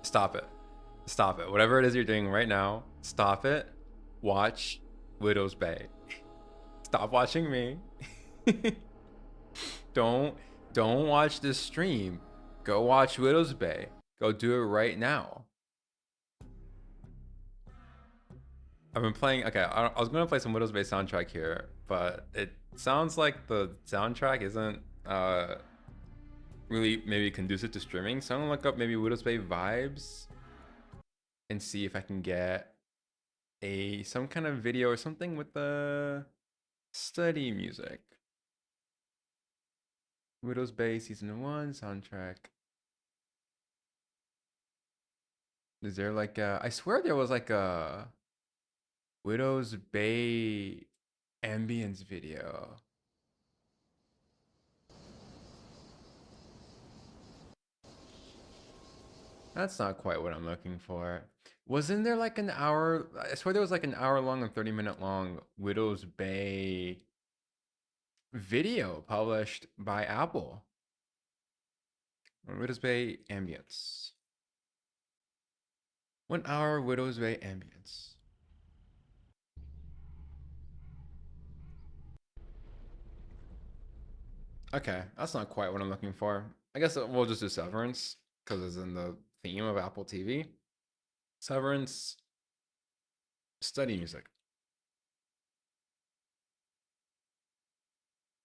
Stop it. Stop it. Whatever it is you're doing right now, stop it. Watch Widow's Bay. Stop watching me. don't don't watch this stream. Go watch Widow's Bay. Go do it right now. I've been playing. Okay, I was gonna play some Widow's Bay soundtrack here, but it sounds like the soundtrack isn't really maybe conducive to streaming. So I'm gonna look up maybe Widow's Bay vibes and see if I can get some kind of video or something with the study music. Widow's Bay season 1 soundtrack. Is there like a, I swear there was like a Widow's Bay ambience video. That's not quite what I'm looking for. Wasn't there like an hour? I swear there was like an hour long and 30-minute long Widow's Bay video published by Apple. Widow's Bay ambience. 1 hour Widow's Bay ambience. Okay, that's not quite what I'm looking for. I guess we'll just do Severance because it's in the theme of Apple TV. Severance, study music.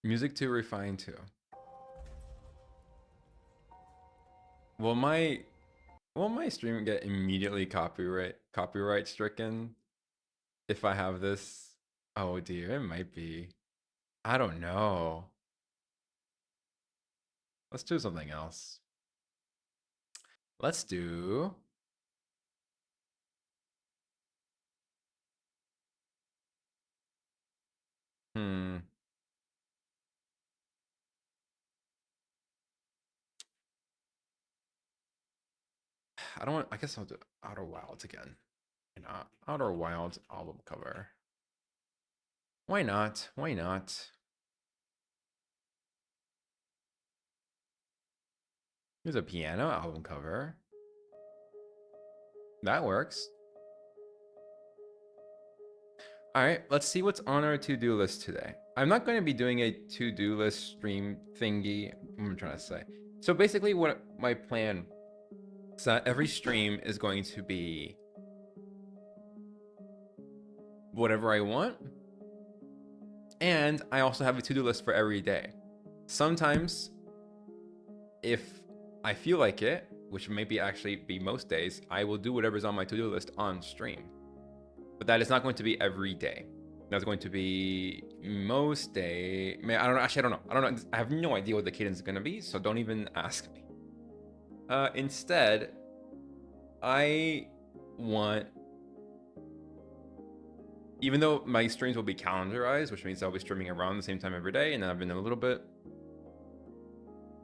Music to refine to. Will my stream get immediately copyright stricken if I have this? Oh dear, it might be. I don't know. Let's do something else. Let's do I don't want, I guess I'll do Outer Wilds again. Why not? Outer Wilds album cover. Why not? Why not? Here's a piano album cover. That works. All right, let's see what's on our to-do list today. I'm not going to be doing a to-do list stream thingy. I'm trying to say. So basically what my plan is that every stream is going to be whatever I want. And I also have a to-do list for every day. Sometimes if I feel like it, which maybe actually be most days, I will do whatever's on my to-do list on stream. But that is not going to be every day. That's going to be most day. Man, I don't know. Actually, I don't know. I have no idea what the cadence is going to be, so don't even ask me. Instead, I want, even though my streams will be calendarized, which means I'll be streaming around the same time every day, and I've been a little bit,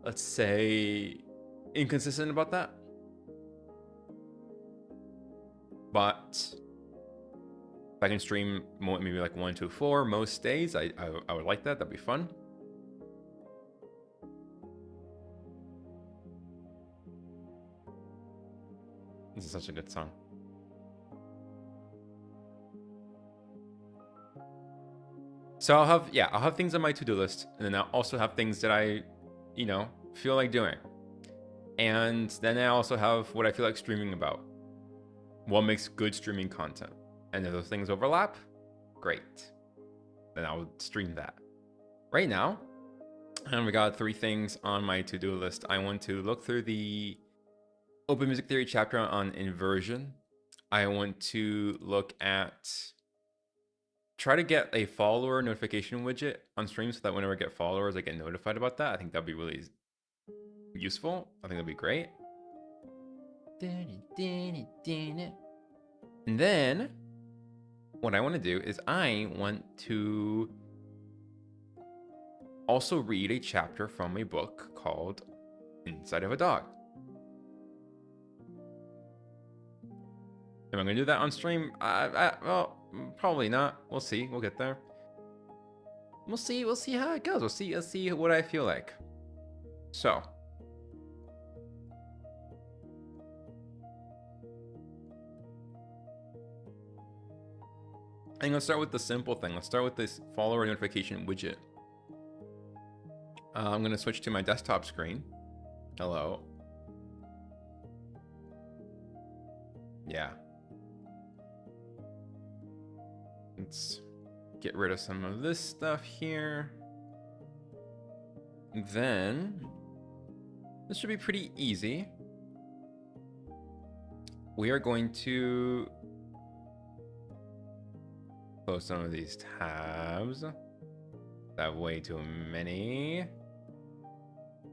let's say, inconsistent about that. But if I can stream maybe like 1 to 4 most days, I would like that. That'd be fun. This is such a good song. So I'll have things on my to-do list, and then I'll also have things that I, feel like doing. And then I also have what I feel like streaming about. What makes good streaming content. And if those things overlap, great. Then I would stream that. Right now, and we got 3 things on my to-do list. I want to look through the Open Music Theory chapter on inversion. I want to look at, try to get a follower notification widget on stream so that whenever I get followers, I get notified about that. I think that'd be really useful. I think that'd be great. And then what I want to do is I want to also read a chapter from a book called Inside of a Dog. Am I going to do that on stream? Well, probably not. We'll see. We'll get there. We'll see how it goes. We'll see what I feel like. So And let's start with the simple thing. Let's start with this follower notification widget. I'm going to switch to my desktop screen. Hello. Yeah. Let's get rid of some of this stuff here. Then, this should be pretty easy. We are going to close some of these tabs. That way too many.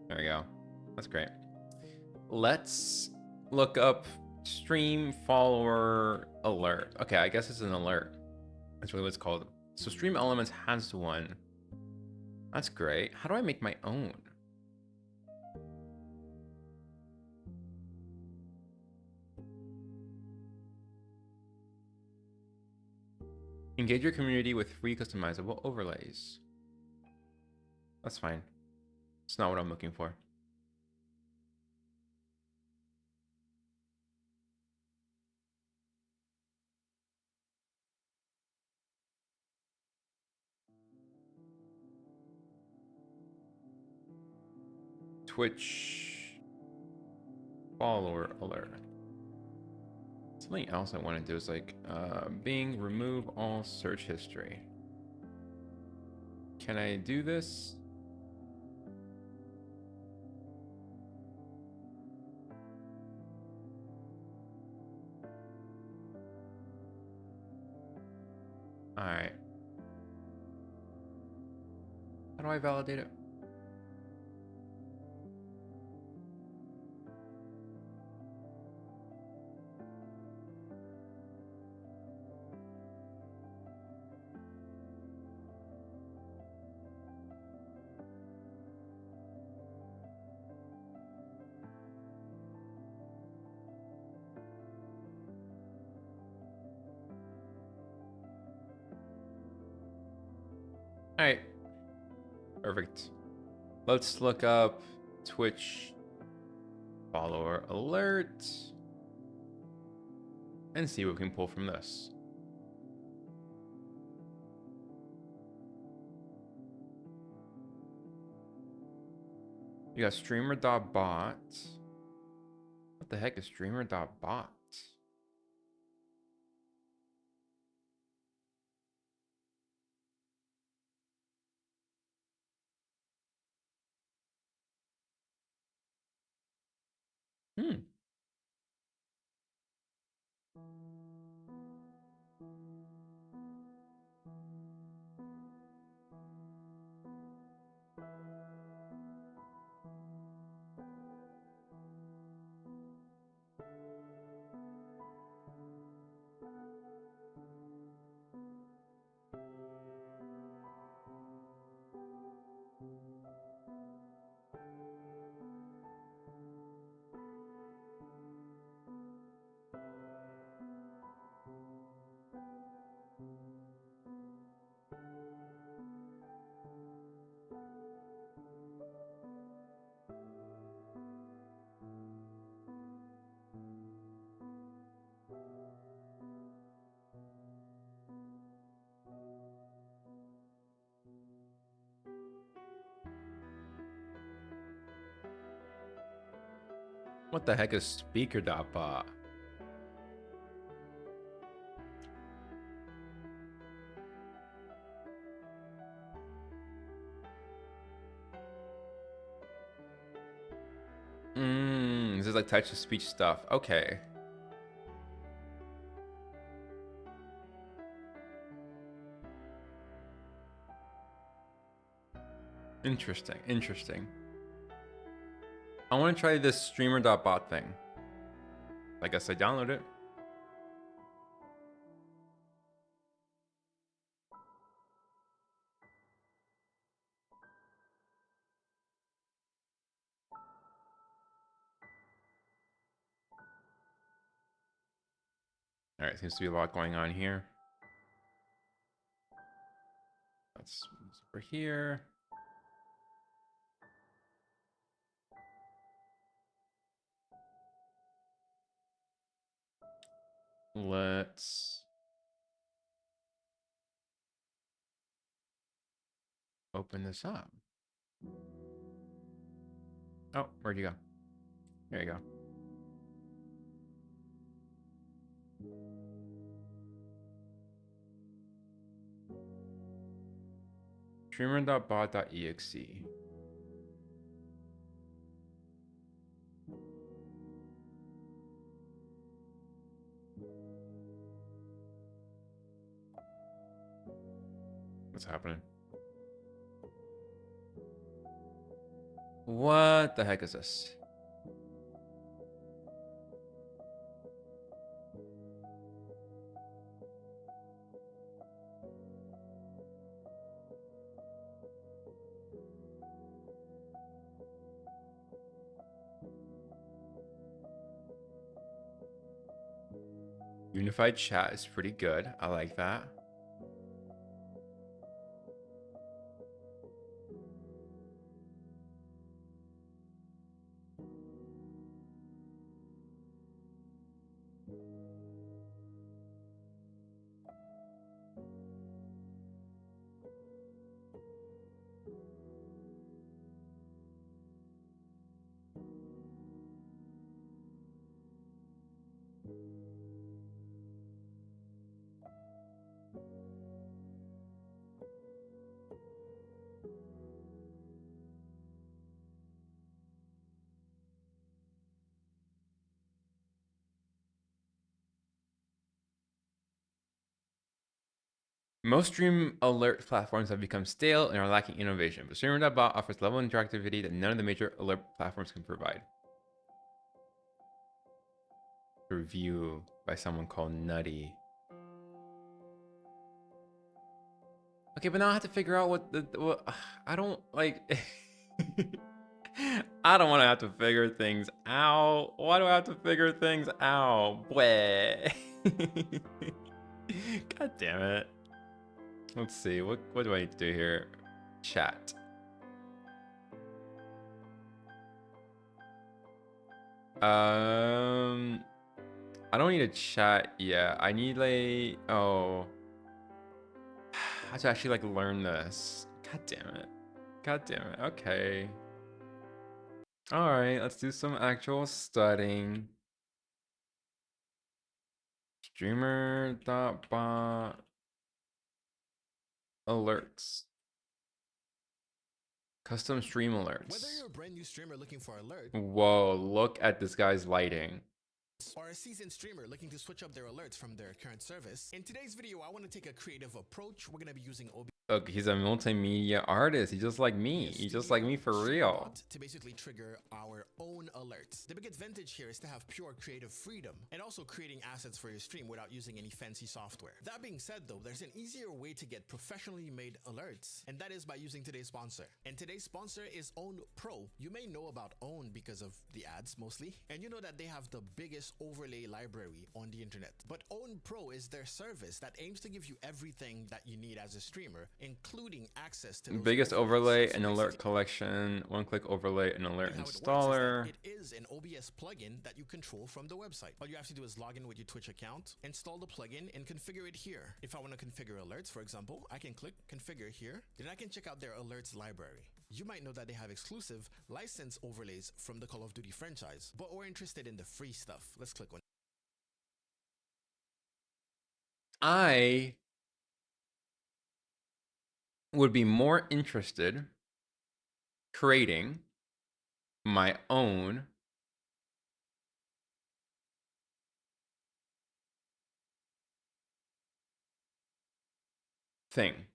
There we go. That's great. Let's look up stream follower alert. Okay, I guess it's an alert. That's really what it's called. So Stream Elements has one. That's great. How do I make my own? Engage your community with free customizable overlays. That's fine. It's not what I'm looking for. Twitch follower alert. Something else I want to do is like Bing remove all search history. Can I do this? All right. How do I validate it? All right. Perfect. Let's look up Twitch follower alert and see what we can pull from this. You got streamer.bot. What the heck is streamer.bot? Hmm. What the heck is speaker.bot? This is like text to speech stuff. Okay. Interesting. Interesting. I want to try this streamer.bot thing. I guess I download it. All right, seems to be a lot going on here. Let's move over here. Let's open this up. Oh, where'd you go? There you go. Streamer.bot.exe. What's happening? What the heck is this? Unified chat is pretty good. I like that. Most stream alert platforms have become stale and are lacking innovation, but Streamer.bot offers level of interactivity that none of the major alert platforms can provide. Review by someone called Nutty. Okay, but now I have to figure out what I don't like. I don't want to have to figure things out. Why do I have to figure things out? Bleh. God damn it. Let's see. What do I need to do here? Chat. I don't need a chat yet. I need like I have to actually like learn this. God damn it. God damn it. Okay. All right, let's do some actual studying. Streamer.bot alerts. Custom stream alerts. Whether you're a brand new streamer looking for alert, whoa, look at this guy's lighting. Or a seasoned streamer looking to switch up their alerts from their current service, in today's video, I want to take a creative approach. We're going to be using OBS. Look, he's a multimedia artist. He's just like me. He's just like me for real. To basically trigger our own alerts. The big advantage here is to have pure creative freedom and also creating assets for your stream without using any fancy software. That being said though, there's an easier way to get professionally made alerts, and that is by using today's sponsor. And today's sponsor is Own Pro. You may know about Own because of the ads mostly, and you know that they have the biggest overlay library on the internet. But Own Pro is their service that aims to give you everything that you need as a streamer, including access to biggest overlay and alert collection, one-click overlay and alert installer. It is an OBS plugin that you control from the website. All you have to do is log in with your Twitch account, install the plugin, and configure it here. If I want to configure alerts, for example, I can click configure here, then I can check out their alerts library. You might know that they have exclusive license overlays from the Call of Duty franchise, but we're interested in the free stuff. Let's click on it. I would be more interested creating my own thing,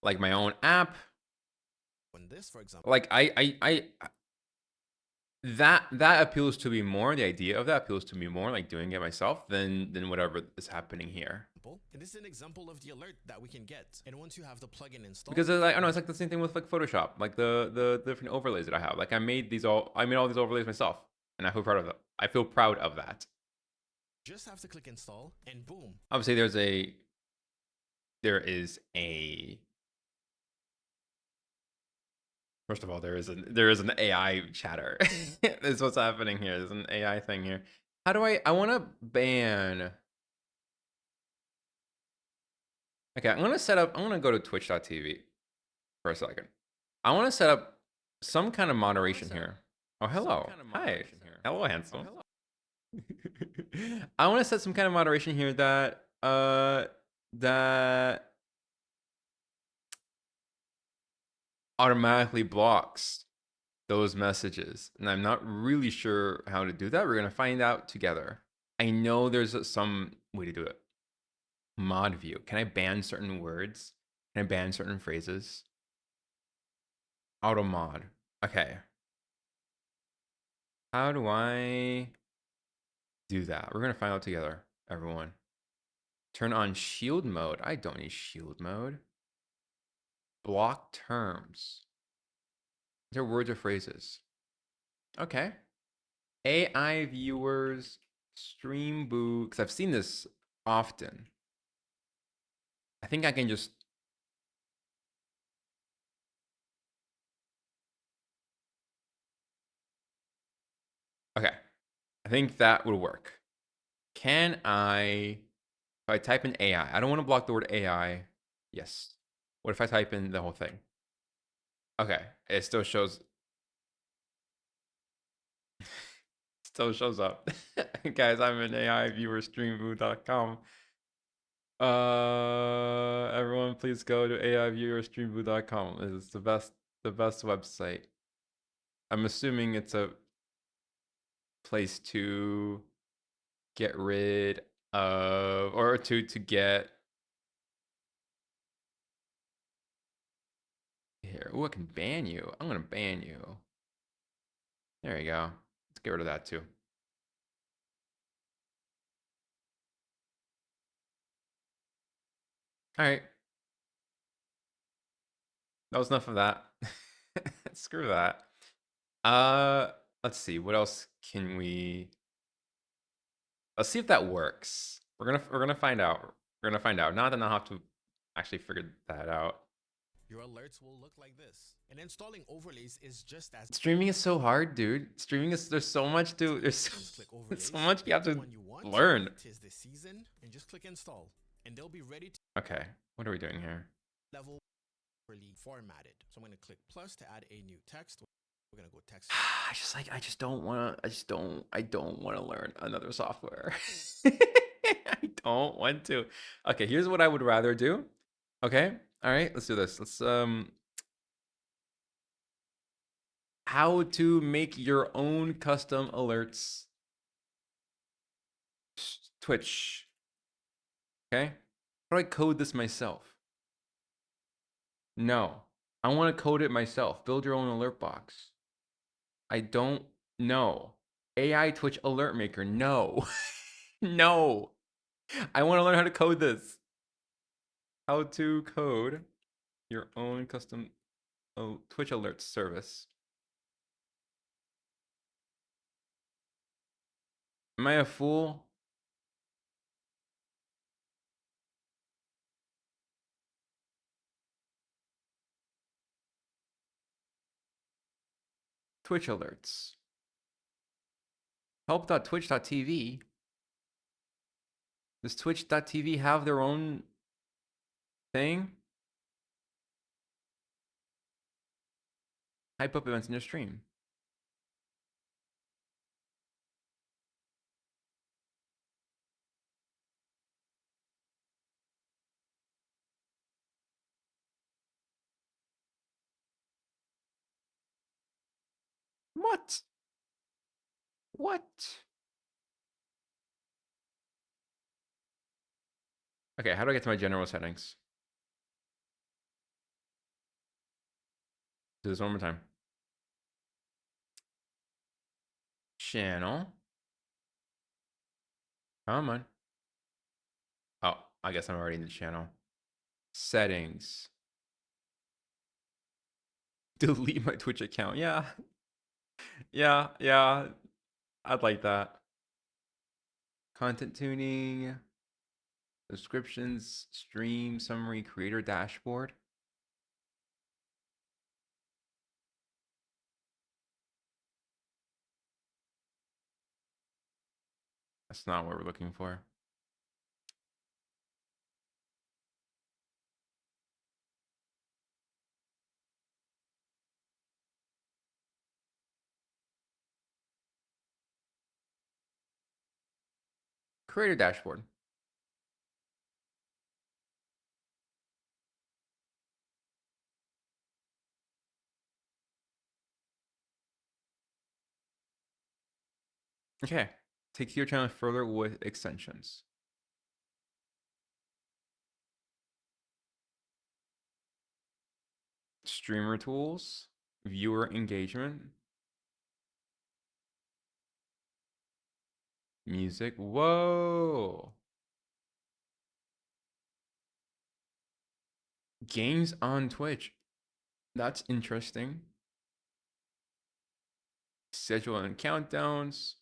like my own app. On this, for example, like that appeals to me more. The idea of that appeals to me more, like doing it myself, than whatever is happening here. And this is an example of the alert that we can get. And once you have the plugin installed, because I don't know, it's like the same thing with like Photoshop, like the different overlays that I have. Like I made all these overlays myself, and I feel proud of that. I feel proud of that. Just have to click install, and boom. Obviously, there is a. First of all, there is an AI chatter. This is what's happening here. There's an AI thing here. How do I want to ban. Okay, I'm going to go to twitch.tv. for a second. I want to set up some kind of moderation here. Oh, hello. Hi. Hello, handsome. I want to set some kind of moderation here that automatically blocks those messages. And I'm not really sure how to do that. We're going to find out together. I know there's some way to do it. Mod view. Can I ban certain words? Can I ban certain phrases? Auto mod. Okay. How do I do that? We're going to find out together, everyone. Turn on shield mode. I don't need shield mode. Block terms. They're words or phrases. Okay. AI viewers, stream boo, because I've seen this often. I think I can just. Okay. I think that would work. Can I, if I type in AI, I don't want to block the word AI. Yes. What if I type in the whole thing? Okay. It still shows. Still shows up. Guys, I'm in AI viewer streamboo.com. Everyone, please go to aiviewerstreamboo.com. It's the best website. I'm assuming it's a place to get rid of, or to get here. Oh, I can ban you. I'm gonna ban you. There you go. Let's get rid of that too. All right. That was enough of that. Screw that. Let's see. What else can we? Let's see if that works. We're gonna find out. We're gonna find out. Not that I'll have to actually figure that out. Your alerts will look like this. And installing overlays is just as Streaming is so hard, dude. Streaming is there's so much to just click there's overlays. so much you have to One you want, learn. tis the season, and just click install. And they'll be ready to Okay, what are we doing here? level properly formatted. So I'm gonna click plus to add a new text. We're gonna go text. I don't want to learn another software. I don't want to. Okay, here's what I would rather do. Okay, all right, let's do this. Let's how to make your own custom alerts. Twitch. Okay, how do I code this myself? No, I want to code it myself. Build your own alert box. I don't know. AI Twitch alert maker. No. No. I want to learn how to code this. How to code your own custom Twitch alert service. Am I a fool? Twitch alerts. Help.twitch.tv. Does twitch.tv have their own thing? Hype up events in your stream. What? What? Okay, how do I get to my general settings? Do this one more time. Channel. Come on. Oh, I guess I'm already in the channel. Settings. Delete my Twitch account. Yeah. Yeah. I'd like that. Content tuning. Descriptions. Stream summary. Creator dashboard. That's not what we're looking for. Create a dashboard. Okay. Take your channel further with extensions. Streamer tools, viewer engagement, music. Whoa. Games on Twitch. That's interesting. Schedule and countdowns.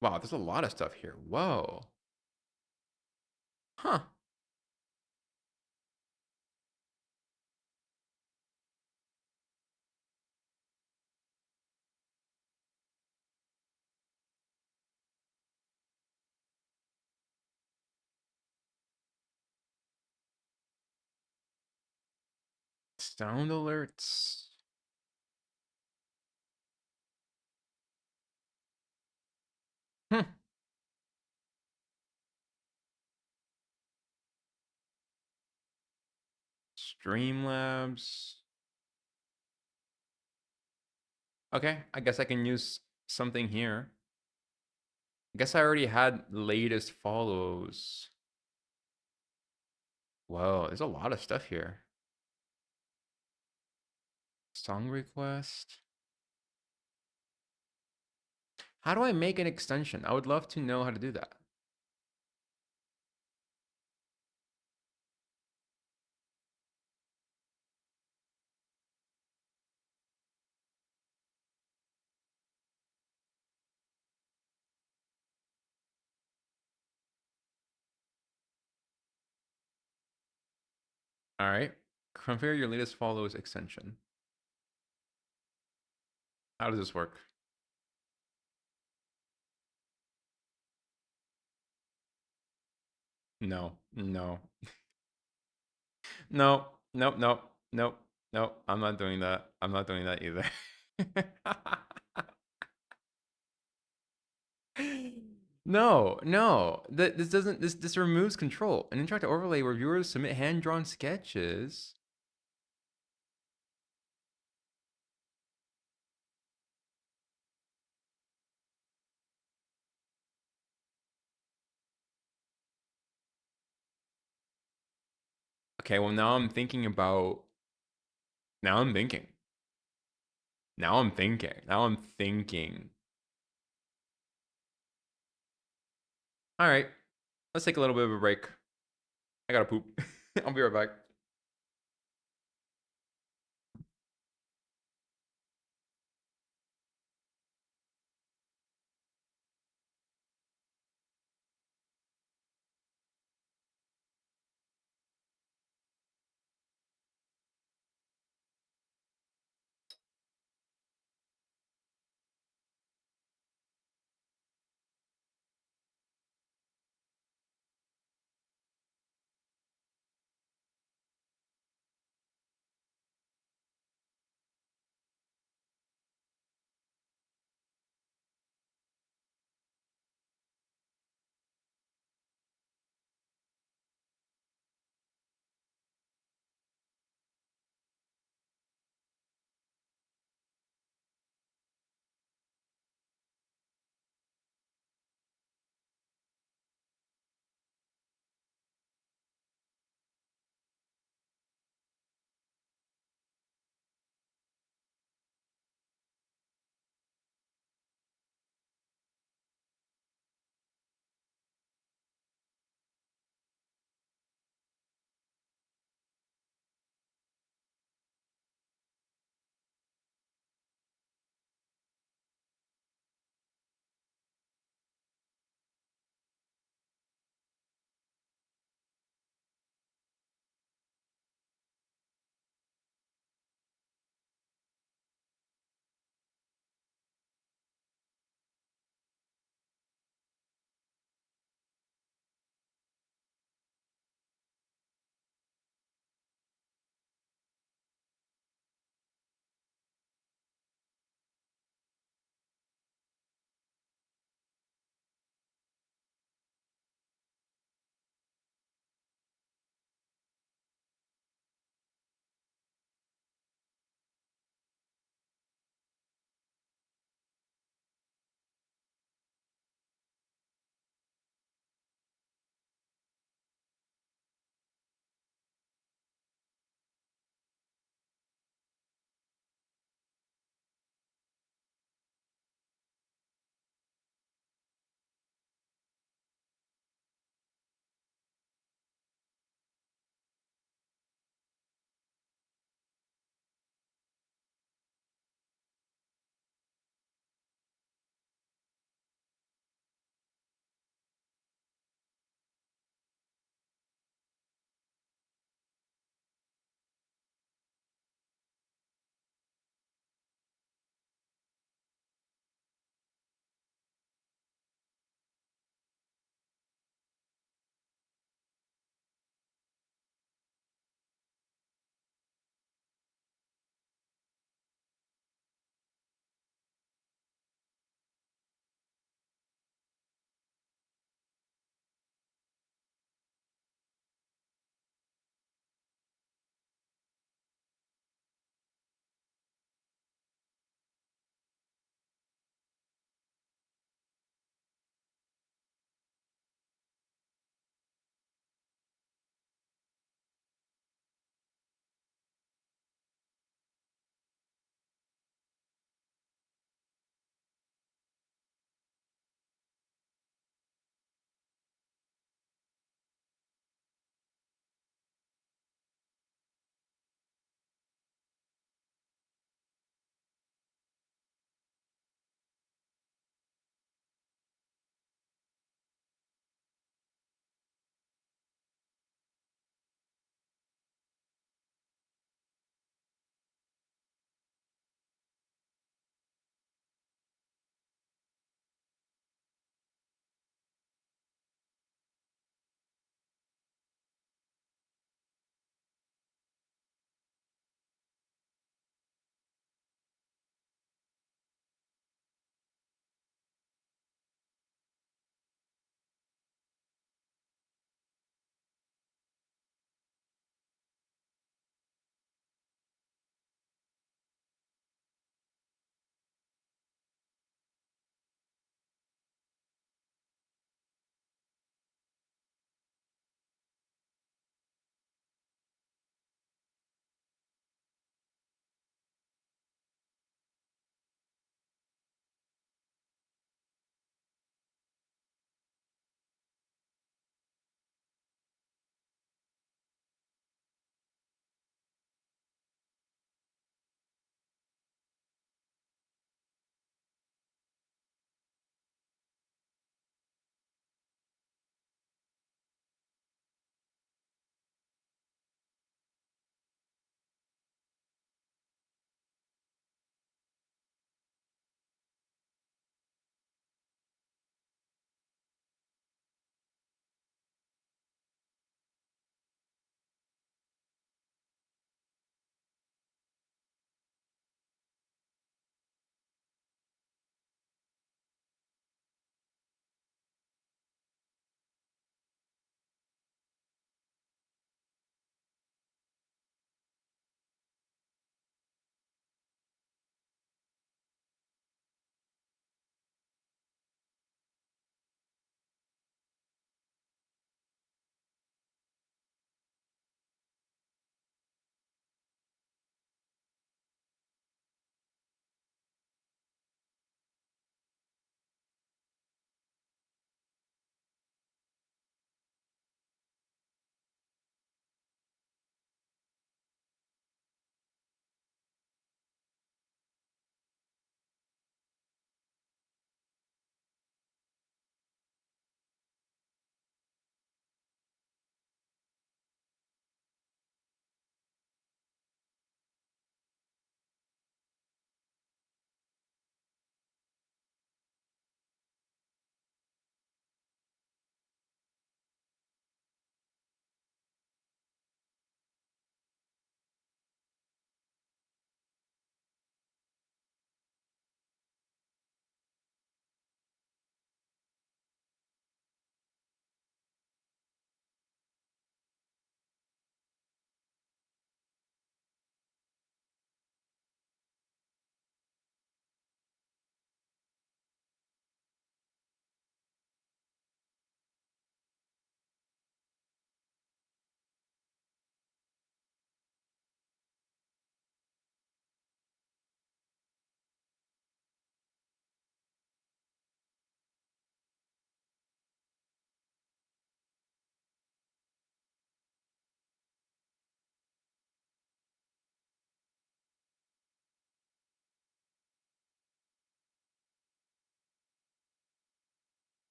Wow, there's a lot of stuff here. Whoa. Huh. Sound alerts. Hmm. Streamlabs. Okay, I guess I can use something here. I guess I already had latest follows. Whoa, there's a lot of stuff here. Song request. How do I make an extension? I would love to know how to do that. All right. Configure your latest follows extension. How does this work? No, no, no, nope, nope, nope, nope. I'm not doing that. I'm not doing that either. No, no. This doesn't. This removes control. An interactive overlay where viewers submit hand-drawn sketches. Okay, well now I'm thinking about. Now I'm thinking. Now I'm thinking. Now I'm thinking. All right, let's take a little bit of a break. I gotta poop. I'll be right back.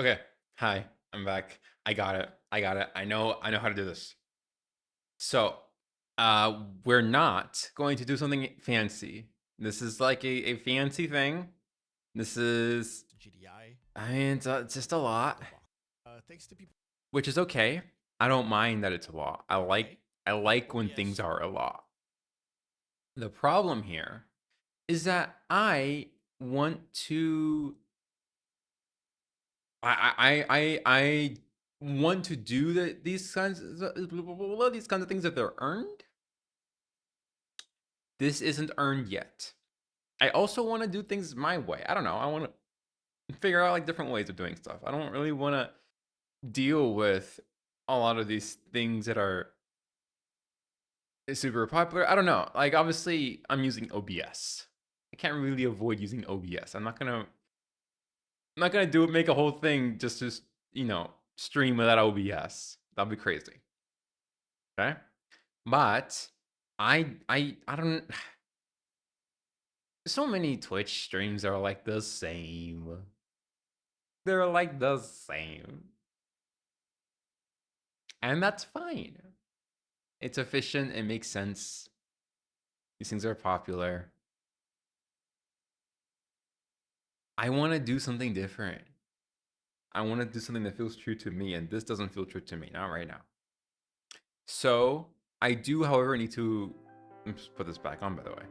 Okay. Hi, I'm back. I got it. I got it. I know how to do this. So, we're not going to do something fancy. This is like a fancy thing. This is, GDI. I mean, it's just a lot, Thanks to people. which is okay. I don't mind that it's a lot. Okay. I like when OBS. things are a lot. The problem here is that I want to I want to do these kinds of things if they're earned. This isn't earned yet. I also want to do things my way. I don't know. I want to figure out like different ways of doing stuff. I don't really want to deal with a lot of these things that are super popular. I don't know. Like obviously I'm using OBS. I can't really avoid using OBS. I'm not gonna do it, make a whole thing just to stream without OBS. That'd be crazy. Okay, but I don't. So many Twitch streams are like the same. They're like the same, and that's fine. It's efficient. It makes sense. These things are popular. I want to do something different. I want to do something that feels true to me, and this doesn't feel true to me. Not right now. So I do, however, need to let's put this back on, by the way.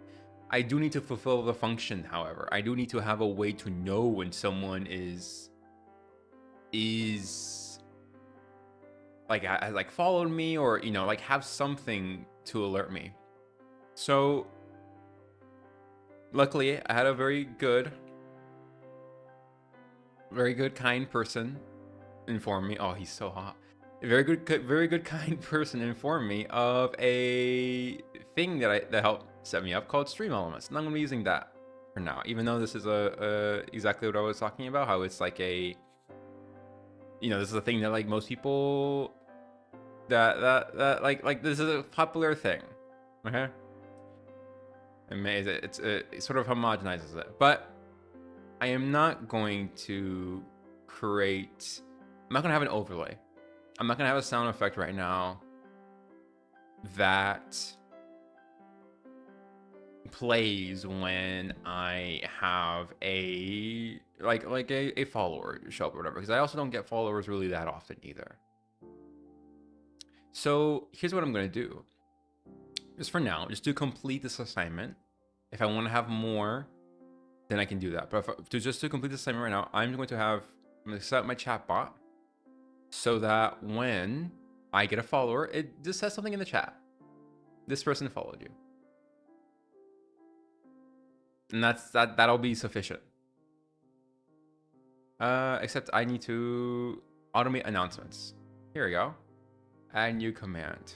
I do need to fulfill the function, however. I do need to have a way to know when someone is like has like followed me, or like have something to alert me. So luckily I had a very good kind person inform me. Oh, he's so hot. A very good kind person informed me of a thing that helped set me up called Stream Elements, and I'm gonna be using that for now. Even though this is exactly what I was talking about, how it's like this is a thing that like most people that like this is a popular thing. Okay, it sort of homogenizes it, but I am not going to create. I'm not gonna have an overlay. I'm not gonna have a sound effect right now that plays when I have a a follower show up or whatever, because I also don't get followers really that often either. So here's what I'm gonna do. Just for now, just to complete this assignment. If I want to have more, then I can do that. But to complete this assignment right now, I'm going to set up my chat bot so that when I get a follower, it just says something in the chat. This person followed you. And that'll be sufficient. Except I need to automate announcements. Here we go. Add new command.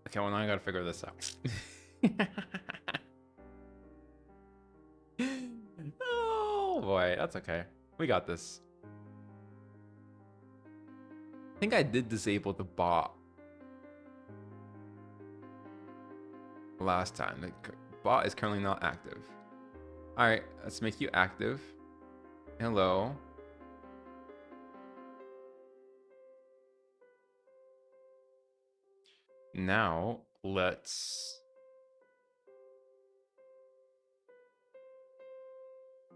Okay, well now I gotta figure this out. Oh boy, that's okay. We got this. I think I did disable the bot last time. The bot is currently not active. All right, let's make you active. Hello. Now let's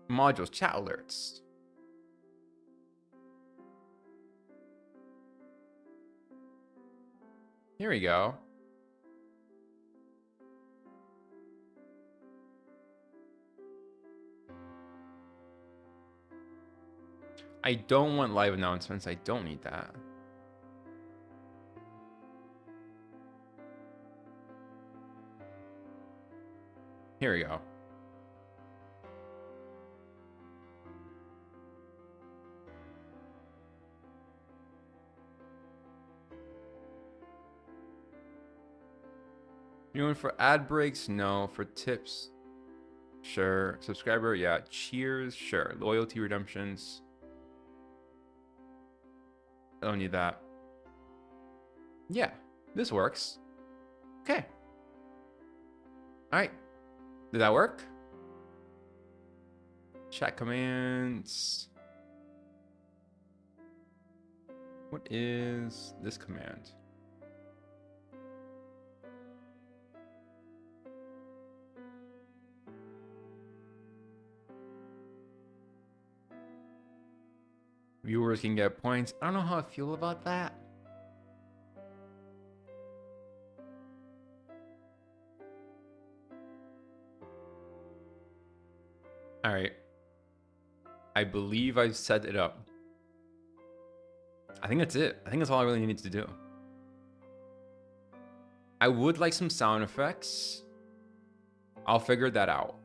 modules chat alerts. Here we go. I don't want live announcements. I don't need that. Here we go. You want for ad breaks? No. For tips? Sure. Subscriber? Yeah. Cheers? Sure. Loyalty redemptions? I don't need that. Yeah, this works. Okay. All right. Did that work? Chat commands. What is this command? Viewers can get points. I don't know how I feel about that. All right. I believe I've set it up. I think that's it. I think that's all I really need to do. I would like some sound effects. I'll figure that out.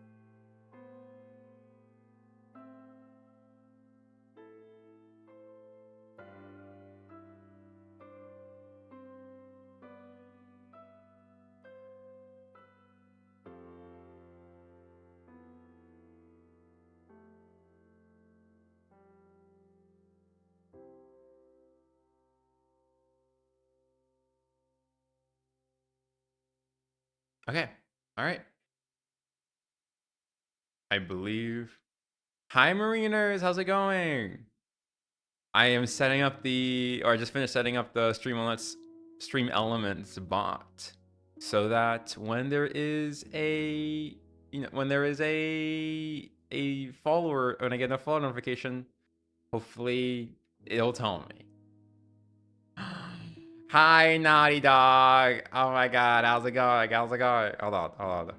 Okay. All right. I believe. Hi, Mariners. How's it going? I am setting up I just finished setting up the Stream Elements bot, so that when there is a follower, when I get a follow notification, hopefully it'll tell me. Hi, Naughty Dog. Oh my God, how's it going? How's it going? Hold on. All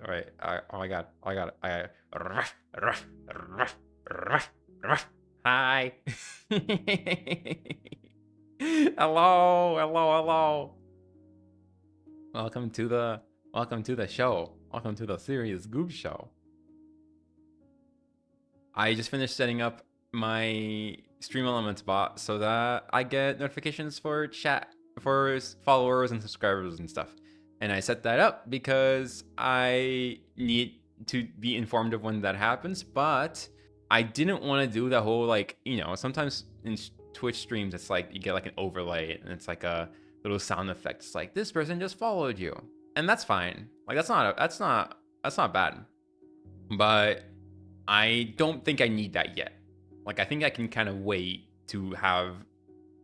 right. Oh my God. I got it. Hi. Hello. Welcome to the show. Welcome to the Serious Goob Show. I just finished setting up my Stream Elements bot so that I get notifications for chat, for followers and subscribers and stuff. And I set that up because I need to be informed of when that happens, but I didn't want to do the whole, like, sometimes in Twitch streams, it's like you get like an overlay and it's like a little sound effect. It's like, this person just followed you. And that's fine. Like, that's not bad. But I don't think I need that yet. Like, I think I can kind of wait to have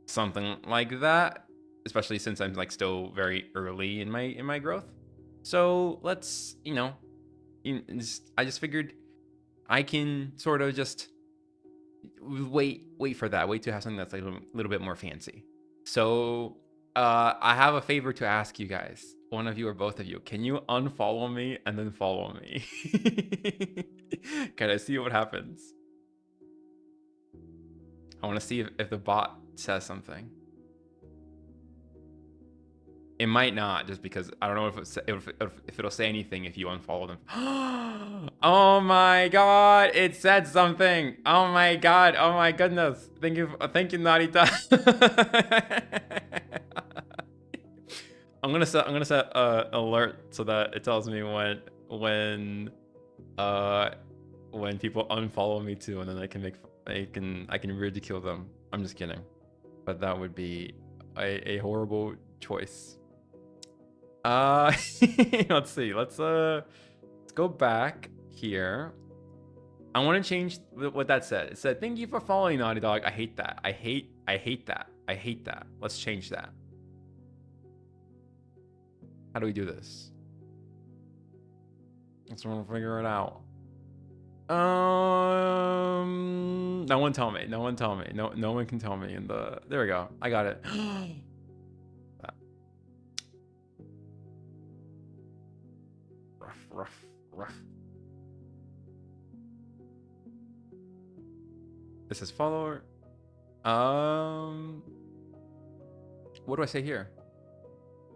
something like that, especially since I'm like still very early in my growth. So let's, I just figured I can sort of just wait for that, wait to have something that's like a little bit more fancy. So I have a favor to ask you guys, one of you or both of you. Can you unfollow me and then follow me? Can I see what happens? I want to see if the bot says something. It might not, just because I don't know if it'll say anything if you unfollow them. Oh my God, it said something. Oh my God, oh my goodness. Thank you, Narita. I'm gonna set alert so that it tells me when people unfollow me too, and then I can ridicule them. I'm just kidding, but that would be a horrible choice. Let's see. Let's go back here. I want to change what that said. It said, "Thank you for following, Naughty Dog." I hate that. I hate that. Let's change that. How do we do this? Let's want to figure it out. No one tell me. No one can tell me. There we go. I got it. Rough. This is follower. What do I say here?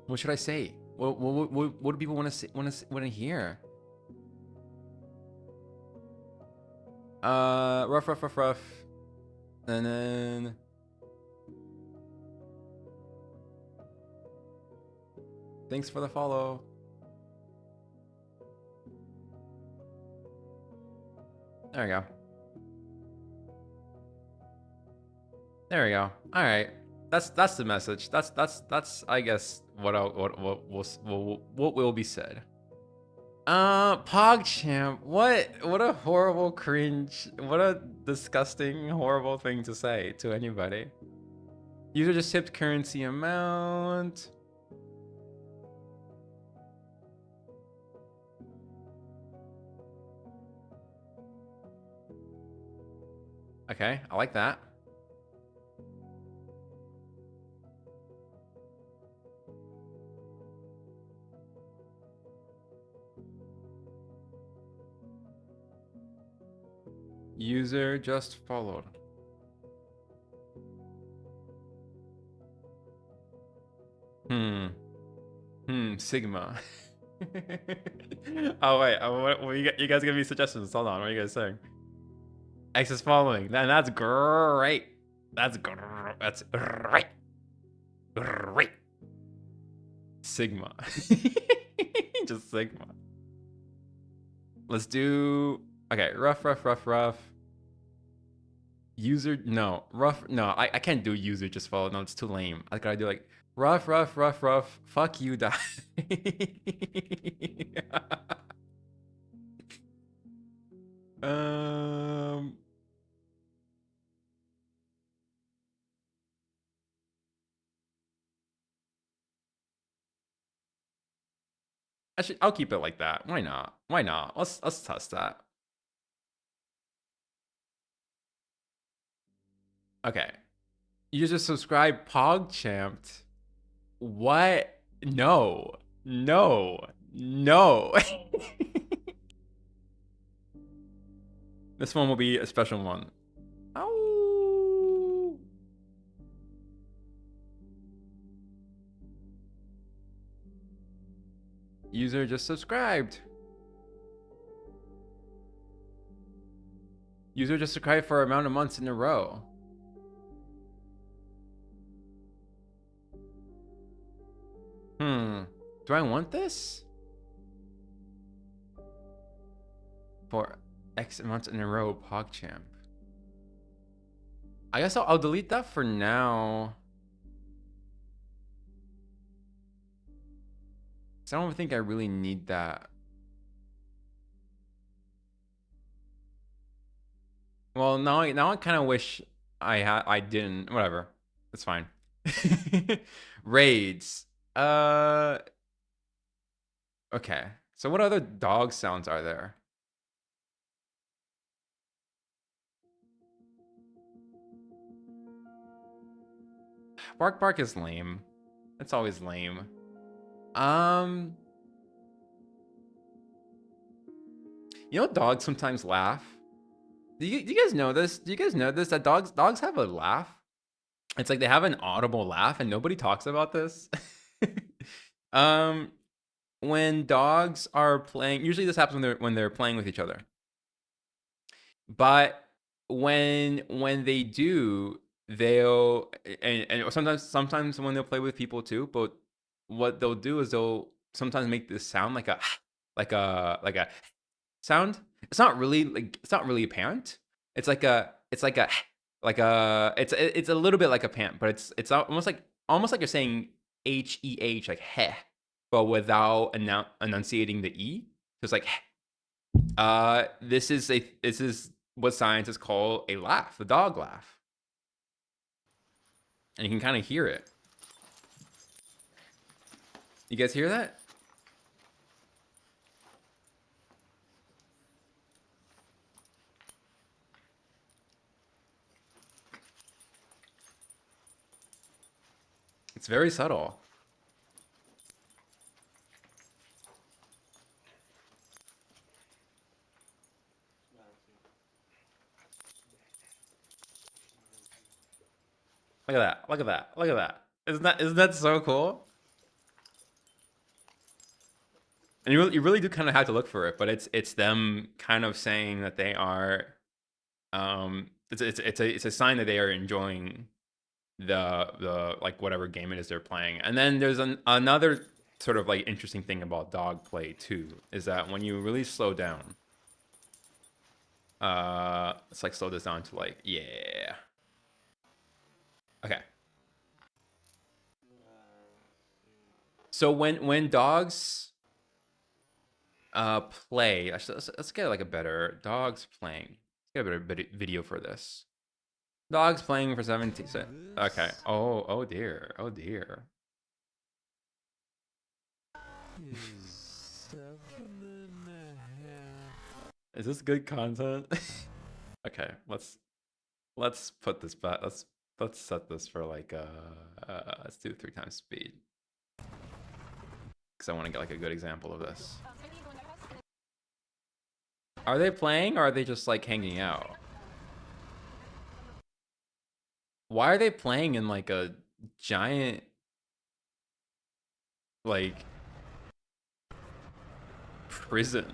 What should I say? What do people want to hear? Rough. And then thanks for the follow. There we go. All right. that's the message. That's I guess what will be said. PogChamp, what a horrible cringe, what a disgusting, horrible thing to say to anybody. User just tipped currency amount. Okay, I like that. User just followed. Sigma. Oh wait, you guys give me suggestions. Hold on, what are you guys saying? X is following. Then that's great. That's great. That's great. Great. Sigma. Just Sigma. Let's do. Okay, rough. User, no. Rough, no. I can't do user just follow. No, it's too lame. I gotta do like rough. Fuck you, die. um. Actually, I'll keep it like that. Why not? Why not? Let's test that. Okay. You just subscribe PogChamped. What? No. This one will be a special one. Ow. User just subscribed. User just subscribed for amount of months in a row. Do I want this? For X months in a row, PogChamp. I guess I'll delete that for now. I don't think I really need that. Well, now I kind of wish I didn't. Whatever, it's fine. Raids. Okay. So what other dog sounds are there? Bark is lame. It's always lame. You know, dogs sometimes laugh. Do you guys know this? Do you guys know this? That dogs have a laugh. It's like they have an audible laugh, and nobody talks about this. um, when dogs are playing, usually this happens when they're playing with each other. But when they do, they'll and sometimes when they'll play with people too. But what they'll do is they'll sometimes make this sound like a like a sound. It's not really a pant. It's a little bit like a pant, but it's almost like you're saying HEH like heh, but without enunciating the e. So it's like heh. This is what scientists call a laugh, the dog laugh, and you can kind of hear it. You guys hear that? It's very subtle. Look at that. Look at that. Look at that. Isn't that so cool? And you really do kind of have to look for it, but it's them kind of saying that they are it's a sign that they are enjoying the like whatever game it is they're playing. And then there's another sort of like interesting thing about dog play too, is that when you really slow down, let's like slow this down to like, yeah. Okay. So when dogs play, actually, let's get like a better dogs playing. Let's get a better video for this. Dogs playing for 17. Okay. Oh dear. Oh dear. Is this good content? Okay, let's put this back. Let's set this for like let's do 3 times speed because I want to get like a good example of this. Are they playing or are they just like hanging out? Why are they playing in like a giant like prison?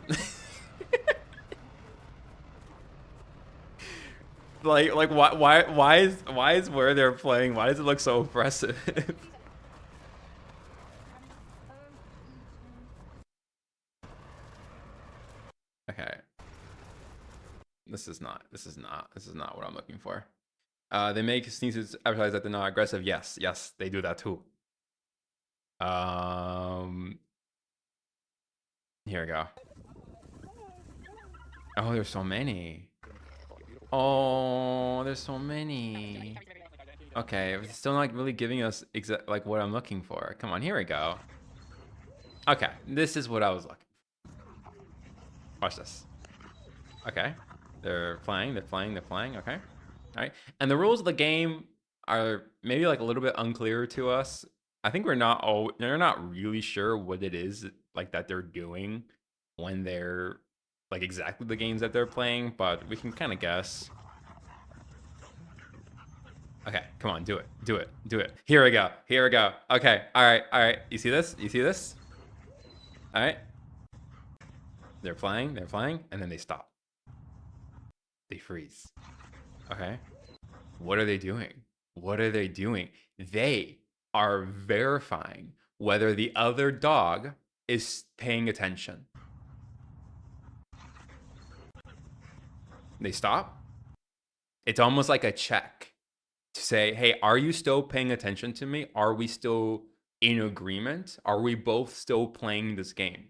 like why is where they're playing? Why does it look so oppressive? Okay. This is not what I'm looking for. They make sneezes advertise that they're not aggressive. Yes, they do that too. Here we go. Oh, there's so many. Oh, there's so many. Okay, it's still not really giving us like what I'm looking for. Come on, here we go. Okay, this is what I was looking for. Watch this. Okay, they're playing. Okay, all right. And the rules of the game are maybe like a little bit unclear to us. I think they're not really sure what it is like that they're doing when they're like exactly the games that they're playing, but we can kind of guess. Okay, come on, do it. Here we go. Okay, all right. You see this? All right. They're playing, and then they stop. They freeze. Okay. What are they doing? They are verifying whether the other dog is paying attention. They stop. It's almost like a check to say, hey, are you still paying attention to me? Are we still in agreement? Are we both still playing this game?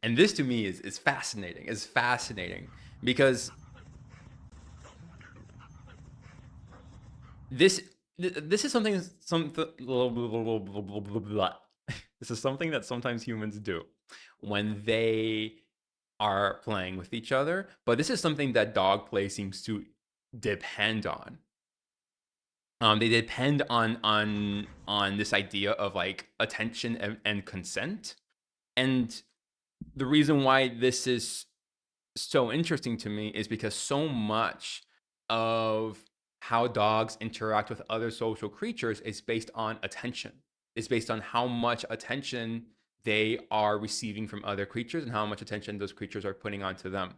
And this to me is fascinating. It's fascinating because this this is something this is something that sometimes humans do when they are playing with each other, but this is something that dog play seems to depend on. They depend on this idea of like attention and consent. And the reason why this is so interesting to me is because so much of how dogs interact with other social creatures is based on attention. It's based on how much attention they are receiving from other creatures and how much attention those creatures are putting onto them.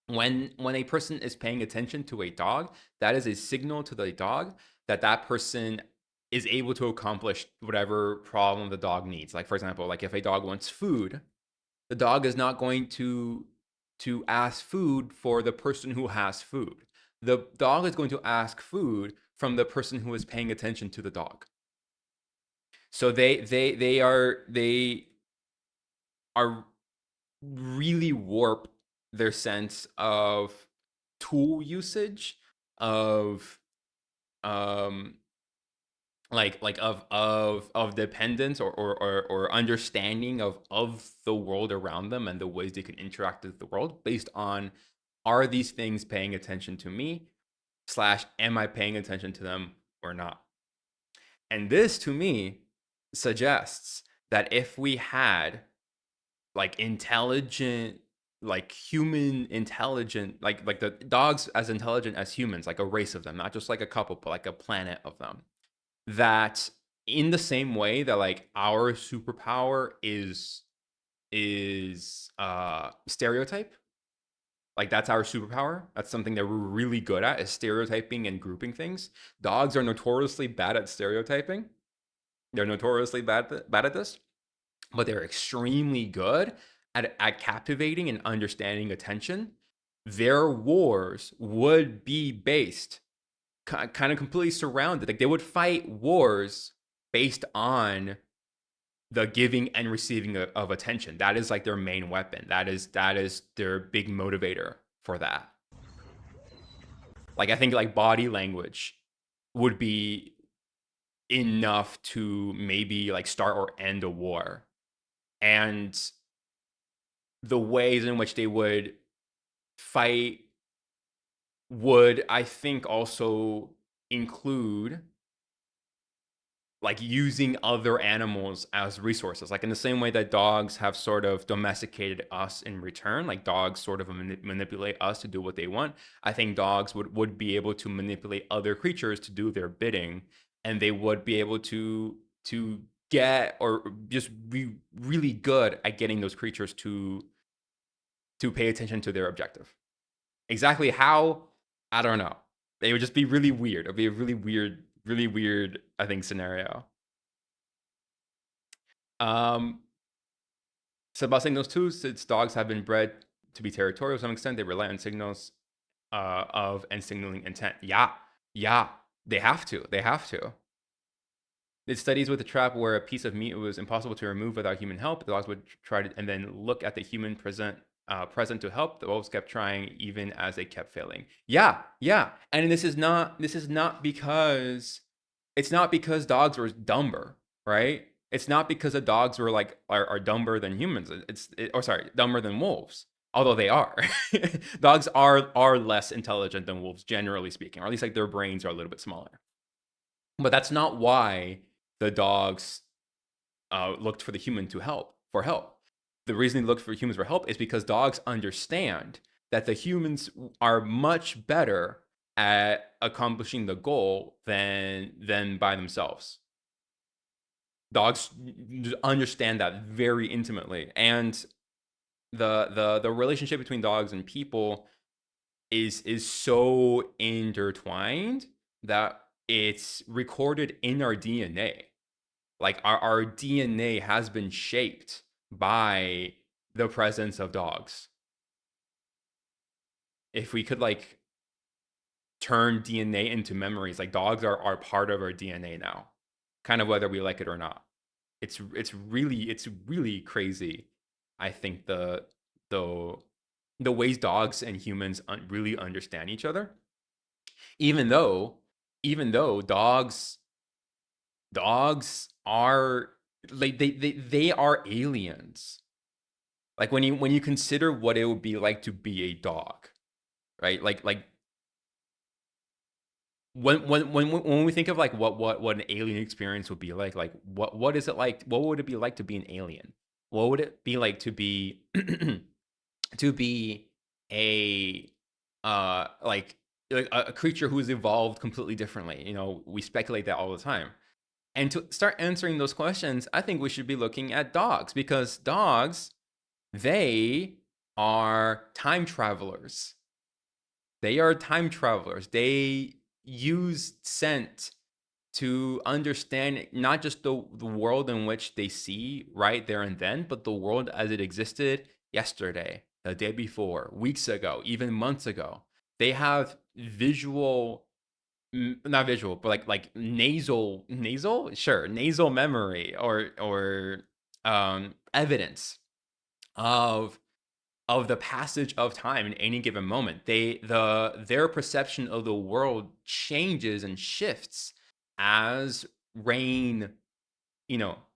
When a person is paying attention to a dog, that is a signal to the dog that that person is able to accomplish whatever problem the dog needs. Like for example, like if a dog wants food, the dog is not going to ask food for the person who has food. The dog is going to ask food from the person who is paying attention to the dog. So they are really warp their sense of tool usage, of um of dependence or understanding of the world around them and the ways they can interact with the world based on, are these things paying attention to me slash am I paying attention to them or not. And this to me suggests that if we had like intelligent, like human intelligent, like the dogs as intelligent as humans, like a race of them, not just like a couple but like a planet of them, that in the same way that like our superpower is stereotype, like that's our superpower, that's something that we're really good at, is stereotyping and grouping things. Dogs are notoriously bad at stereotyping. They're notoriously bad at this, but they're extremely good at captivating and understanding attention. Their wars would be based kind of completely surrounded. Like they would fight wars based on the giving and receiving of attention. That is like their main weapon. That is their big motivator for that. Like I think like body language would be enough to maybe like start or end a war. And the ways in which they would fight would, I think, also include like using other animals as resources, like in the same way that dogs have sort of domesticated us in return, like dogs sort of manipulate us to do what they want. I think dogs would be able to manipulate other creatures to do their bidding, and they would be able to get or just be really good at getting those creatures to pay attention to their objective. Exactly how, I don't know. It would just be really weird. It'd be a really weird, I think, scenario. Um, so about signals too, since dogs have been bred to be territorial to some extent, they rely on signals of and signaling intent. Yeah, yeah, they have to. They have to. Did studies with a trap where a piece of meat was impossible to remove without human help. The dogs would try to and then look at the human present to help. The wolves kept trying even as they kept failing. Yeah, yeah. And this is not because it's not because dogs were dumber, right? It's not because the dogs were like are dumber than humans. Or sorry, dumber than wolves. Although they are, dogs are less intelligent than wolves, generally speaking, or at least like their brains are a little bit smaller. But that's not why the dogs looked for the human to help for help. The reason they looked for humans for help is because dogs understand that the humans are much better at accomplishing the goal than by themselves. Dogs understand that very intimately, and the relationship between dogs and people is so intertwined that it's recorded in our DNA. Like our DNA has been shaped by the presence of dogs. If we could like turn DNA into memories, like dogs are part of our DNA now, kind of whether we like it or not. It's really crazy. I think the the ways dogs and humans really understand each other, even though even though dogs are like they are aliens. Like when you consider what it would be like to be a dog, right? Like when we think of like what an alien experience would be like what is it like? What would it be like to be an alien? What would it be like to be to be a like a creature who is evolved completely differently? We speculate that all the time. And to start answering those questions, I think we should be looking at dogs, because dogs, they are time travelers. They are time travelers. They use scent to understand not just the world in which they see right there and then, but the world as it existed yesterday, the day before, weeks ago, even months ago. They have visual, not visual, but like nasal, sure, nasal memory or evidence of the passage of time in any given moment. Their perception of the world changes and shifts as rain,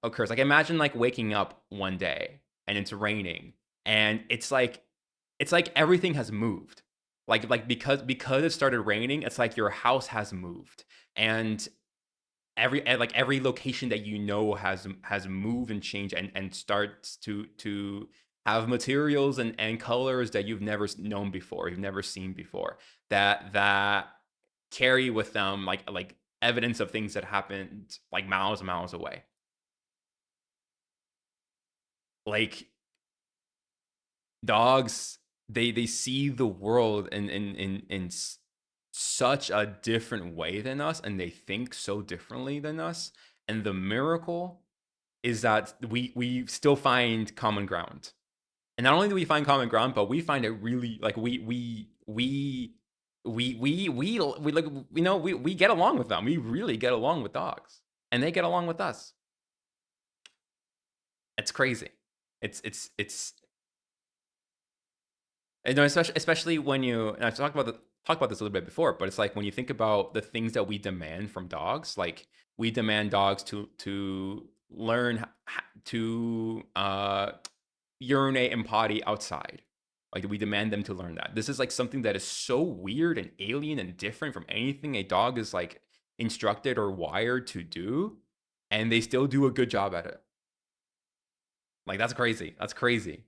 occurs. Like imagine like waking up one day and it's raining, and it's like everything has moved. Like because it started raining, it's like your house has moved, and every location that has moved and changed, and starts to have materials and colors that you've never known before, you've never seen before, that carry with them like evidence of things that happened like miles and miles away. Like dogs, they see the world in such a different way than us, and they think so differently than us. And the miracle is that we still find common ground. And not only do we find common ground, but we find it really like we like, you know, we get along with them. We really get along with dogs, and they get along with us. It's crazy. It's you know, especially when you, and I've talked about this a little bit before, but it's like when you think about the things that we demand from dogs, like we demand dogs to learn to urinate and potty outside. Like we demand them to learn that. This is like something that is so weird and alien and different from anything a dog is like instructed or wired to do, and they still do a good job at it. Like that's crazy. That's crazy.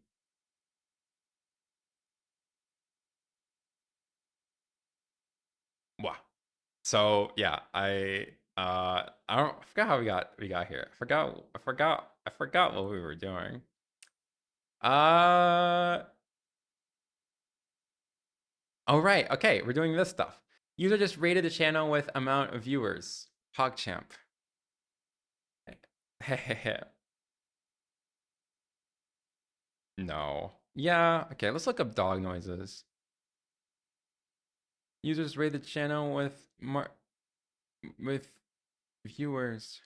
Wow. So yeah, I forgot how we got here. I forgot what we were doing. Uh oh right, okay, we're doing this stuff. User just rated the channel with amount of viewers. PogChamp. No. Yeah, okay, let's look up dog noises. Users rated the channel with viewers.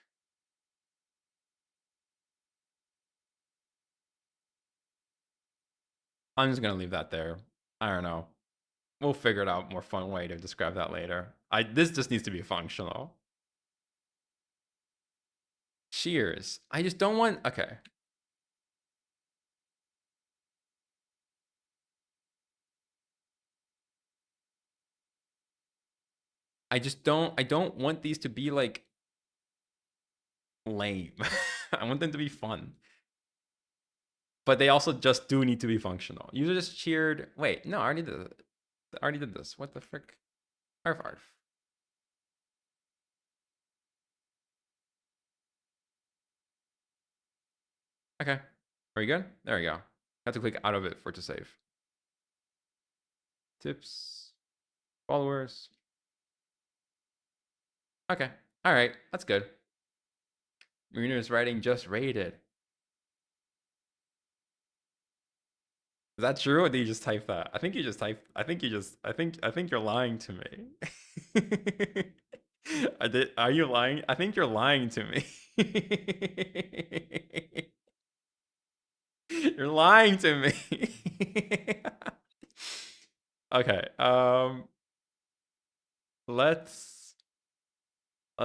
I'm just gonna leave that there. I don't know. We'll figure it out more fun way to describe that later. This just needs to be functional. Cheers. I just don't want. Okay. I don't want these to be like lame. I want them to be fun. But they also just do need to be functional. User just cheered. Wait, no, I already did this. What the frick? Arf arf. Okay. Are you good? There we go. I have to click out of it for it to save. Tips. Followers. Okay. All right. That's good. Marina's writing just rated. Is that true, or did you just type that? I think you just typed. I think you just. I think you're lying to me. I did. Are you lying? I think you're lying to me. You're lying to me. Okay. Let's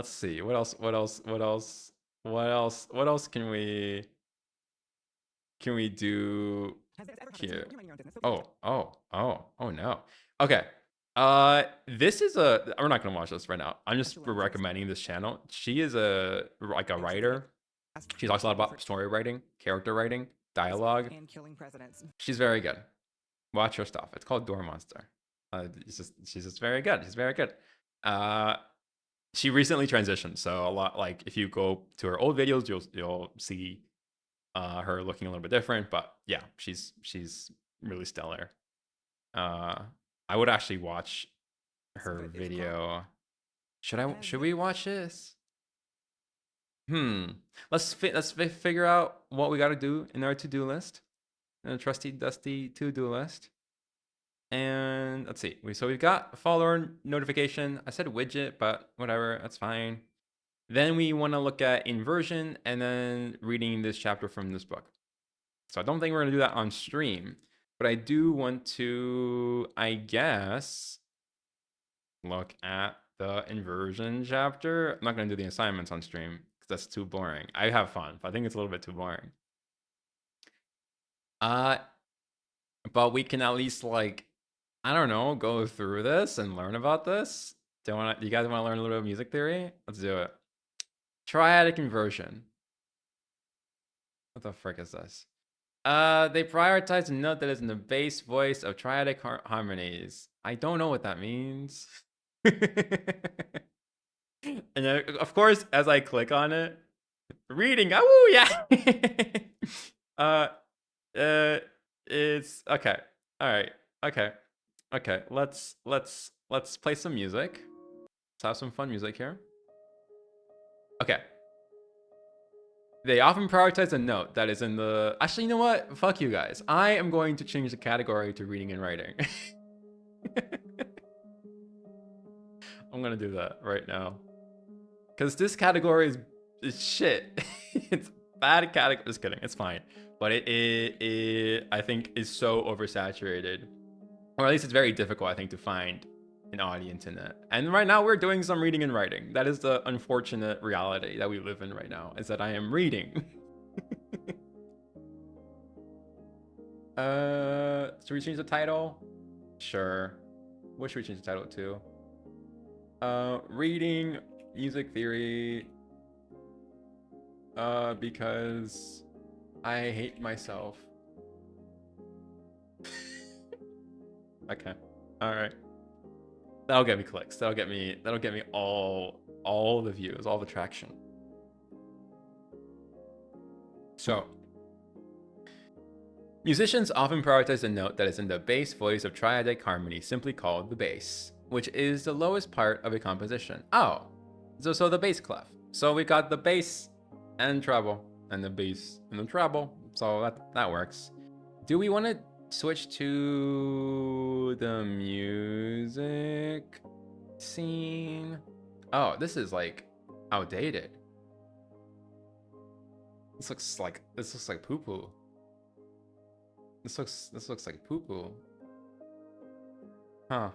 see. What else? What else? What else? What else? What else can we do here? Oh no. Okay. This is a. We're not gonna watch this right now. I'm just recommending this channel. She is a like a writer. She talks a lot about story writing, character writing, dialogue. She's very good. Watch her stuff. It's called Door Monster. She's just very good. She's very good. She recently transitioned, so a lot like if you go to her old videos, you'll see her looking a little bit different. But yeah, she's really stellar. I would actually watch her video. Should we watch this? Let's figure out what we got to do in our to-do list, in a trusty dusty to-do list. And let's see. So we've got follower notification. I said widget, but whatever, that's fine. Then we want to look at inversion and then reading this chapter from this book. So I don't think we're going to do that on stream, but I do want to, I guess, look at the inversion chapter. I'm not going to do the assignments on stream because that's too boring. I have fun, but I think it's a little bit too boring. But we can at least like, I don't know, go through this and learn about this. Do you guys want to learn a little bit of music theory? Let's do it. Triadic inversion. What the frick is this? They prioritize a note that is in the bass voice of triadic harmonies. I don't know what that means. And then, of course, as I click on it, reading, oh yeah. It's okay. All right. Okay. Let's play some music. Let's have some fun music here. Okay. They often prioritize a note that is in the. Actually, you know what? Fuck you guys. I am going to change the category to reading and writing. I'm gonna do that right now. Because this category is shit. It's bad category. Just kidding. It's fine. But it I think is so oversaturated. Or at least it's very difficult, I think, to find an audience in it. And right now we're doing some reading and writing. That is the unfortunate reality that we live in right now, is that I am reading. Should we change the title? Sure. What should we change the title to? Reading music theory. Because I hate myself. Okay. All right. That'll get me clicks. That'll get me all the views, all the traction. So, musicians often prioritize the note that is in the bass voice of triadic harmony, simply called the bass, which is the lowest part of a composition. Oh, so the bass clef. So we got the bass and treble, and the bass and the treble. So that works. Do we want to switch to the music scene? Oh, this is like outdated. This looks like poo poo. This looks like poo poo. Huh.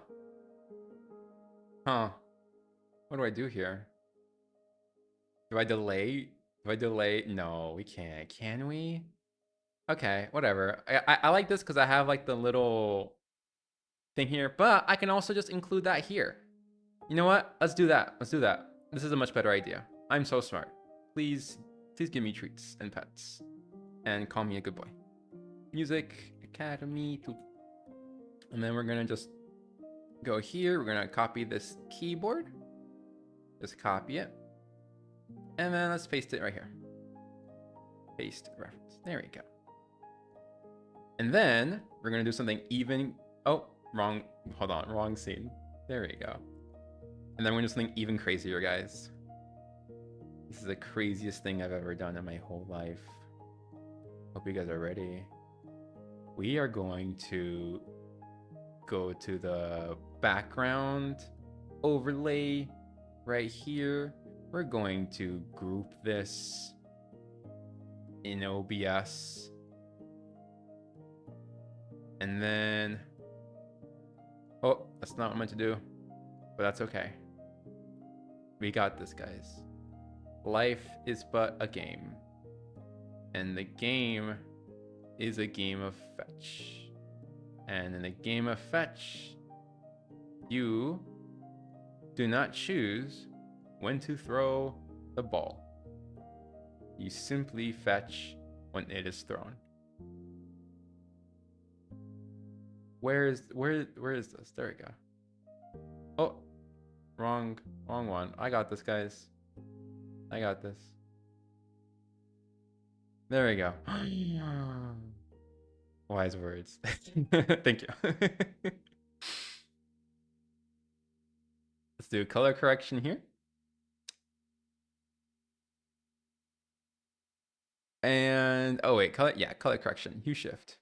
What do I do here? Do I delay? No, we can't. Can we? Okay, whatever. I like this because I have like the little thing here, but I can also just include that here. You know what? Let's do that. This is a much better idea. I'm so smart. Please give me treats and pets, and call me a good boy. Music Academy 2. And then we're gonna just go here. We're gonna copy this keyboard. Just copy it. And then let's paste it right here. Paste reference. There we go. And then we're gonna do something even. Oh, wrong. Hold on, wrong scene. There we go. And then we're gonna do something even crazier, guys. This is the craziest thing I've ever done in my whole life. Hope you guys are ready. We are going to go to the background overlay right here. We're going to group this in OBS. And then, oh, that's not what I meant to do, but that's okay. We got this, guys. Life is but a game. And the game is a game of fetch. And in a game of fetch, you do not choose when to throw the ball. You simply fetch when it is thrown. Where is this? There we go. Oh, wrong one. I got this, guys. I got this. There we go. Wise words. Thank you. Let's do color correction here. And oh wait, color correction. Hue shift.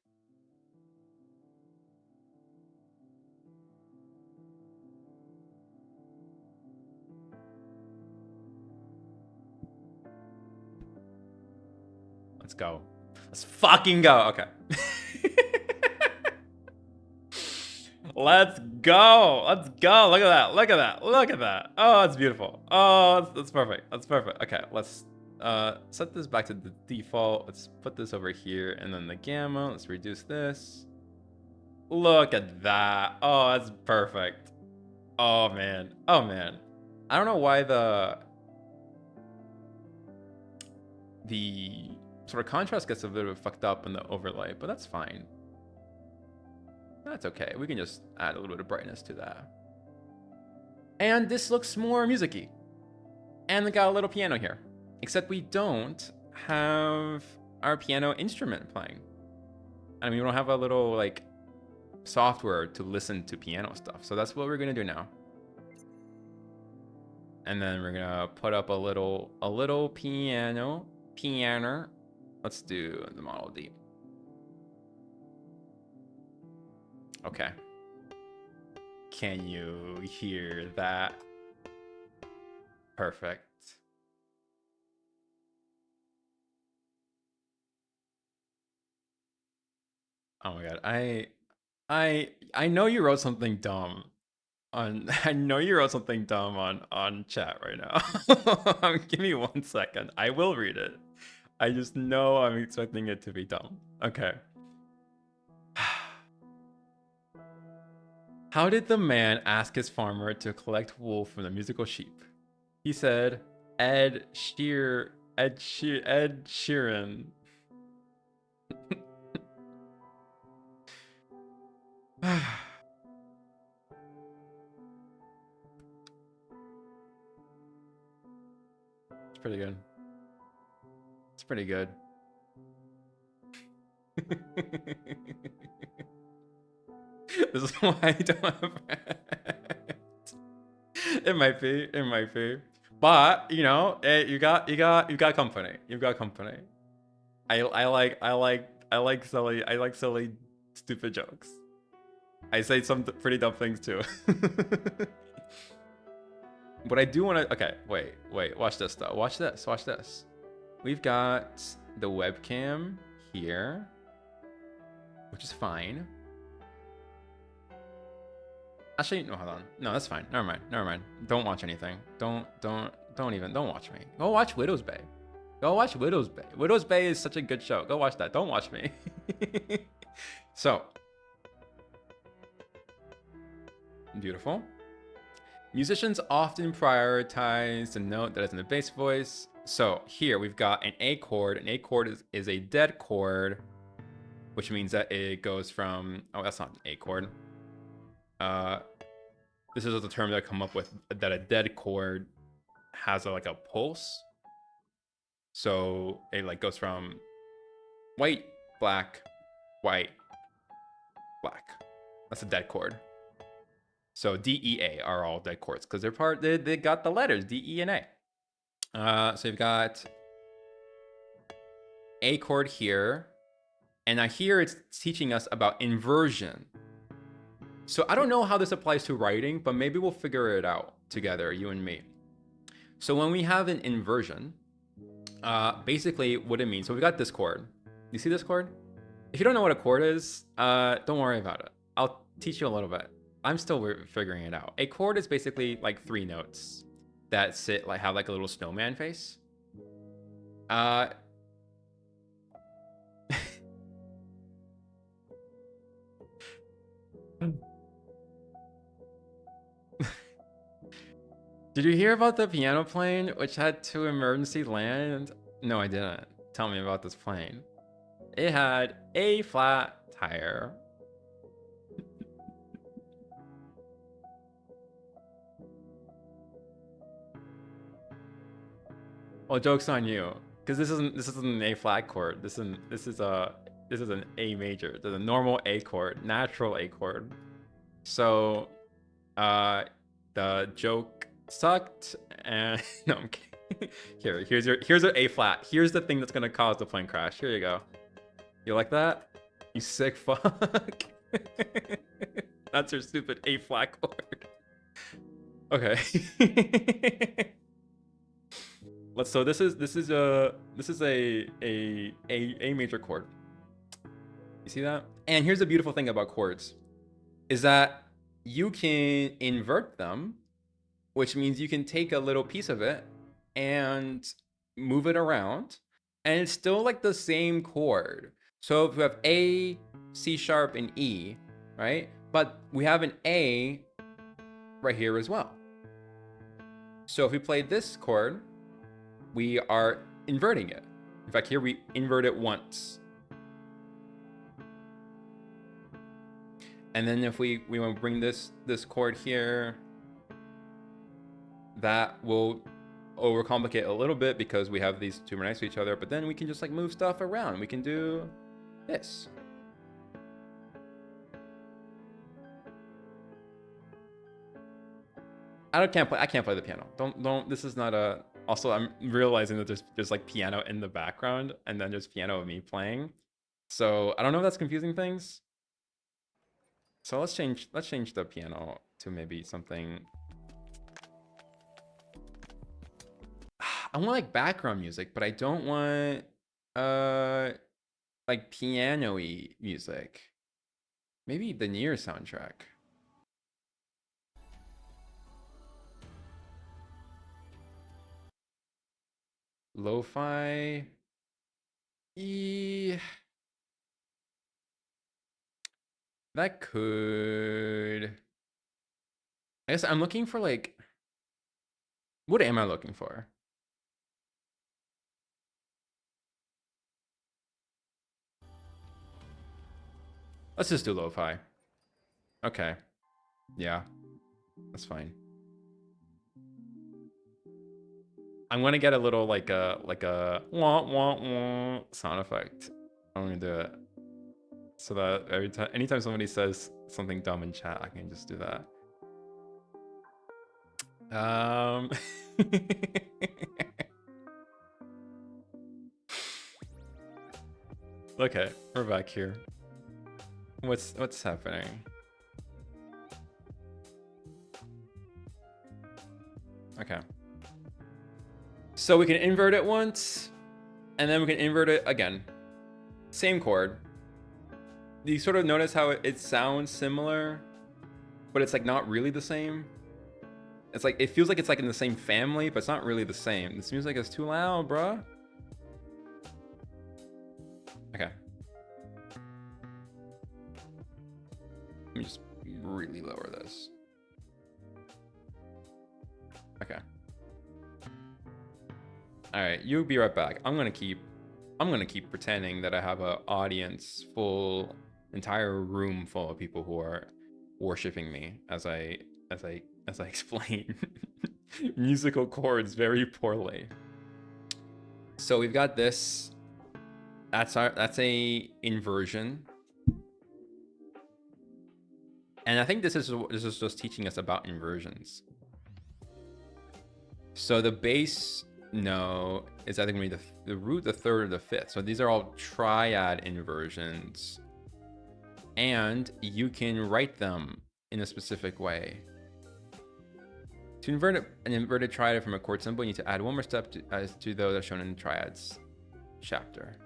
Let's go. Let's fucking go. Okay. Let's go. Let's go. Look at that. Look at that. Look at that. Oh, it's beautiful. Oh, that's perfect. That's perfect. Okay, let's set this back to the default. Let's put this over here, and then the gamma. Let's reduce this. Look at that. Oh, that's perfect. Oh man. Oh man. I don't know why the sort of contrast gets a little bit fucked up in the overlay, but that's fine. That's okay. We can just add a little bit of brightness to that. And this looks more music-y. And we got a little piano here. Except we don't have our piano instrument playing. I mean, we don't have a little like software to listen to piano stuff. So that's what we're gonna do now. And then we're gonna put up a little piano. Let's do the Model D. Okay. Can you hear that? Perfect. Oh my god. I know you wrote something dumb on I know you wrote something dumb on chat right now. Give me 1 second. I will read it. I just know I'm expecting it to be dumb. Okay. How did the man ask his farmer to collect wool from the musical sheep? He said, Ed Sheeran. It's pretty good. It's pretty good. This is why I don't have it might be. It might be. But you know, you got company. You've got company. I like silly stupid jokes. I say some pretty dumb things too. But I do want to. Okay, wait. Watch this though. Watch this. We've got the webcam here, which is fine. Actually, no, hold on. No, that's fine. Never mind. Don't watch anything. Don't watch me. Go watch Widow's Bay. Go watch Widow's Bay. Widow's Bay is such a good show. Go watch that. Don't watch me. So, beautiful. Musicians often prioritize the note that is in the bass voice. So here we've got an A chord. An A chord is a dead chord, which means that it goes from, oh, that's not an A chord. This is the term that I come up with, that a dead chord has like a pulse. So it like goes from white, black, white, black. That's a dead chord. So D, E, A are all dead chords because they got the letters D, E, and A. So you've got A chord here, and now here it's teaching us about inversion. So I don't know how this applies to writing, but maybe we'll figure it out together, you and me. So when we have an inversion, basically what it means, so we got this chord. You see this chord? If you don't know what a chord is, don't worry about it. I'll teach you a little bit. I'm still figuring it out. A chord is basically like 3 notes that have like a little snowman face. Did you hear about the piano plane which had to emergency land? No, I didn't. Tell me about this plane. It had a flat tire. Well, joke's on you, because this isn't an A flat chord. This is an A major. There's a normal A chord, natural A chord. So, the joke sucked, and no, I'm kidding. Here's your A flat. Here's the thing that's gonna cause the plane crash. Here you go. You like that? You sick fuck. That's your stupid A flat chord. Okay. So this is a major chord. You see that? And here's the beautiful thing about chords, is that you can invert them, which means you can take a little piece of it and move it around, and it's still like the same chord. So if we have A, C sharp, and E, right? But we have an A right here as well. So if we play this chord, we are inverting it. In fact, here we invert it once. And then if we want to bring this chord here, that will overcomplicate a little bit because we have these two right next to each other, but then we can just like move stuff around. We can do this. I can't play the piano. Don't this is not a. Also, I'm realizing that there's like piano in the background, and then there's piano of me playing. So I don't know if that's confusing things. So let's change the piano to maybe something. I want like background music, but I don't want like piano-y music. Maybe the Nier soundtrack. Lo-fi. That could. I guess I'm looking for like. What am I looking for? Let's just do lo-fi. Okay. Yeah, that's fine. I'm gonna get a little like a wah wah wah sound effect. I'm gonna do it so that anytime somebody says something dumb in chat, I can just do that. Okay, we're back here. What's happening? Okay. So we can invert it once, and then we can invert it again. Same chord. You sort of notice how it sounds similar, but it's like not really the same. It's like, it feels like it's like in the same family, but it's not really the same. This music is too loud, bruh. Okay. Let me just really lower this. Okay. All right, you be right back. I'm gonna keep pretending that I have an audience full, entire room full of people who are worshiping me as I explain musical chords very poorly. So we've got this. That's a inversion. And I think this is just teaching us about inversions. So the bass no is either going to be the root, the third, or the fifth. So these are all triad inversions. And you can write them in a specific way. To invert an inverted triad from a chord symbol, you need to add one more step to those that are shown in the triads chapter.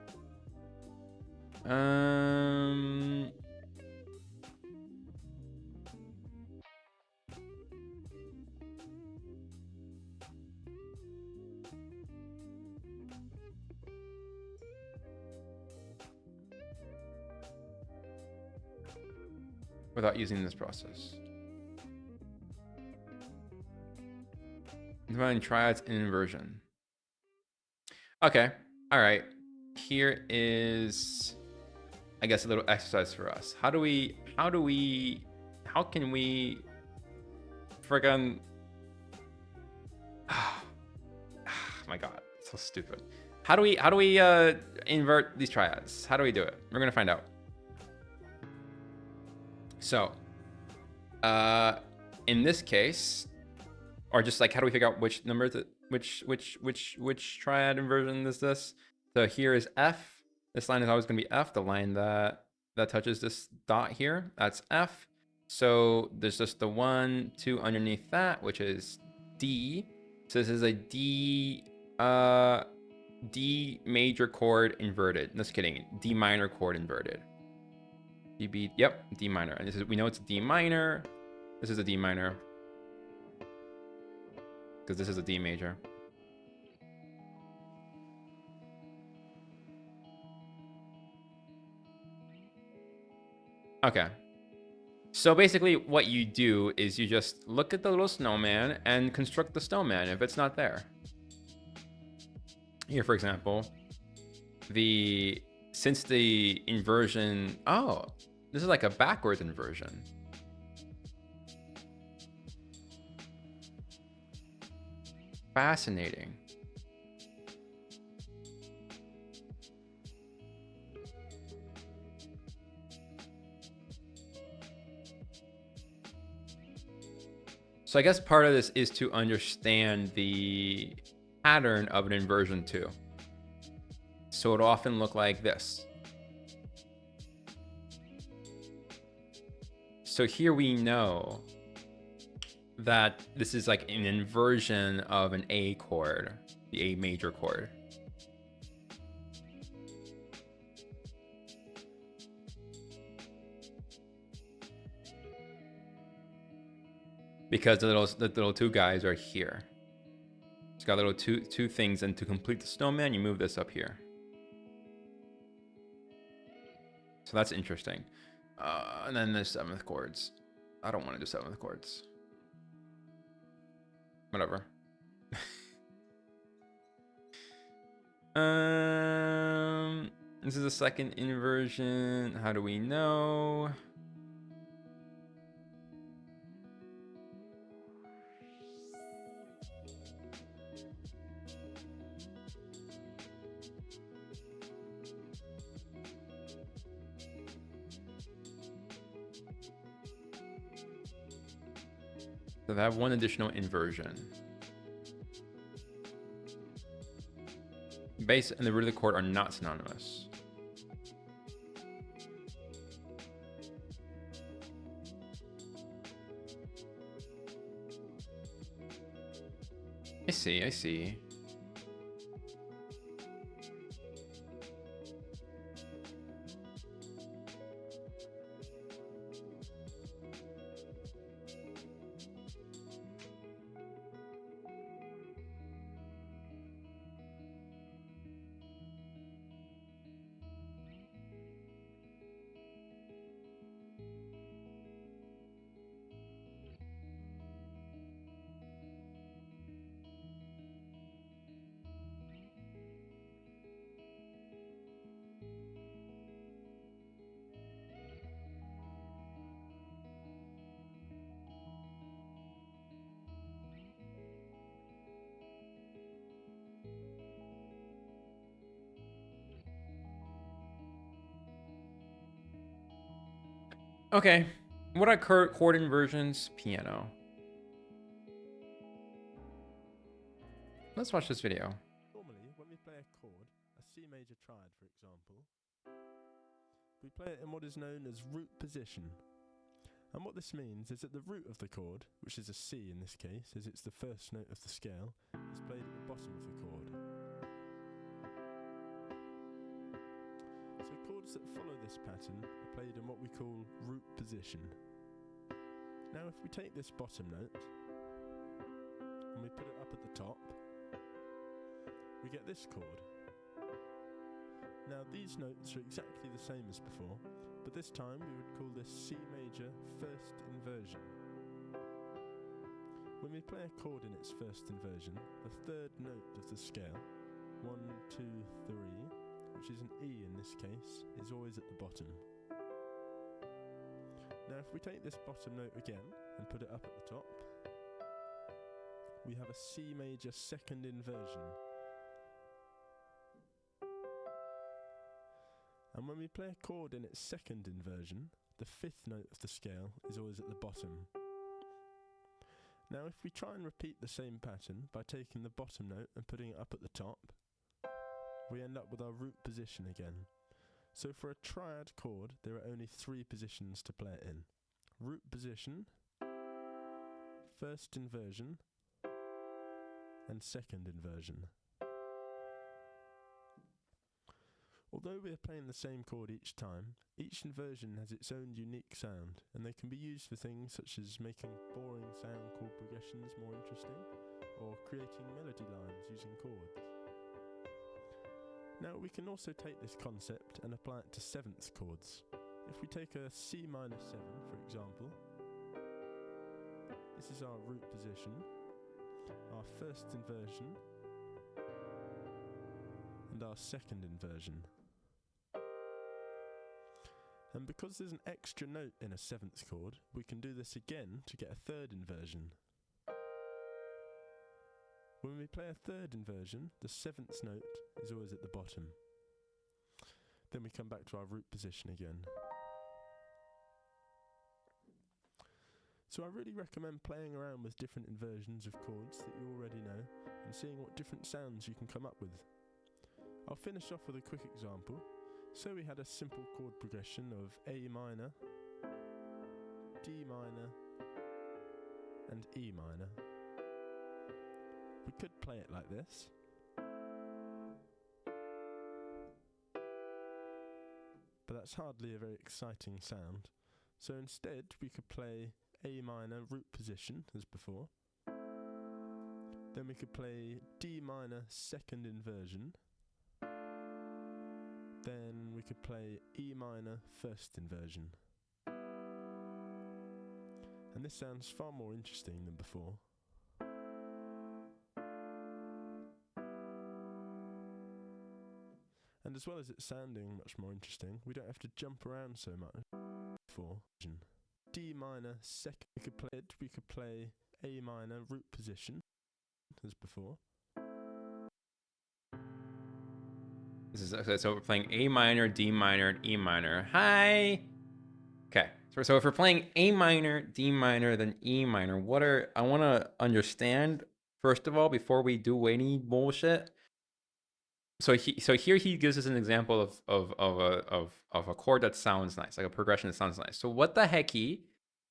Without using this process. Dividing triads in inversion. Okay. All right. Here is, I guess, a little exercise for us. How can we friggin' oh my god, so stupid. How do we invert these triads? How do we do it? We're gonna find out. So, in this case, or just like, how do we figure out which number which triad inversion is this? So here is F. This line is always going to be F. The line that touches this dot here, that's F. So there's just the 1, 2 underneath that, which is D. So this is a D major chord inverted. Just kidding. D minor chord inverted. Yep, D minor. And this is, we know it's D minor. This is a D minor, because this is a D major. Okay. So basically what you do is you just look at the little snowman and construct the snowman if it's not there. Here, for example, since the inversion, oh, this is like a backwards inversion. Fascinating. So I guess part of this is to understand the pattern of an inversion too. So it'll often look like this. So here we know that this is like an inversion of an A chord, the A major chord. Because the little two guys are here. It's got little two things, and to complete the snowman, you move this up here. So that's interesting. And then the seventh chords. I don't want to do seventh chords. Whatever. This is a second inversion. How do we know? So they have one additional inversion. Bass and the root of the chord are not synonymous. I see. Okay. What are chord inversions? Piano. Let's watch this video. Normally, when we play a chord, a C major triad for example, we play it in what is known as root position. And what this means is that the root of the chord, which is a C in this case, as it's the first note of the scale, is played at the bottom of the chord. So chords that follow this pattern are played in what we call root position. Now if we take this bottom note and we put it up at the top, we get this chord. Now these notes are exactly the same as before, but this time we would call this C major first inversion. When we play a chord in its first inversion, the third note of the scale, 1, 2, 3, which is an E in this case, is always at the bottom. Now if we take this bottom note again and put it up at the top, we have a C major second inversion. And when we play a chord in its second inversion, the fifth note of the scale is always at the bottom. Now if we try and repeat the same pattern by taking the bottom note and putting it up at the top, we end up with our root position again. So for a triad chord, there are only 3 positions to play it in. Root position, first inversion, and second inversion. Although we are playing the same chord each time, each inversion has its own unique sound, and they can be used for things such as making boring sound chord progressions more interesting, or creating melody lines using chords. Now we can also take this concept and apply it to seventh chords. If we take a C minor 7, for example, this is our root position, our first inversion, and our second inversion. And because there's an extra note in a seventh chord, we can do this again to get a third inversion. When we play a third inversion, the seventh note is always at the bottom. Then we come back to our root position again. So I really recommend playing around with different inversions of chords that you already know and seeing what different sounds you can come up with. I'll finish off with a quick example. So we had a simple chord progression of A minor, D minor, and E minor. We could play it like this, that's hardly a very exciting sound. So instead, we could play A minor root position as before. Then we could play D minor second inversion. Then we could play E minor first inversion. And this sounds far more interesting than before. And as well as it sounding much more interesting, we don't have to jump around so much. For D minor second, we could play A minor root position as before. This is okay, so we're playing A minor, D minor, and E minor. Hi. Okay. So if we're playing A minor, D minor, then E minor, I want to understand first of all before we do any bullshit. So here he gives us an example of a chord that sounds nice, like a progression that sounds nice. So what the hecky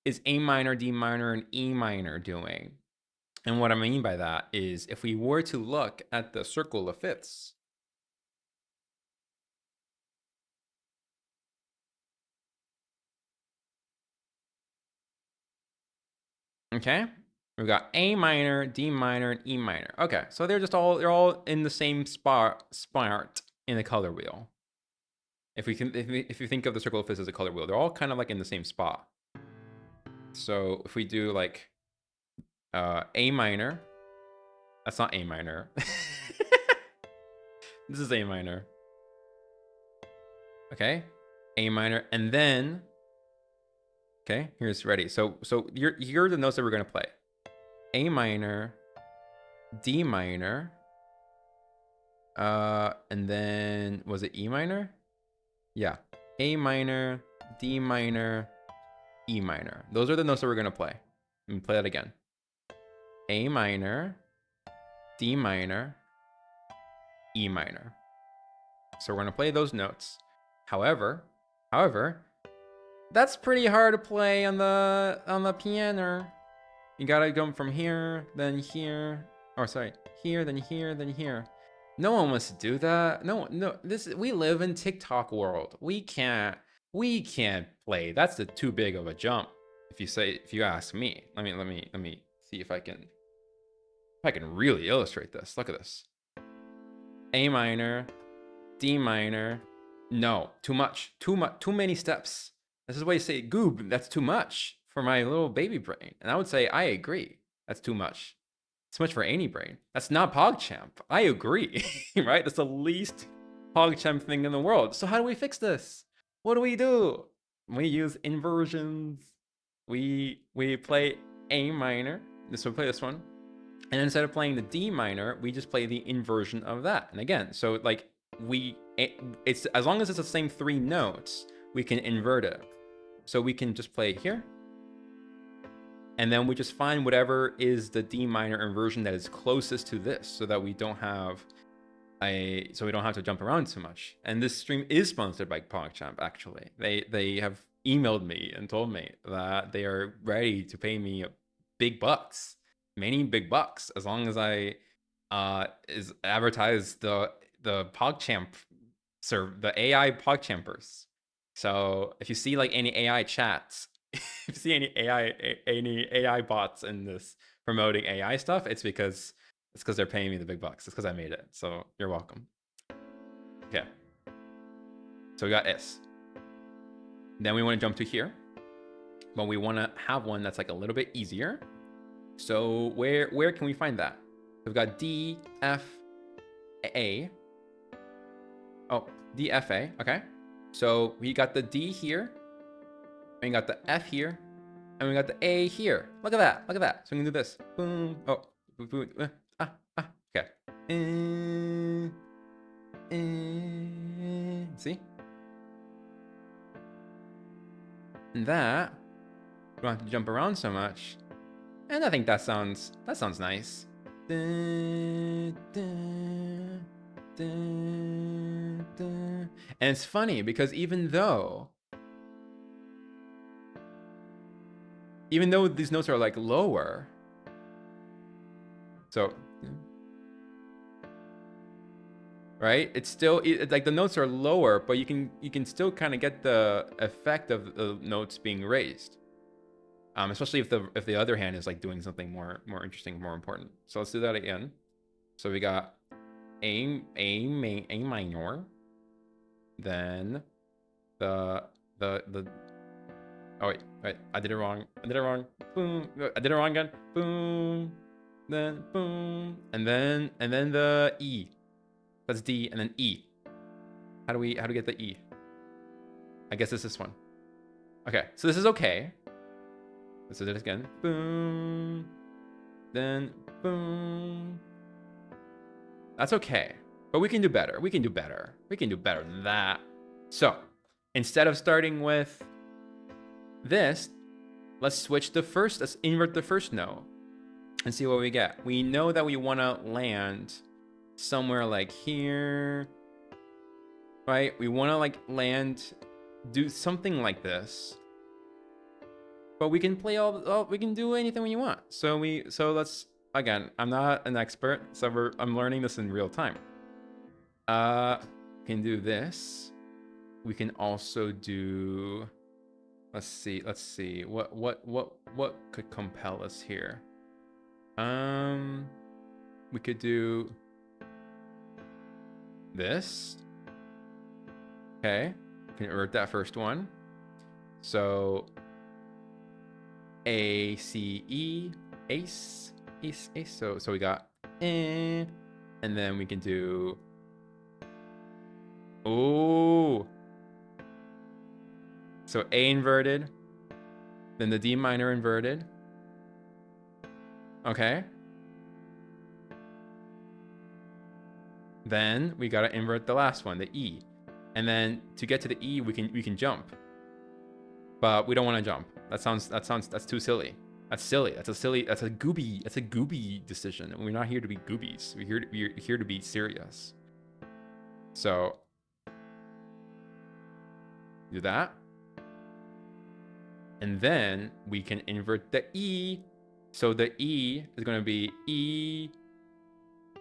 is A minor, D minor, and E minor doing? And what I mean by that is if we were to look at the circle of fifths, okay, we've got A minor, D minor, and E minor. Okay, so they're all in the same spot in the color wheel. If you think of the circle of fifths as a color wheel, they're all kind of like in the same spot. So if we do like A minor, that's not A minor. This is A minor. Okay, A minor, and then okay, here's ready. So here are the notes that we're gonna play: A minor, D minor, and then was it E minor? Yeah, A minor, D minor, E minor. Those are the notes that we're gonna play. Let me play that again. A minor, D minor, E minor. So we're gonna play those notes. However, that's pretty hard to play on the piano. You gotta go from here, then here. Or sorry, here, then here, then here. No one wants to do that. No. We live in TikTok world. We can't play. That's too big of a jump. If you ask me. Let me see if I can really illustrate this. Look at this. A minor, D minor. No, too much. Too many steps. This is why you say, Goob, that's too much for my little baby brain. And I would say, I agree. That's too much. It's too much for any brain. That's not PogChamp. I agree, right? That's the least PogChamp thing in the world. So how do we fix this? What do? We use inversions. We play A minor. So we play this one. And instead of playing the D minor, we just play the inversion of that. And again, so like it's as long as it's the same three notes, we can invert it. So we can just play here. And then we just find whatever is the D minor inversion that is closest to this so that we don't have to jump around too much. And this stream is sponsored by PogChamp, actually. They have emailed me and told me that they are ready to pay me big bucks, many big bucks, as long as I advertise the PogChamp the AI PogChampers. So if you see like any AI chats, if you see any AI bots in this promoting AI stuff, it's because they're paying me the big bucks. It's because I made it. So you're welcome. Okay. So we got S. Then we want to jump to here, but we want to have one that's like a little bit easier. So where can we find that? We've got D, F, A. Oh, D, F, A. Okay. So we got the D here, and we got the F here, and we got the A here. Look at that. Look at that. So we can do this. Boom. Oh. Boom. Okay. See? And that, we don't have to jump around so much. And I think that sounds nice. And it's funny because even though these notes are like lower, so right? It's still like the notes are lower, but you can still kind of get the effect of the notes being raised. Especially if the other hand is like doing something more interesting, more important. So let's do that again. So we got A minor, then the oh wait, I did it wrong. Boom, I did it wrong again. Boom, then boom, and then the E. That's D, and then E. How do we get the E? I guess it's this one. Okay, so this is okay. Let's do it again. Boom, then boom. That's okay, but we can do better. We can do better than that. So instead of starting with this, let's switch the first. Let's invert the first note and see what we get. We know that we want to land somewhere like here, right? We want to like land, do something like this. But we can play we can do anything we want. So let's, again, I'm not an expert, so I'm learning this in real time. Can do this. We can also do, let's see, what could compel us here? We could do this. Okay, we can invert that first one. So A, C, E, ace. So we got and then we can do, oh, so A inverted, then the D minor inverted. Okay. Then we gotta invert the last one, the E, and then to get to the E, we can jump, but we don't want to jump. That's too silly. That's silly. That's a gooby decision. And we're not here to be goobies. We're here to be serious. So do that. And then we can invert the E. So the E is going to be E,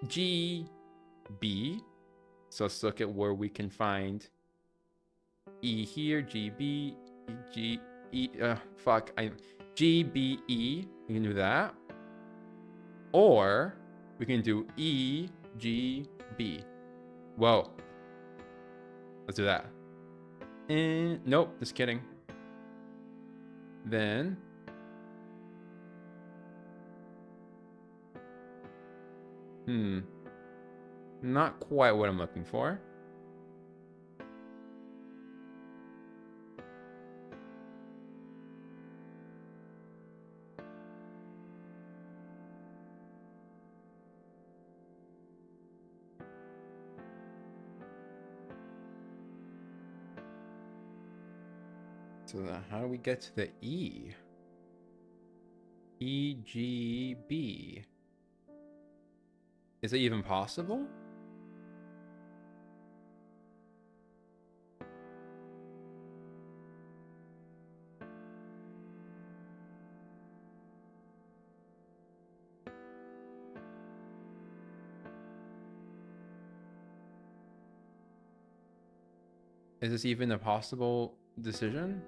G, B. So let's look at where we can find E here, G, B, G, E, G, B, E. We can do that. Or we can do E, G, B. Whoa. Let's do that. And nope, just kidding. Then not quite what I'm looking for. So how do we get to the E? E, G, B. Is it even possible? Is this even a possible decision?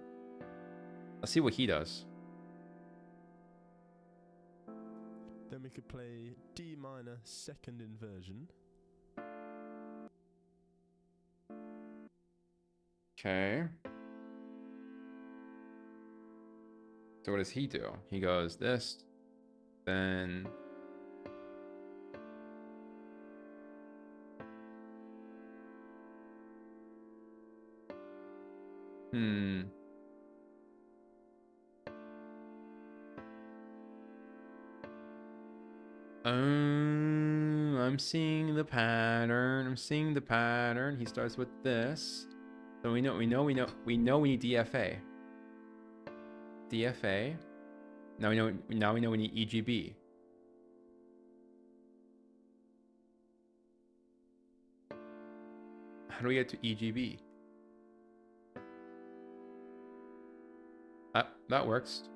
Let's see what he does. Then we could play D minor second inversion. Okay. So what does he do? He goes this, then I'm seeing the pattern. He starts with this. So we know we need DFA. DFA. Now we know we need EGB. How do we get to EGB? That works.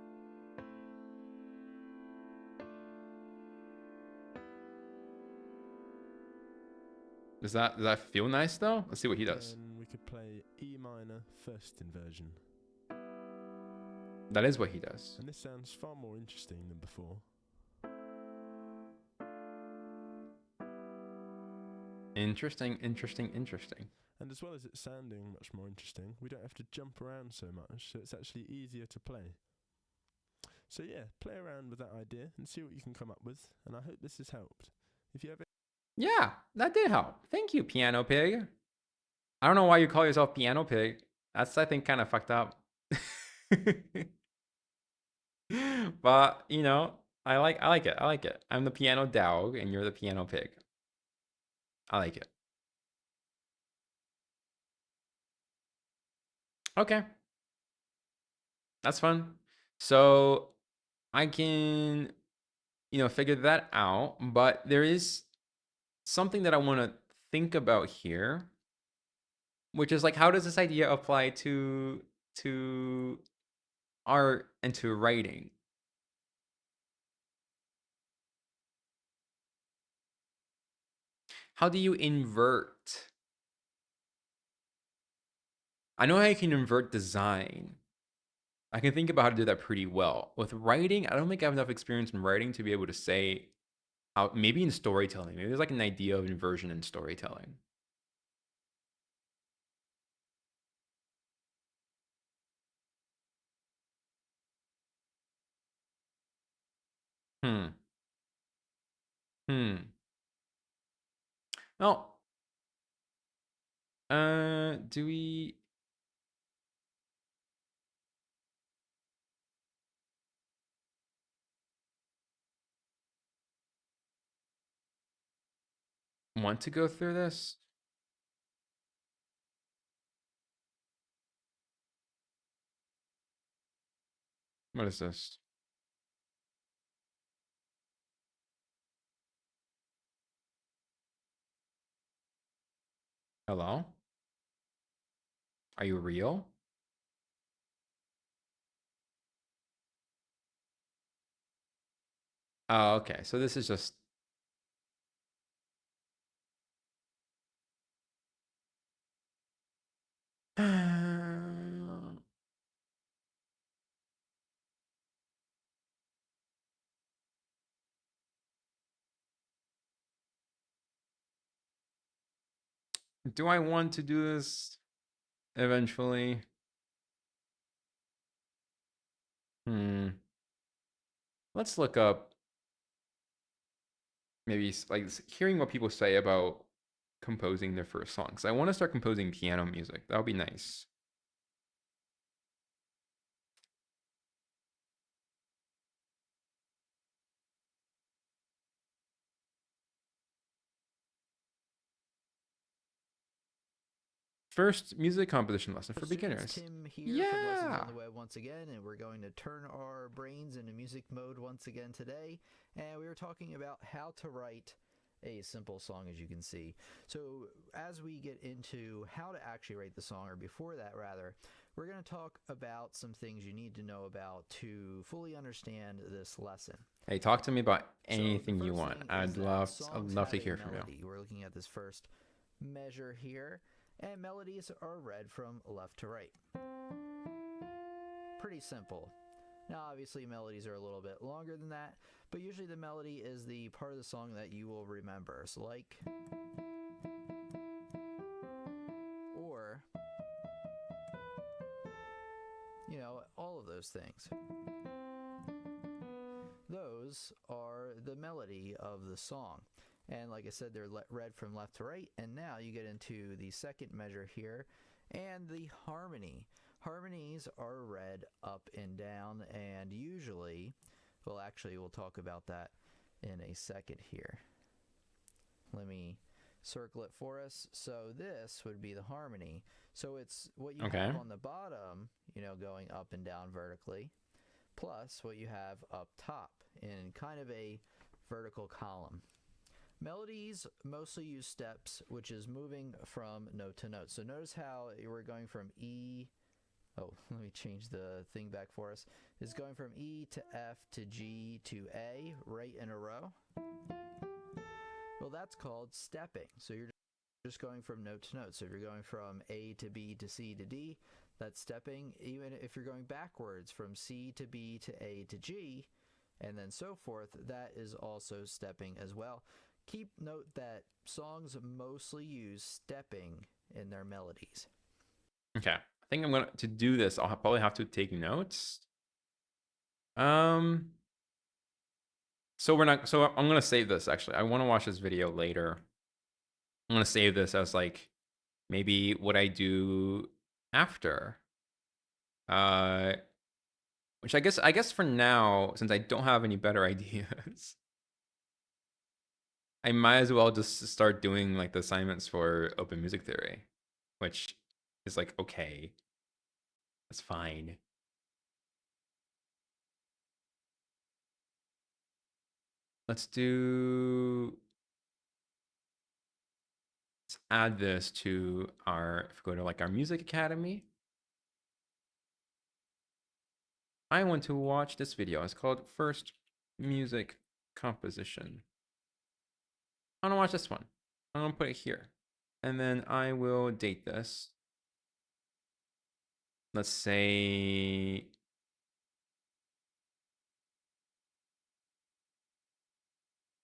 Does that feel nice though? Let's see what he does. Then we could play E minor first inversion. That is what he does. And this sounds far more interesting than before. Interesting, interesting, interesting. And as well as it sounding much more interesting, we don't have to jump around so much, so it's actually easier to play. So yeah, play around with that idea and see what you can come up with, and I hope this has helped. If you have Yeah, that did help. Thank you, Piano Pig. I don't know why you call yourself Piano Pig. That's, I think, kind of fucked up. But, you know, I like it. I like it. I'm the piano dog and you're the piano pig. I like it. Okay. That's fun. So I can, figure that out, but there is something that I want to think about here, which is like, how does this idea apply to art and to writing? How do you invert? I know how you can invert design. I can think about how to do that pretty well. With writing, I don't think I have enough experience in writing to be able to say how, maybe in storytelling, maybe there's like an idea of inversion in storytelling. Hmm. Hmm. Well, do we want to go through this? What is this? Hello? Are you real? Oh, okay. So this is just do I want to do this eventually? Hmm. Let's look up maybe like hearing what people say about composing their first songs. I want to start composing piano music. That would be nice. First music composition lesson for beginners. Tim here from Lessons Yeah. on the Web once again, and we're going to turn our brains into music mode once again today. And we were talking about how to write a simple song, as you can see. So as we get into how to actually write the song, or before that rather, we're going to talk about some things you need to know about to fully understand this lesson. Hey, talk to me about So anything the you first want. thing is I'd that love songs to have a hear from you. melody. We're looking at this first measure here, and melodies are read from left to right. Pretty simple. Now, obviously, melodies are a little bit longer than that, but usually the melody is the part of the song that you will remember. So, like, or, all of those things. Those are the melody of the song. And like I said, they're read from left to right. And now you get into the second measure here and the harmony. Harmonies are read up and down, and usually, we'll talk about that in a second here. Let me circle it for us. So this would be the harmony. So it's what you have on the bottom, going up and down vertically, plus what you have up top in kind of a vertical column. Melodies mostly use steps, which is moving from note to note. So notice how we're going from E. Oh, let me change the thing back for us. It's going from E to F to G to A right in a row. Well, that's called stepping. So you're just going from note to note. So if you're going from A to B to C to D, that's stepping. Even if you're going backwards from C to B to A to G, and then so forth, that is also stepping as well. Keep note that songs mostly use stepping in their melodies. Okay. I think I'm going to do this. I'll probably have to take notes. So I'm going to save this actually. I want to watch this video later. I'm going to save this as like maybe what I do after. Which I guess for now, since I don't have any better ideas, I might as well just start doing like the assignments for open music theory, which is like, okay, that's fine. Let's add this to if we go to like our music academy. I want to watch this video. It's called First Music Composition. I want to watch this one. I'm going to put it here. And then I will date this. Let's say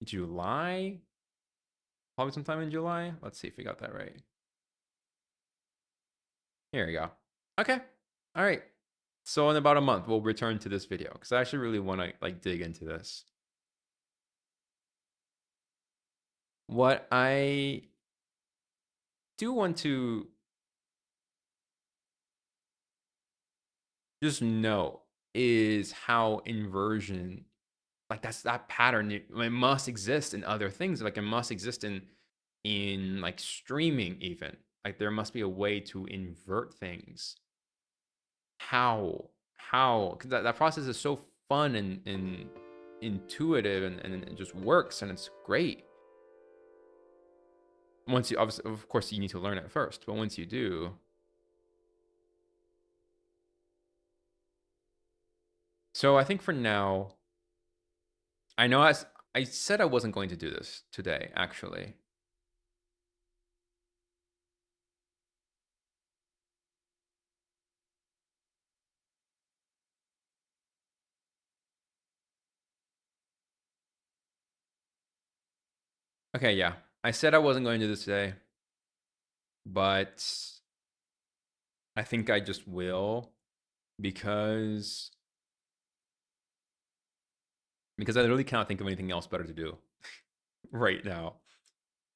July. Probably sometime in July. Let's see if we got that right. Here we go. Okay. All right. So in about a month, we'll return to this video because I actually really want to like dig into this. What I do want to just know is how inversion, like that pattern, it must exist in other things. Like it must exist in like streaming even. Like there must be a way to invert things. How? Because that process is so fun and intuitive and it just works and it's great. Once you obviously, of course, you need to learn it first, but once you do, so I think for now, I know I said I wasn't going to do this today, actually. Okay, yeah. I said I wasn't going to do this today, but I think I just will because I literally cannot think of anything else better to do right now.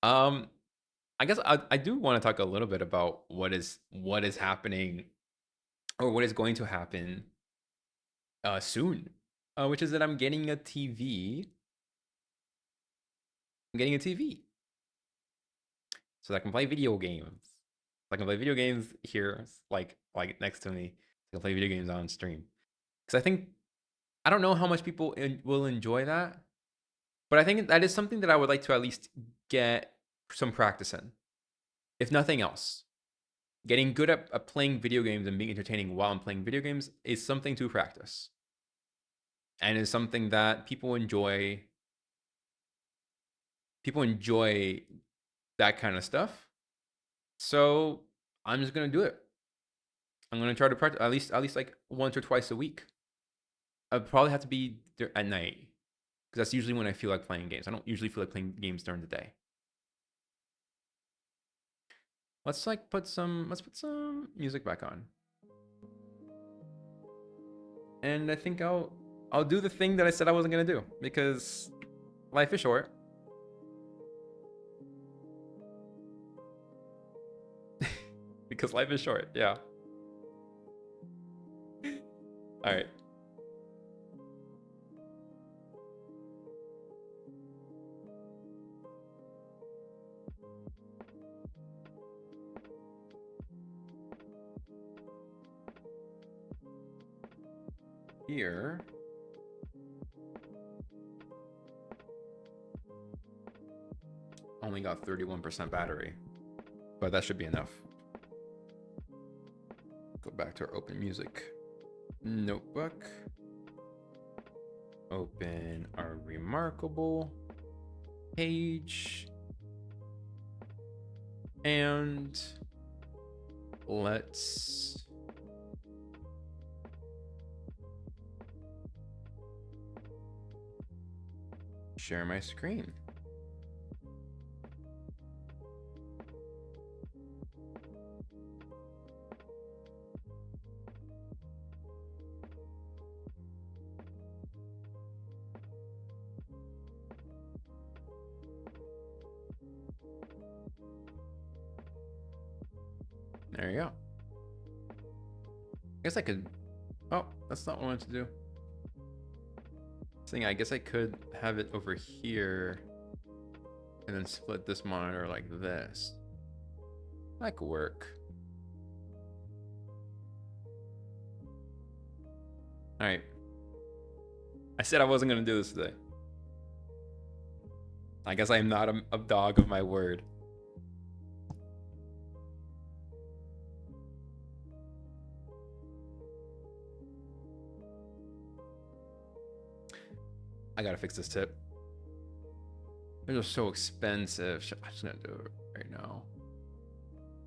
I guess I do want to talk a little bit about what is happening or what is going to happen soon, which is that I'm getting a TV. I'm getting a TV so that I can play video games. I can play video games here, like next to me. I can play video games on stream because I don't know how much people will enjoy that, but I think that is something that I would like to at least get some practice in, if nothing else. Getting good at playing video games and being entertaining while I'm playing video games is something to practice, and is something that people enjoy. People enjoy that kind of stuff, so I'm just gonna do it. I'm gonna try to practice at least like once or twice a week. I probably have to be there at night because that's usually when I feel like playing games. I don't usually feel like playing games during the day. Let's put some music back on. And I think I'll do the thing that I said I wasn't gonna do because life is short. Because life is short, yeah. All right. Here. Only got 31% battery, but that should be enough. Go back to our open music notebook. Open our remarkable page. And let's share my screen. There you go. I guess I could. Oh, that's not what I wanted to do. I guess I could have it over here and then split this monitor like this. That could work. All right. I said I wasn't going to do this today. I guess I am not a dog of my word. I gotta fix this tip. They're just so expensive. I'm just gonna do it right now.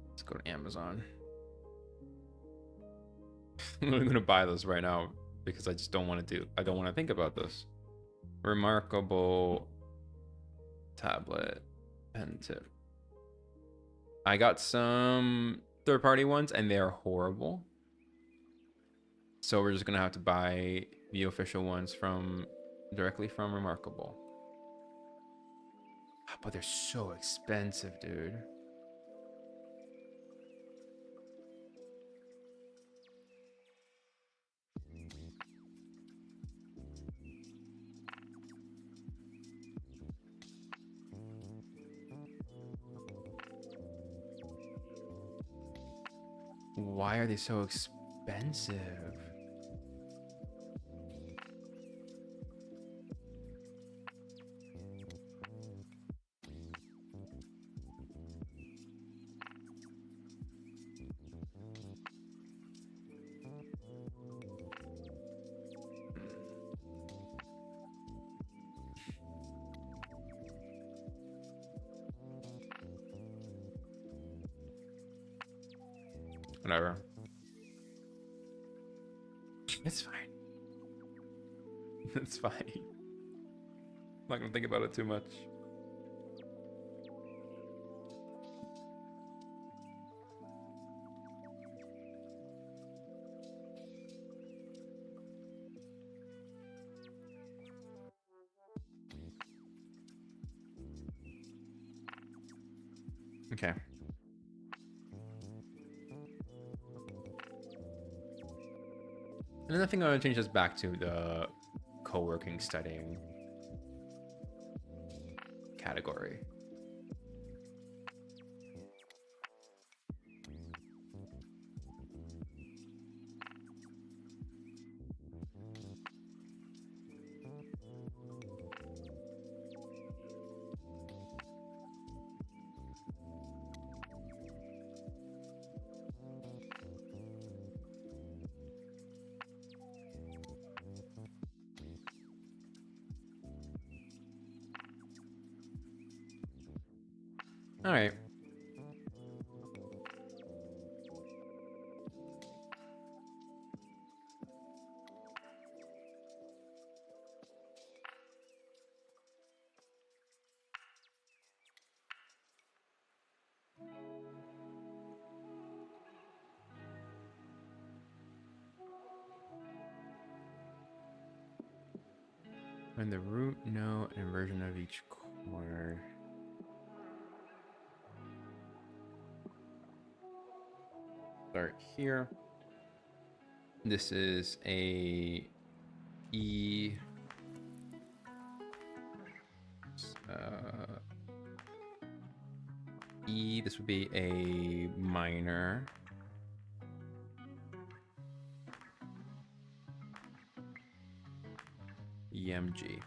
Let's go to Amazon. I'm gonna buy those right now because I just don't want to I don't want to think about this. Remarkable tablet pen tip. I got some third-party ones and they are horrible. So we're just gonna have to buy the official ones directly from Remarkable. But they're so expensive, dude. Why are they so expensive? Whatever. It's fine. It's fine. I'm not gonna think about it too much. Okay. And then I think I'm gonna change this back to the co-working studying category. All right. When the root node and inversion of each chord. Start here. This is a E. E. This would be a minor. EMG.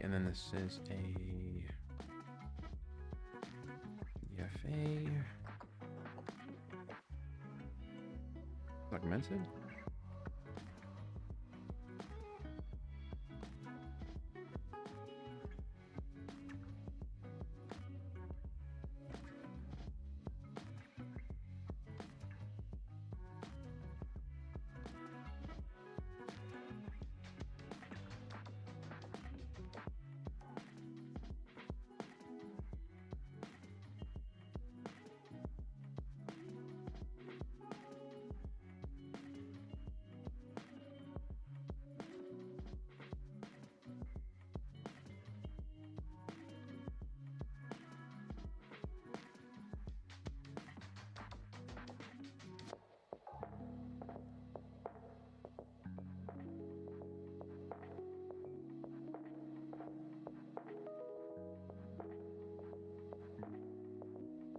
And then this is a EFA. Augmented.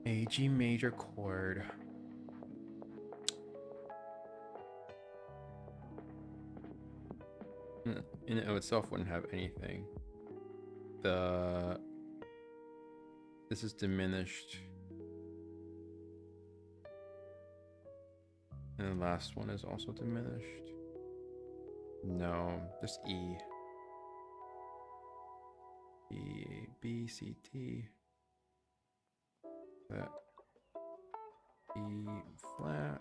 A G major chord. In and of itself wouldn't have anything. This is diminished. And the last one is also diminished. No, just E. E, B, C, T. That E flat.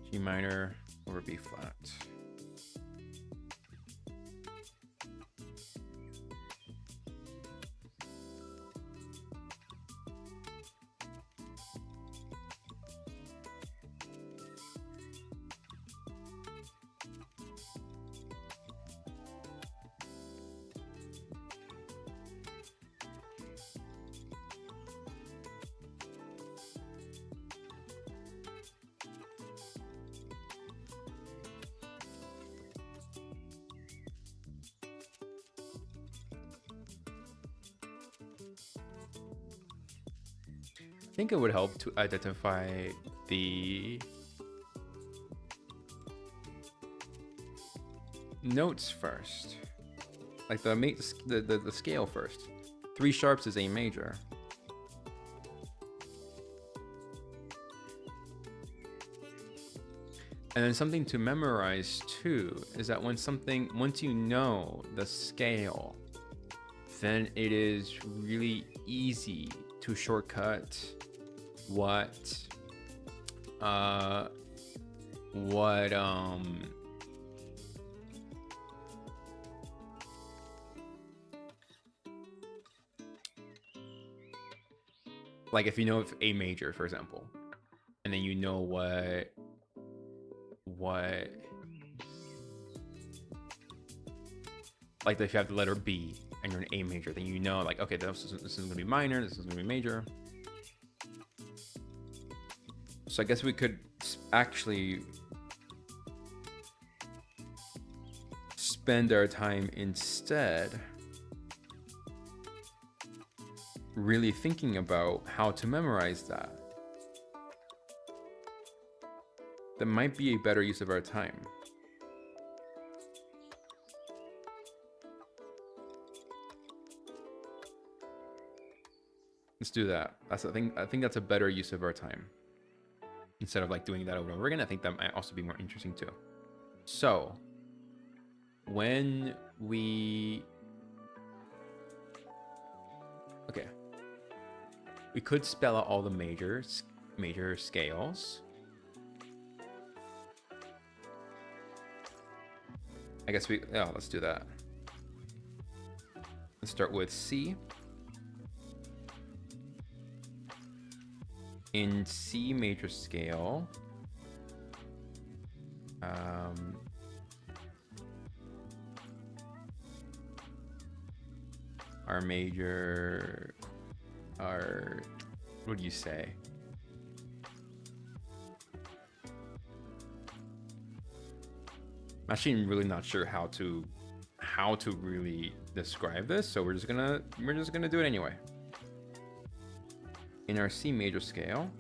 G minor over B flat. I think it would help to identify the notes first, like the scale first. 3 sharps is A major. And then something to memorize too is that once you know the scale, then it is really easy to shortcut like if you know if A major, for example, and then you know what like if you have the letter B and you're an A major, then you know like, okay, this is gonna be minor, this is gonna be major. So I guess we could actually spend our time instead really thinking about how to memorize that. That might be a better use of our time. Let's do that. I think that's a better use of our time. Instead of like doing that over and over again, I think that might also be more interesting too. So when we could spell out all the major scales. I guess let's do that. Let's start with C. In C major scale, what do you say? I'm actually really not sure how to really describe this, so we're just gonna do it anyway. In our C major scale,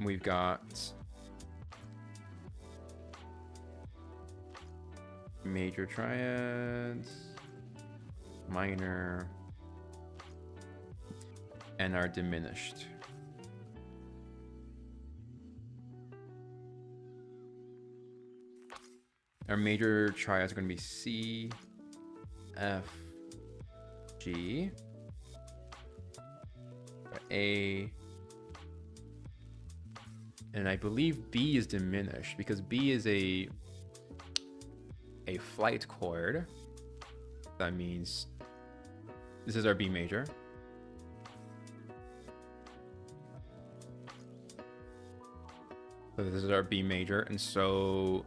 we've got major triads, minor, and our diminished. Our major triads are going to be C, F, G, A, and I believe B is diminished because B is a flight chord. That means this is our B major. So this is our B major, and so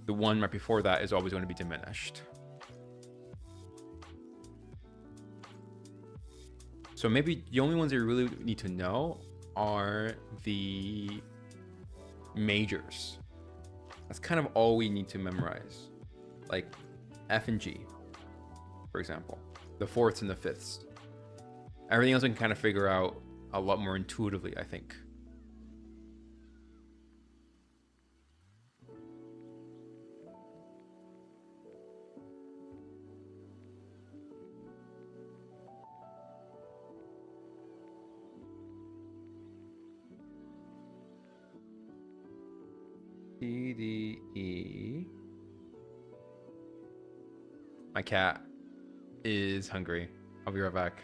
the one right before that is always going to be diminished. So maybe the only ones that you really need to know are the majors. That's kind of all we need to memorize. Like F and G, for example. The fourths and the fifths. Everything else we can kind of figure out a lot more intuitively, I think. C, D, E. My cat is hungry. I'll be right back.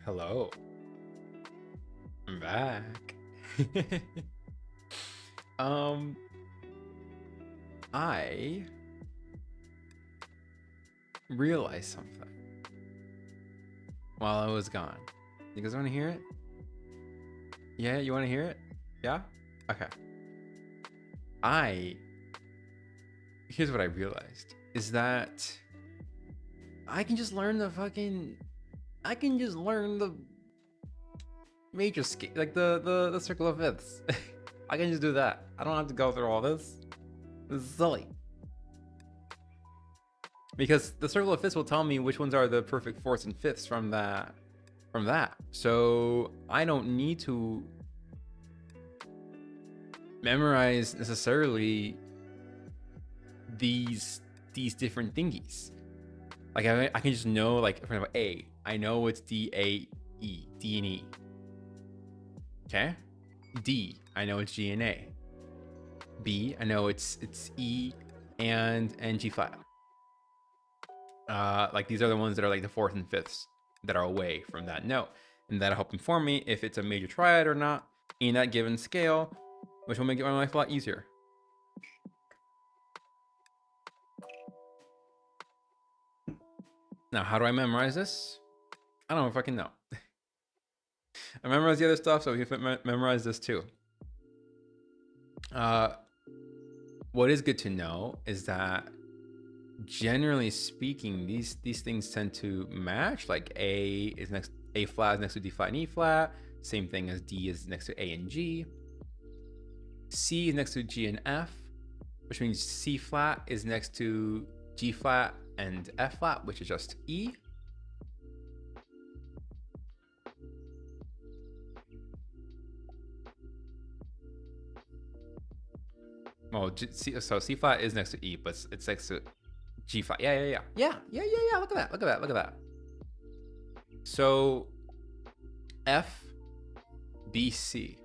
Hello. I'm back. I realized something while I was gone. You guys want to hear it? Yeah, you want to hear it? Yeah? Okay. Here's what I realized is that I can just learn the major scale, like the circle of fifths. I can just do that. I don't have to go through all this. This is silly. Because the circle of fifths will tell me which ones are the perfect fourths and fifths from that. So I don't need to memorize necessarily these different thingies. Like I can just know, like, for example, A. I know it's D, A, E, D and E. Okay. D. I know it's G and A. B. I know it's E and G flat. Like these are the ones that are like the fourth and fifths that are away from that note, and that'll help inform me if it's a major triad or not in that given scale, which will make my life a lot easier. Now, how do I memorize this? I don't know if I can know. I memorize the other stuff, so we can memorize this too. What is good to know is that generally speaking, these things tend to match. Like A flat is next to D flat and E flat. Same thing as D is next to A and G. C is next to G and F, which means C flat is next to G flat and F flat, which is just E. Oh, so C flat is next to E, but it's next to G flat. Yeah. Look at that. So F, B, C.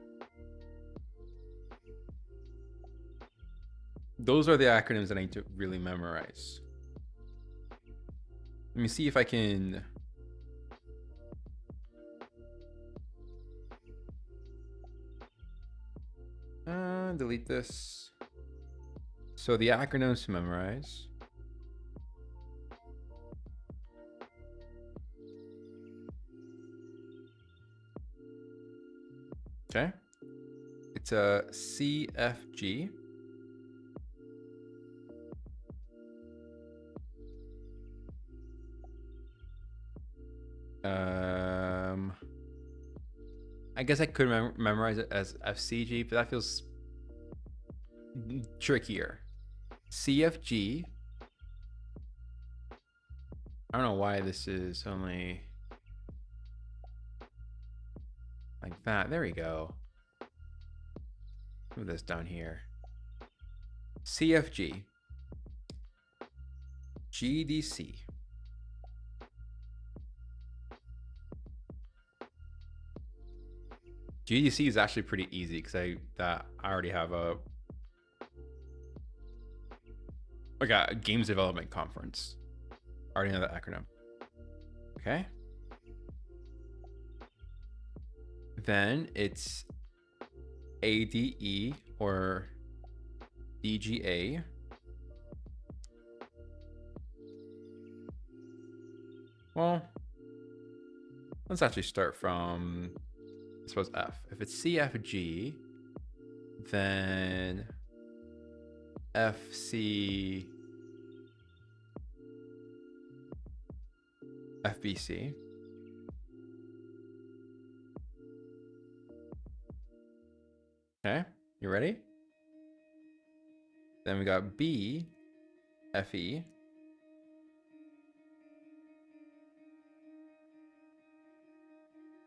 Those are the acronyms that I need to really memorize. Let me see if I can. Delete this. So the acronyms to memorize. Okay. It's a CFG. I guess I could memorize it as FCG, but that feels trickier. CFG. I don't know why this is only like that. There we go. Move this down here. CFG. GDC. GDC is actually pretty easy because I already have a games development conference. I already know that acronym. Okay. Then it's ADE or DGA. Well, let's actually start from, I suppose, F. If it's CFG, then FC, FBC. Okay, you ready? Then we got B, FE.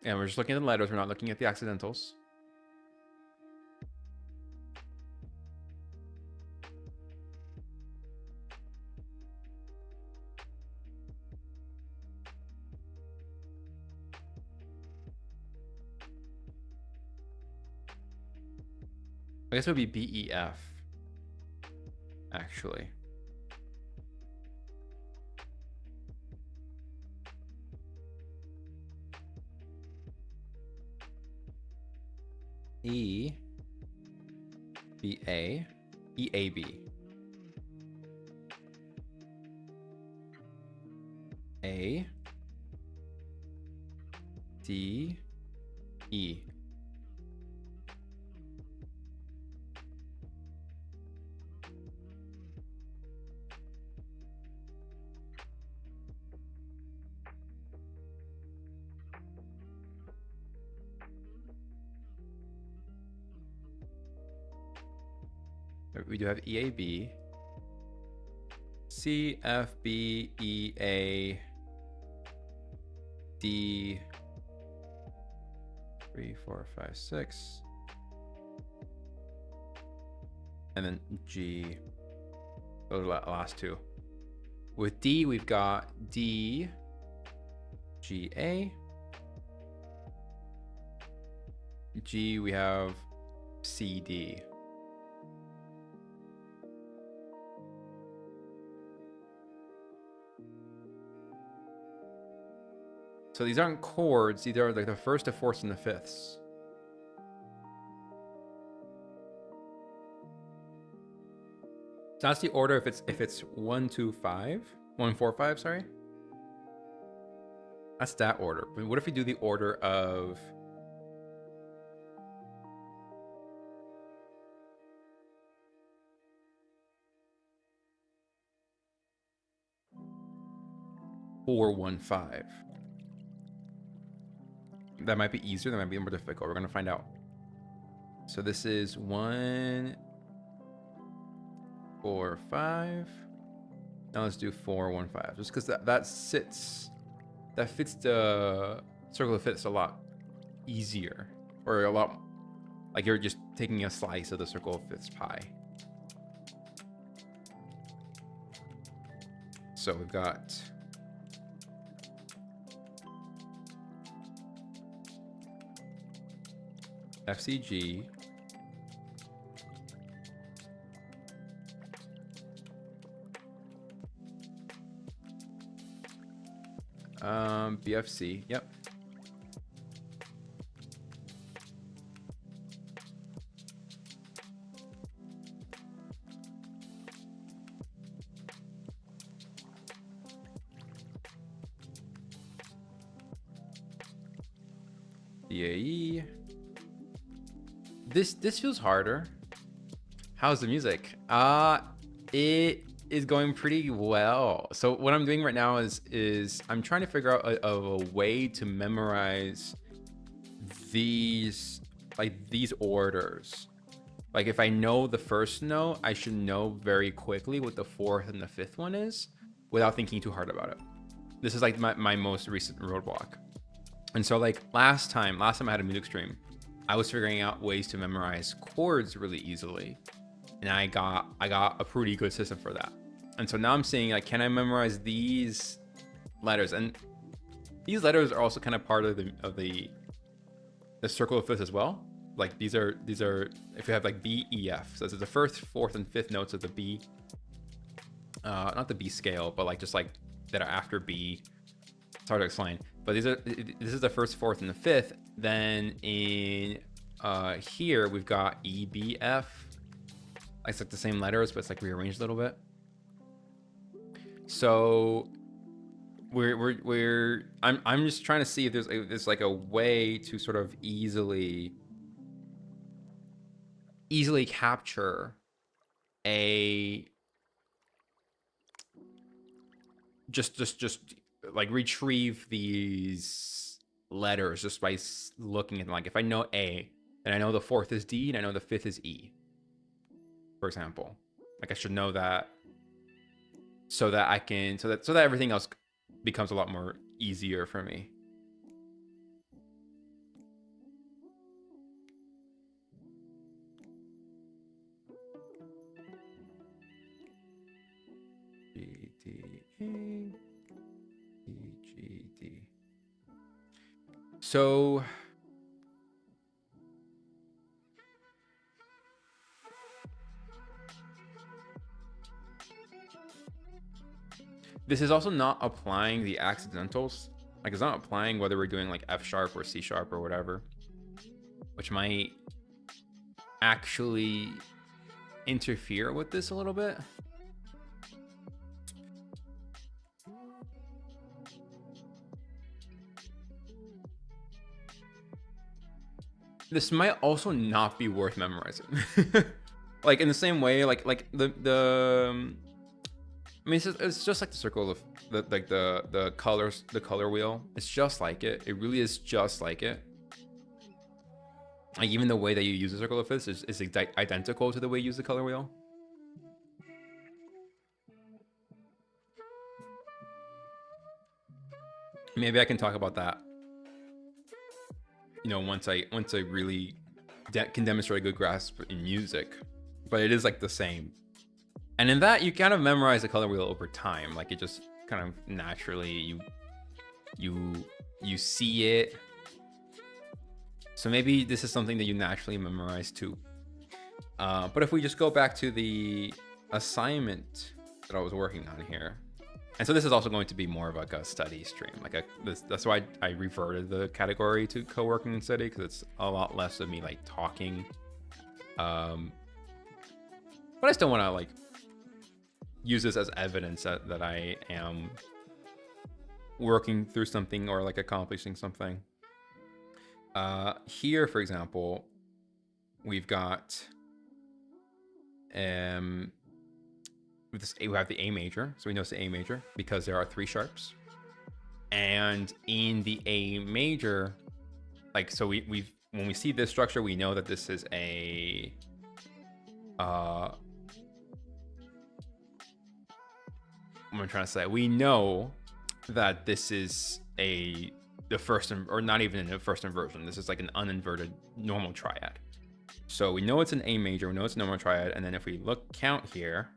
And we're just looking at the letters, we're not looking at the accidentals. I guess it would be BEF, actually. E, B, A, E, A, B. A, D, E. We do have E, A, B, C, F, B, E, A, D, 3, 4, 5, 6, and then G. Those are the last two. With D, we've got D, G, A. G, we have C, D. So these aren't chords, these are like the first, the fourths, and the fifths. So that's the order if it's 1, 2, 5. 1, 4, 5, sorry. That's that order. But what if we do the order of four, 1, 5? That might be easier, that might be more difficult. We're gonna find out. So this is 1, 4, 5. Now let's do 4, 1, 5. Just because that fits the circle of fifths a lot easier, or a lot like you're just taking a slice of the circle of fifths pie. So we've got F, C, G, BFC, yep. DAE. This feels harder. How's the music? It is going pretty well. So what I'm doing right now is I'm trying to figure out a way to memorize these orders. Like if I know the first note, I should know very quickly what the fourth and the fifth one is without thinking too hard about it. This is like my most recent roadblock. And so like last time I had a music stream, I was figuring out ways to memorize chords really easily. And I got a pretty good system for that. And so now I'm saying, like, can I memorize these letters? And these letters are also kind of part of the circle of fifths as well. Like these are if you have like B, E, F. So this is the first, fourth, and fifth notes of the B. Not the B scale, but like just like that are after B. It's hard to explain. But this is the first, fourth, and the fifth. Then in here we've got E, B, F. It's like the same letters, but it's like rearranged a little bit. So I'm just trying to see if there's like a way to sort of easily capture just like retrieve these letters just by looking at them. Like if I know A, then I know the fourth is D, and I know the fifth is E, for example. Like I should know that so that everything else becomes a lot more easier for me. G, D, A, E, G, D. So this is also not applying the accidentals. Like it's not applying whether we're doing like F sharp or C sharp or whatever, which might actually interfere with this a little bit. This might also not be worth memorizing. Like in the same way, like the I mean, it's just like the circle of the colors, the color wheel. It's just like it. It really is just like it. Like even the way that you use the circle of fifths is identical to the way you use the color wheel. Maybe I can talk about that, you know, once I really can demonstrate a good grasp in music. But it is like the same. And in that, you kind of memorize the color wheel over time. Like it just kind of naturally you see it. So maybe this is something that you naturally memorize too. But if we just go back to the assignment that I was working on here, and so this is also going to be more of like a study stream. Like that's why I reverted the category to co-working and study, because it's a lot less of me like talking. But I still want to like use this as evidence that I am working through something or like accomplishing something. Here, for example, we've got we have the A major, so we know it's the A major because there are 3 sharps. And in the A major, like, so we've when we see this structure, we know that this is a what am I trying to say? We know that this is the first, or not even the first inversion. This is like an uninverted normal triad. So we know it's an A major, we know it's a normal triad, and then if we count here,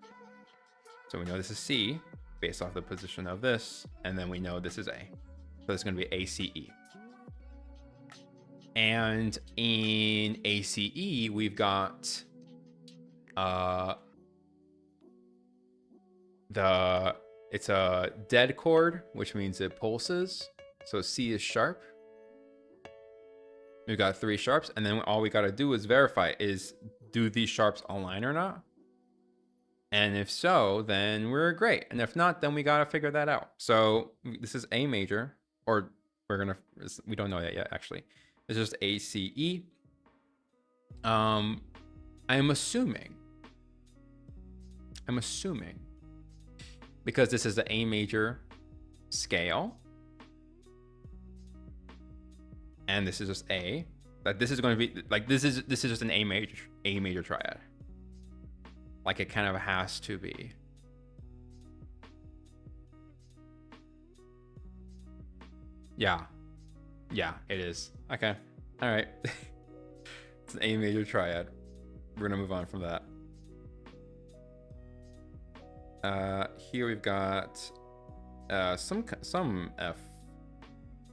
so we know this is C based off the position of this, and then we know this is A. So it's going to be ACE. And in ACE, we've got it's a dead chord, which means it pulses. So C is sharp. We've got 3 sharps, and then all we got to do is verify, do these sharps align or not? And if so, then we're great. And if not, then we got to figure that out. So this is A major, or we don't know that yet, actually. It's just ACE. I'm assuming, because this is the A major scale, and this is just A, that this is going to be like, this is just an A major triad. Like it kind of has to be. Yeah, it is. Okay, all right. It's an A major triad. We're gonna move on from that. Here we've got some F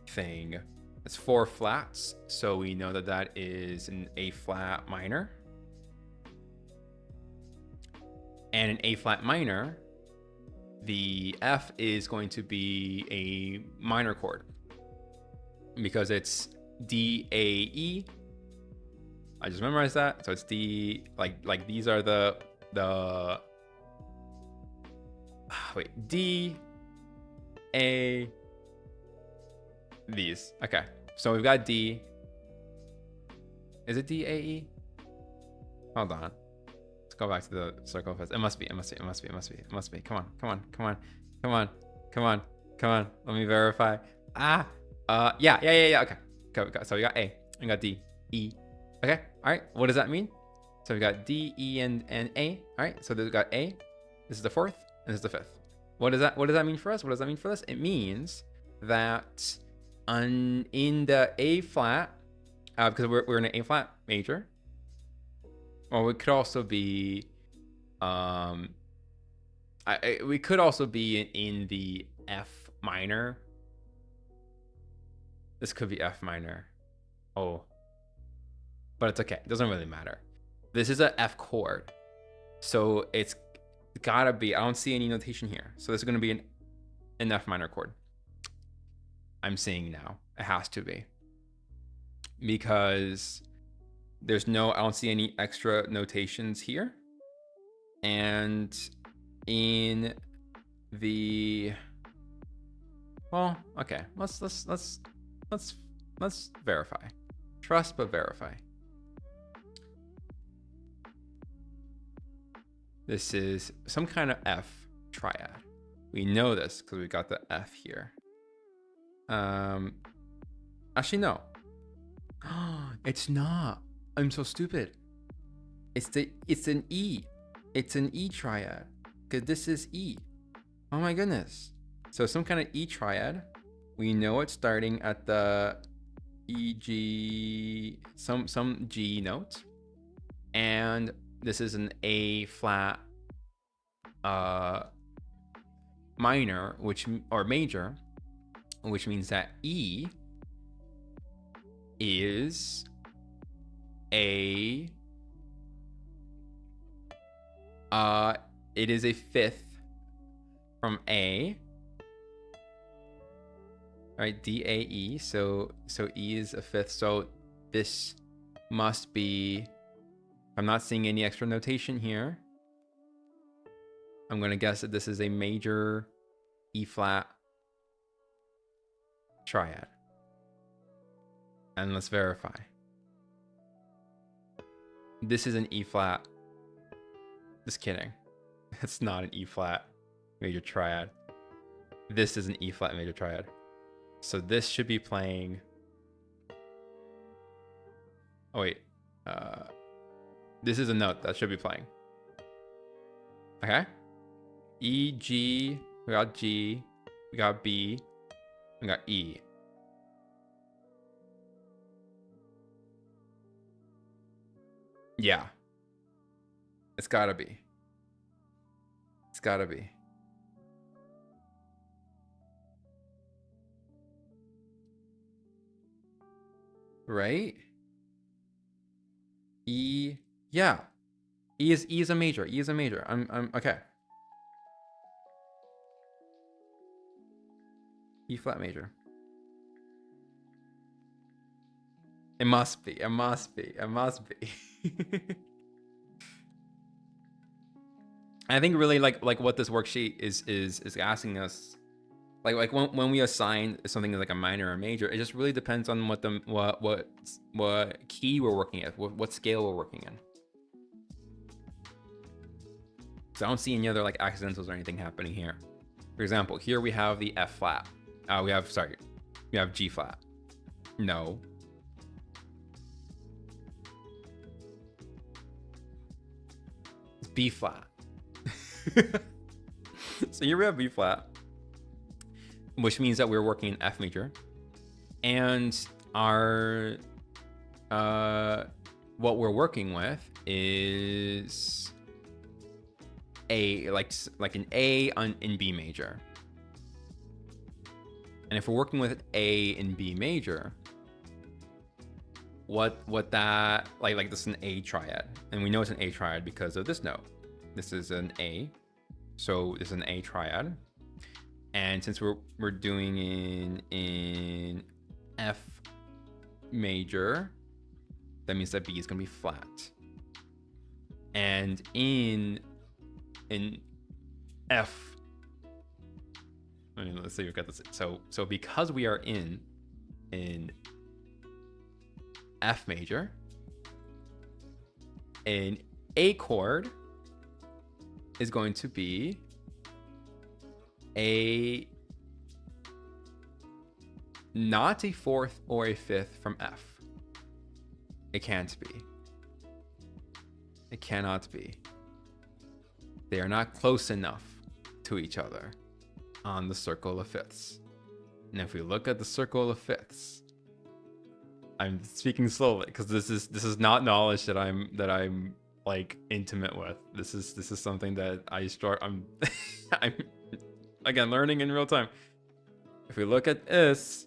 thing. It's 4 flats, so we know that is an A flat minor. And an A flat minor, the F is going to be a minor chord because it's D, A, E. I just memorized that. So it's D, like these are the D, A, these. Okay. So we've got D. Is it D, A, E? Hold on. Let's go back to the circle of fifths. It must be. Come on. Let me verify. Yeah. Okay. So we got A. We got D, E. Okay. All right. What does that mean? So we got D, E, and A. All right. So we've got A. This is the 4th, and this is the 5th. What does that mean for us? It means that in the A flat, because we're in an A flat major, or it could also be, we could also be in the F minor. This could be F minor. Oh, but it's okay. It doesn't really matter. This is a F chord, so it's gotta be. I don't see any notation here, so this is gonna be an F minor chord. I'm seeing now. It has to be, because There's no, I don't see any extra notations here. And in the, well, okay, let's verify. Trust but verify. This is some kind of F triad. We know this because we got the F here. Actually, no. It's not. I'm so stupid. It's an E. It's an E triad. Because this is E. Oh my goodness. So some kind of E triad. We know it's starting at the E, G, some G note. And this is an A flat minor, or major, which means that E is a it is a fifth from A, right? D A E. So E is a fifth. So this must be, I'm not seeing any extra notation here. I'm gonna guess that this is a major E flat triad. And let's verify. This is an E flat. Just kidding. It's not an E flat major triad. This is an E flat major triad. So this should be playing. Oh wait. This is a note that should be playing. Okay. E, G, we got G, we got B, we got E. Yeah. It's gotta be. It's gotta be. Right? E, yeah. E is a major. E is a major. I'm okay. E flat major. It must be. It must be. It must be. I think really like what this worksheet is asking us, like when we assign something like a minor or major, it just really depends on what key we're working at, what scale we're working in. So I don't see any other like accidentals or anything happening here. For example, here we have the F flat. We have G flat. No. It's B flat. So here we have B flat, which means that we're working in F major, and our what we're working with is a like an A in B major. And if we're working with A in B major, what that like this is an A triad, and we know it's an A triad because of this note. This is an A, so this is an A triad, and since we're doing in F major, that means that B is gonna be flat, and in F. I mean, let's see, we've got this. So because we are in F major, an A chord is going to be not a fourth or a fifth from F. It can't be. It cannot be. They are not close enough to each other on the circle of fifths. And if we look at the circle of fifths, I'm speaking slowly because this is not knowledge that I'm like intimate with. This is something that I'm again learning in real time. If we look at this,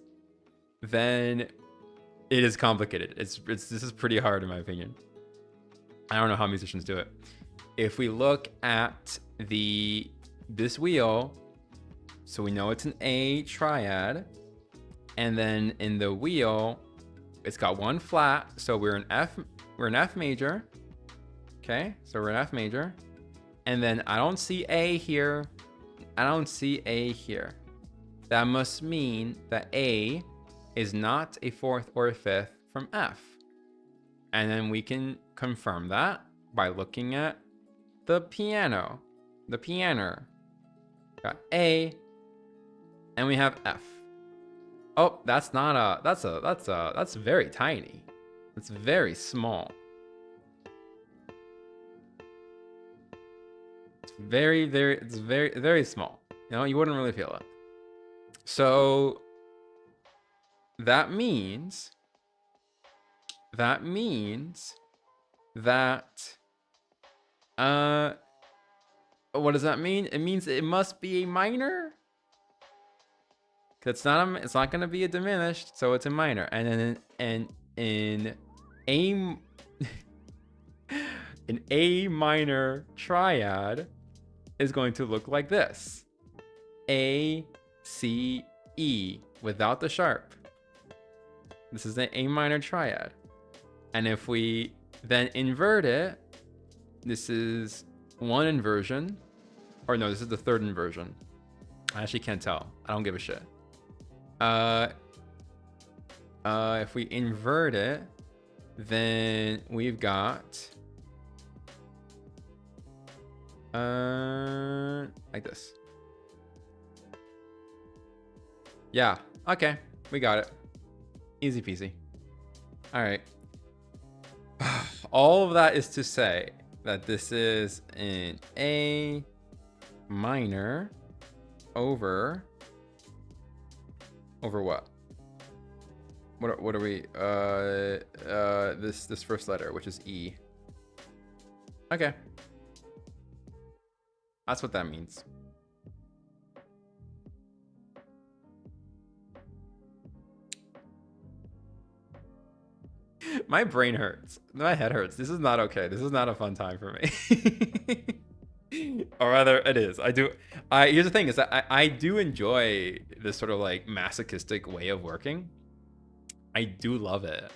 then it is complicated. This is pretty hard in my opinion. I don't know how musicians do it. If we look at this wheel, so we know it's an A triad, and then in the wheel, it's got one flat, so we're in we're in F major. Okay, so we're in F major. And then I don't see A here. I don't see A here. That must mean that A is not a fourth or a fifth from F. And then we can confirm that by looking at the piano. The piano. Got A, and we have F. Oh, that's not a, that's very tiny. It's very small. It's very small. You know, you wouldn't really feel it. So that means that what does that mean? It means it must be a minor. It's not going to be a diminished, so it's a minor. And then in A an A minor triad is going to look like this. A, C, E without the sharp. This is an A minor triad. And if we then invert it, this is one inversion. Or no, this is the third inversion. I actually can't tell. I don't give a shit. If we invert it, then we've got like this. Yeah, okay, we got it. Easy peasy. All right. All of that is to say that this is an A minor over what? What are we? This first letter, which is E. Okay. That's what that means. My brain hurts. My head hurts. This is not okay. This is not a fun time for me. Or rather, it is. Here's the thing is that I do enjoy this sort of like masochistic way of working. I do love it.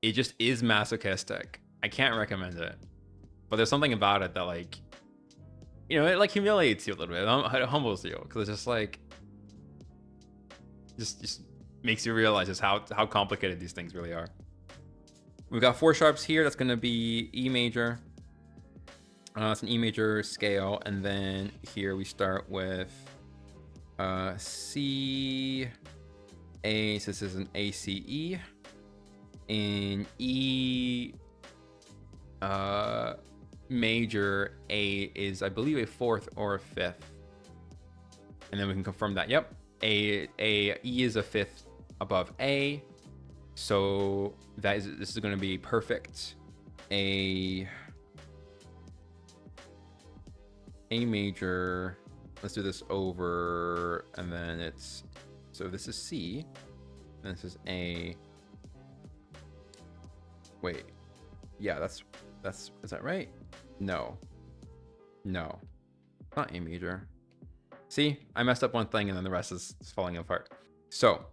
It just is masochistic. I can't recommend it. But there's something about it that, like, you know, it like humiliates you a little bit. It humbles you because it's just like, just makes you realize just how complicated these things really are. We've got 4 sharps here. That's going to be E major. It's an E major scale. And then here we start with C, A. So this is an ACE. In E major, A is, I believe, a fourth or a fifth. And then we can confirm that. Yep. E is a fifth above A. So this is going to be perfect. A major. Let's do this over, and then so this is C, and this is A. Wait, yeah, is that right? No, not A major. See, I messed up one thing, and then the rest is falling apart. So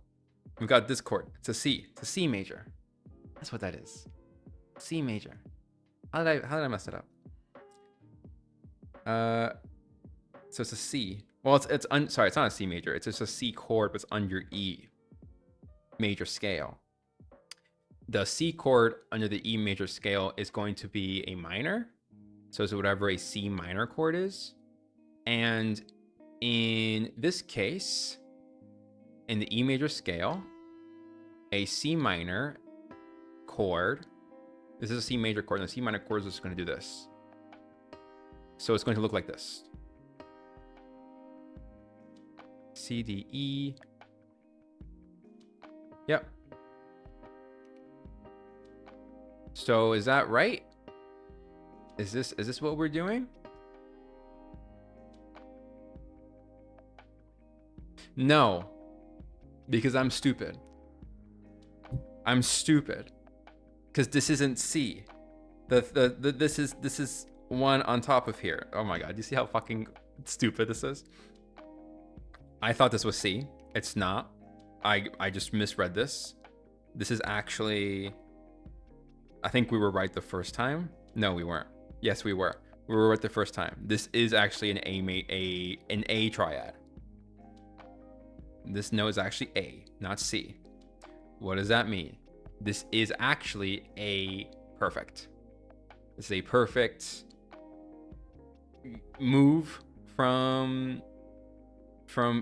we've got this chord. It's a C. It's a C major. That's what that is. C major. How did I mess it up? So it's a C. Well, sorry, it's not a C major. It's just a C chord, but it's under E major scale. The C chord under the E major scale is going to be a minor. So it's whatever a C minor chord is. And in this case, in the E major scale, a C minor chord, this is a C major chord, and the C minor chord is just going to do this. So it's going to look like this. C, D, E. Yep. So is that right? Is this what we're doing? No, because I'm stupid. I'm stupid because this isn't C. This is one on top of here. Oh my god, do you see how fucking stupid this is? I thought this was C. It's not. I just misread this. This is actually I think we were right the first time. No, we weren't. Yes, we were. We were right the first time. This is actually an A triad. This note is actually A, not C. What does that mean? This is actually a perfect. This is a perfect move from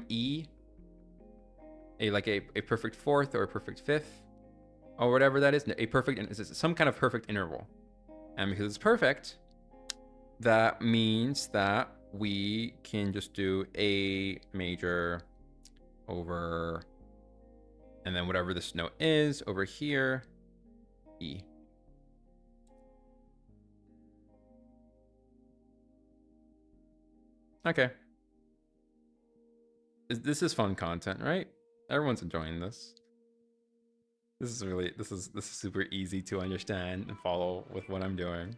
E, a perfect fourth or a perfect fifth, or whatever that is. A perfect, it's some kind of perfect interval. And because it's perfect, that means that we can just do A major over, and then whatever this note is over here, E. Okay. This is fun content, right? Everyone's enjoying this. This is super easy to understand and follow with what I'm doing.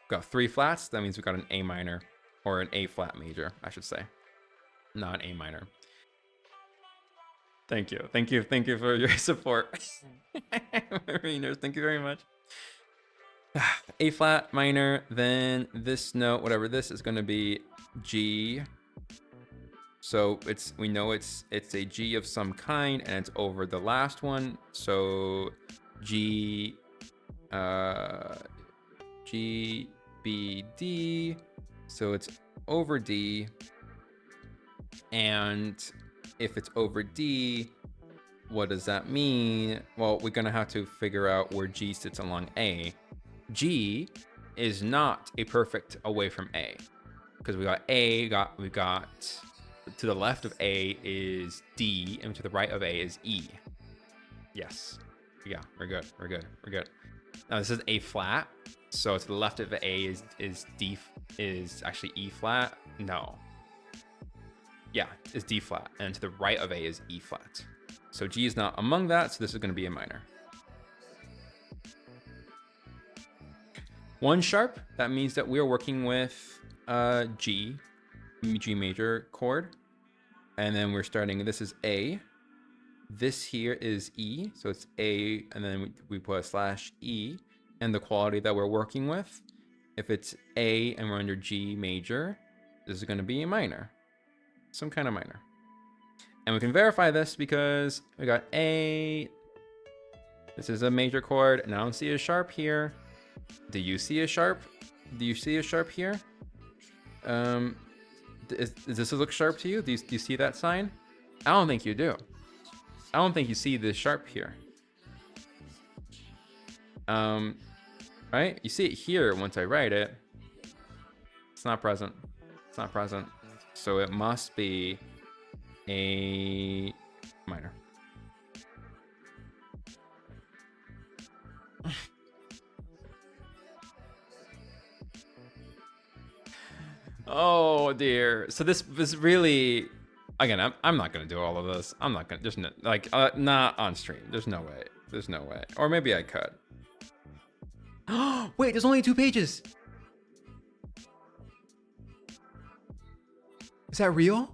Got 3 flats. That means we got an A minor, or an A flat major, I should say, not A minor. Thank you for your support, Mariners. Thank you very much. A flat minor, then this note, whatever this is going to be, G. So we know it's a G of some kind, and it's over the last one. So G, G, B, D. So it's over D, and if it's over D, what does that mean? Well, we're gonna have to figure out where G sits along A. G is not a perfect away from A, because we got A, we got to the left of A is D, and to the right of A is E. Yes. Yeah, we're good. Now this is A flat, so to the left of A is D, is actually E flat. No. Yeah, it's D flat, and to the right of A is E flat. So G is not among that, so this is going to be a minor. 1 sharp, that means that we're working with G major chord, and then we're starting, this is A, this here is E, so it's A, and then we put a slash E, and the quality that we're working with, if it's A and we're under G major, this is going to be a minor, some kind of minor. And we can verify this because we got A, this is a major chord, and I don't see a sharp here. Do you see a sharp? Do you see a sharp here? Does this look sharp to you? Do you see that sign? I don't think you do. I don't think you see this sharp here. Right? You see it here once I write it. It's not present. It's not present. So it must be a minor. Oh dear. So this was really, again, I'm not gonna do all of this. I'm not gonna, just not on stream. There's no way. There's no way. Or maybe I could. Wait, there's only 2 pages. Is that real?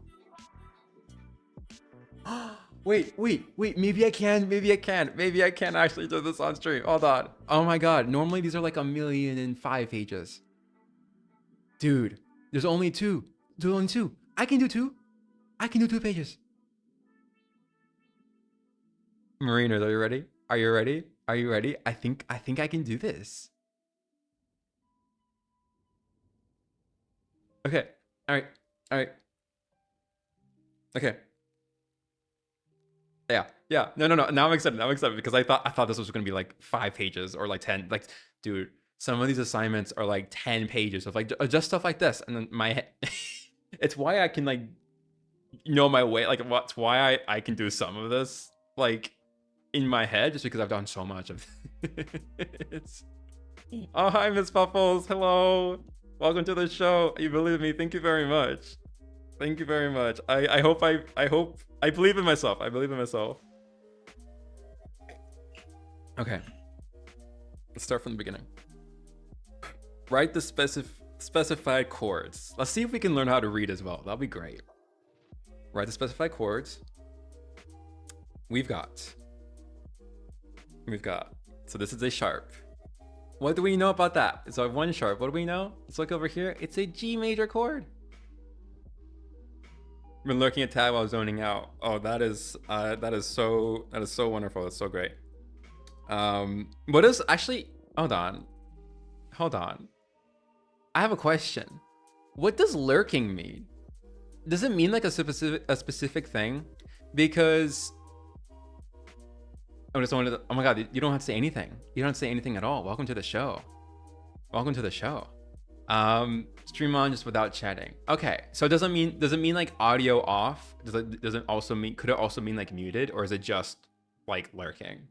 Wait. Maybe I can actually do this on stream. Hold on. Oh my God. Normally these are like 1,000,005 pages. Dude, there's only 2. There's only 2. I can do 2. I can do 2 pages. Mariners, are you ready? Are you ready? Are you ready? I think I can do this. Okay. All right. Okay. Yeah. No. Now I'm excited. Because I thought this was gonna be like 5 pages or like 10. Like, dude, some of these assignments are like 10 pages of like just stuff like this, and then my head. It's why I can like know my way. Like, what's why I can do some of this like in my head, just because I've done so much of it. Oh, hi, Miss Puffles. Hello. Welcome to the show. You believe me? Thank you very much. Thank you very much. I hope I believe in myself. I believe in myself. Okay. Let's start from the beginning. Write the specified chords. Let's see if we can learn how to read as well. That'll be great. Write the specified chords. We've got So this is a sharp. What do we know about that? It's a 1 sharp. What do we know? Let's look over here. It's a G major chord. Been looking at tab while zoning out. Oh, that is so wonderful. That's so great. What is actually? Hold on. I have a question. What does lurking mean? Does it mean like a specific thing? Because I just wanted to, oh my god, you don't have to say anything. You don't have to say anything at all. Welcome to the show. Stream on just without chatting. Okay, so does it mean like audio off? Does it also mean, could it also mean like muted, or is it just like lurking?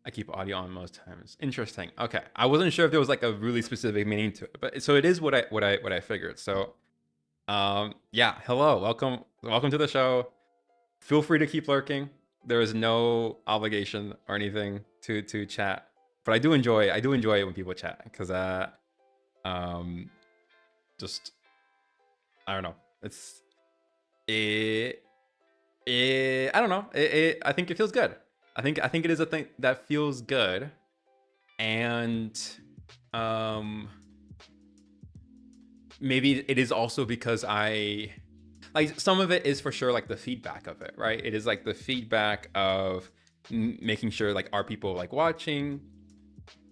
I keep audio on most times. Interesting. Okay, I wasn't sure if there was like a really specific meaning to it, but so it is what I figured. So, yeah. Hello, welcome to the show. Feel free to keep lurking. There is no obligation or anything to chat, but I do enjoy it when people chat because just I don't know. I don't know. I think it feels good. I think it is a thing that feels good, and maybe it is also because I like some of it is for sure like the feedback of it, right? It is like the feedback of making sure like are people like watching,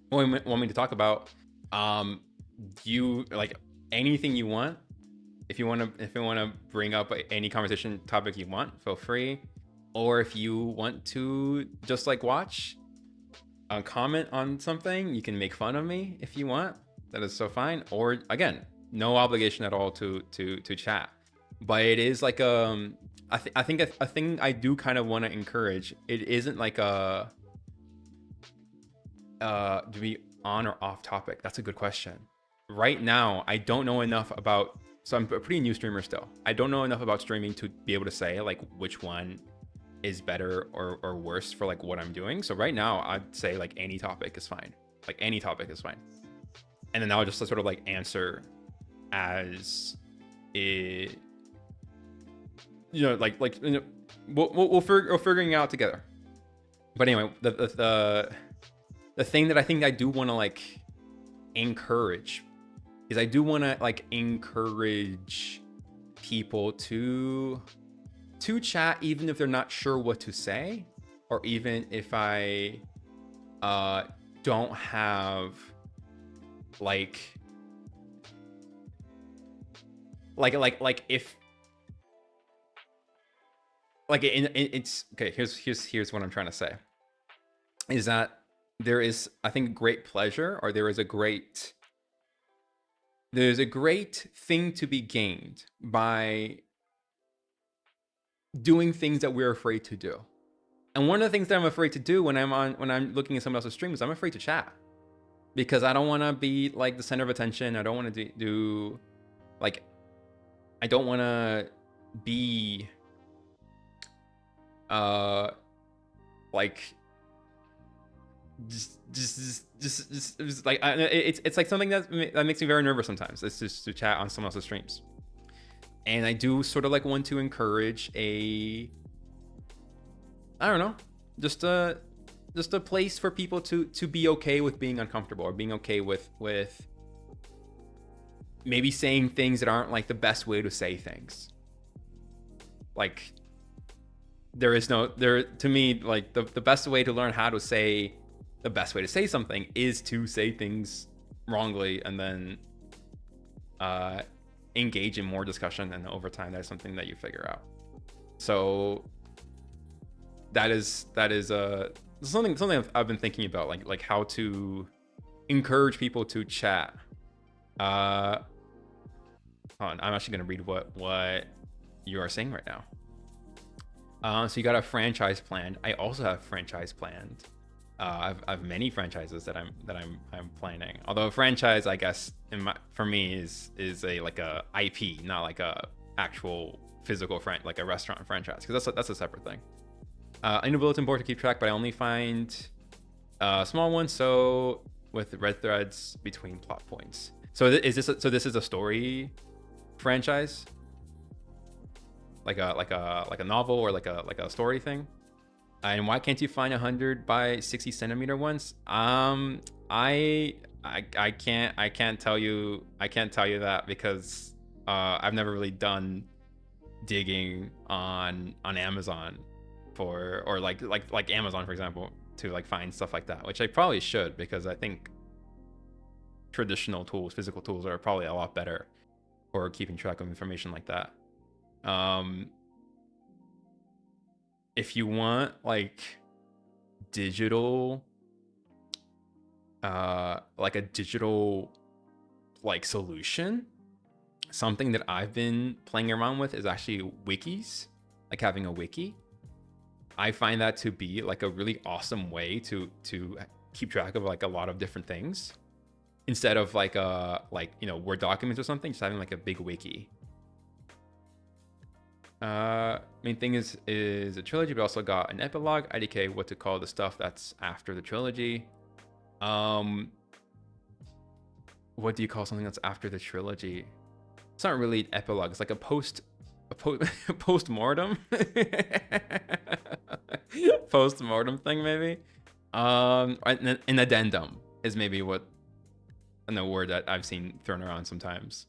what we want me to talk about. You like anything you want. If you want to bring up any conversation topic you want, feel free. Or if you want to just like watch, comment on something, you can make fun of me if you want. That is so fine. Or again, no obligation at all to chat. But it is like I think a thing I do kind of want to encourage. It isn't like a to be on or off topic. That's a good question. Right now, I don't know enough about. So I'm a pretty new streamer still. I don't know enough about streaming to be able to say like which one is better or worse for like what I'm doing. So right now I'd say like any topic is fine. Like any topic is fine. And then I'll just sort of like answer as it, like you know, we're figuring it out together. But anyway, the thing that I think I do want to like encourage is I do want to like encourage people to chat even if they're not sure what to say, or even if I don't have like if like it's okay. Here's what I'm trying to say is that there is, I think, great pleasure, or there's a great thing to be gained by doing things that we're afraid to do. And one of the things that I'm afraid to do when I'm looking at someone else's stream is I'm afraid to chat, because I don't want to be like the center of attention. I don't want to do like, I don't want to be like just like it's like something that makes me very nervous sometimes. It's just to chat on someone else's streams. And I do sort of like want to encourage I don't know, just a place for people to be okay with being uncomfortable, or being okay with maybe saying things that aren't like the best way to say things. Like to me, like the best way to learn how to say, the best way to say something is to say things wrongly and then engage in more discussion, and over time that's something that you figure out. So that is something I've been thinking about, like how to encourage people to chat. Hold on, I'm actually gonna read what you are saying right now. So you got a franchise planned. I also have franchise planned. I've many franchises that I'm planning. Although a franchise, I guess, for me is a like a IP, not like a actual physical like a restaurant franchise, because that's a separate thing. I need a bulletin board to keep track, but I only find small ones. So with red threads between plot points. So this is a story franchise, like a novel or like a story thing. And why can't you find 100 by 60 centimeter ones? I can't tell you that because I've never really done digging on Amazon for, or like Amazon, for example, to like find stuff like that, which I probably should, because I think traditional tools, physical tools, are probably a lot better for keeping track of information like that. If you want like digital, like a digital like solution, something that I've been playing around with is actually wikis, like having a wiki. I find that to be like a really awesome way to keep track of like a lot of different things, instead of like Word documents or something. Just having like a big wiki. Main thing is a trilogy, but also got an epilogue. IDK, what to call the stuff that's after the trilogy. What do you call something that's after the trilogy? It's not really an epilogue. It's like a post-mortem. Post-mortem thing, maybe. An addendum is maybe what, a word that I've seen thrown around sometimes.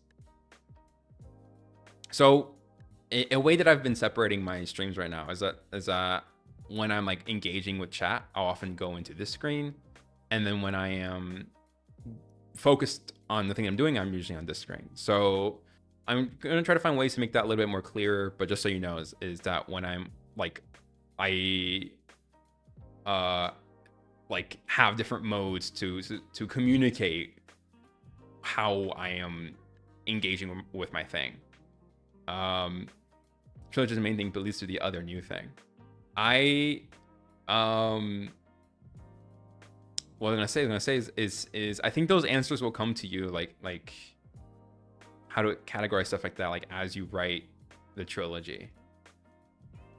So a way that I've been separating my streams right now is that when I'm like engaging with chat, I'll often go into this screen, and then when I am focused on the thing I'm doing, I'm usually on this screen. So I'm gonna try to find ways to make that a little bit more clearer. But just so you know, is that when I'm like, I like have different modes to communicate how I am engaging with my thing. Trilogy is the main thing, but leads to the other new thing. What I'm gonna say is I think those answers will come to you, like how to categorize stuff like that, like as you write the trilogy.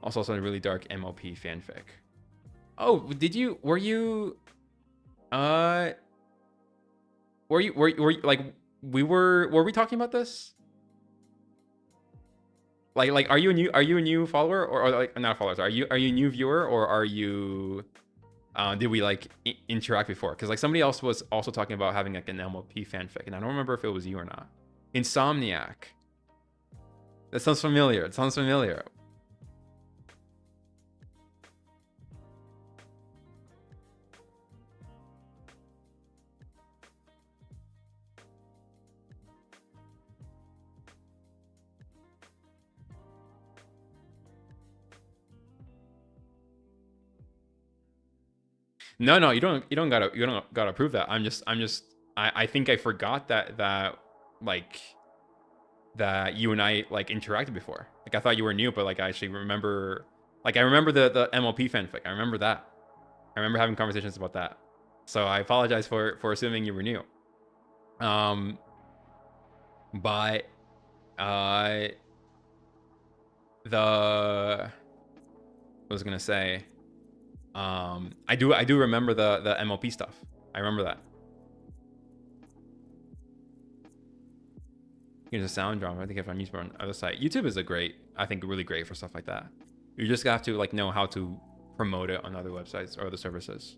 Also a really dark MLP fanfic. Oh, were you like, were we talking about this? Like are you a new follower, or like not followers? Are you a new viewer, or are you did we like interact before? Because like somebody else was also talking about having like an MLP fanfic, and I don't remember if it was you or not. Insomniac. That sounds familiar. It sounds familiar. No, you don't gotta prove that. I think I forgot that like that you and I like interacted before. Like I thought you were new, but like I actually remember, like I remember the MLP fanfic. I remember that. I remember having conversations about that. So I apologize for assuming you were new. But the what was I gonna say? I do remember the MLP stuff. I remember that. Here's a sound drama. I think if I'm used on the other side, YouTube is I think really great for stuff like that. You just have to like know how to promote it on other websites or other services.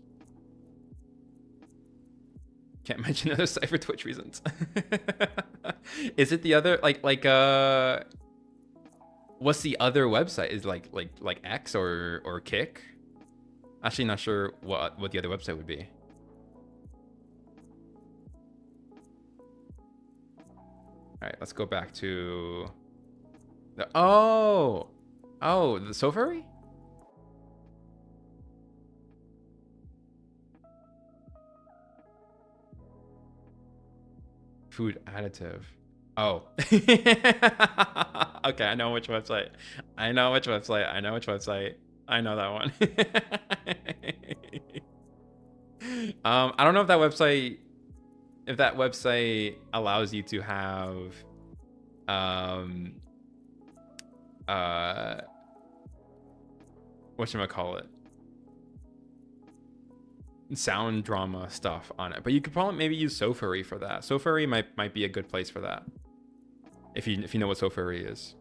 Can't mention another site for Twitch reasons. Is it the other what's the other website? Is like X or Kick? Actually, not sure what the other website would be. All right, let's go back to the the So Furry? Food additive. Oh. Okay, I know which website. I know that one. I don't know if that website allows you to have whatchamacallit, sound drama stuff on it. But you could probably maybe use Sofari for that. Sofari might be a good place for that. If you know what Sofari is.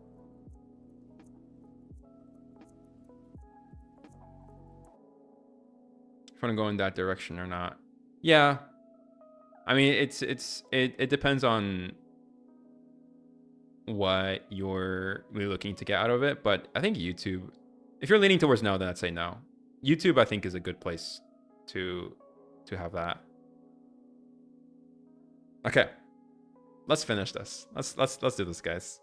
If I want to go in that direction or not. Yeah. I mean, it depends on what you're really looking to get out of it, but I think YouTube, if you're leaning towards no, then I'd say no. YouTube, I think, is a good place to have that. Okay, let's finish this. Let's do this, guys.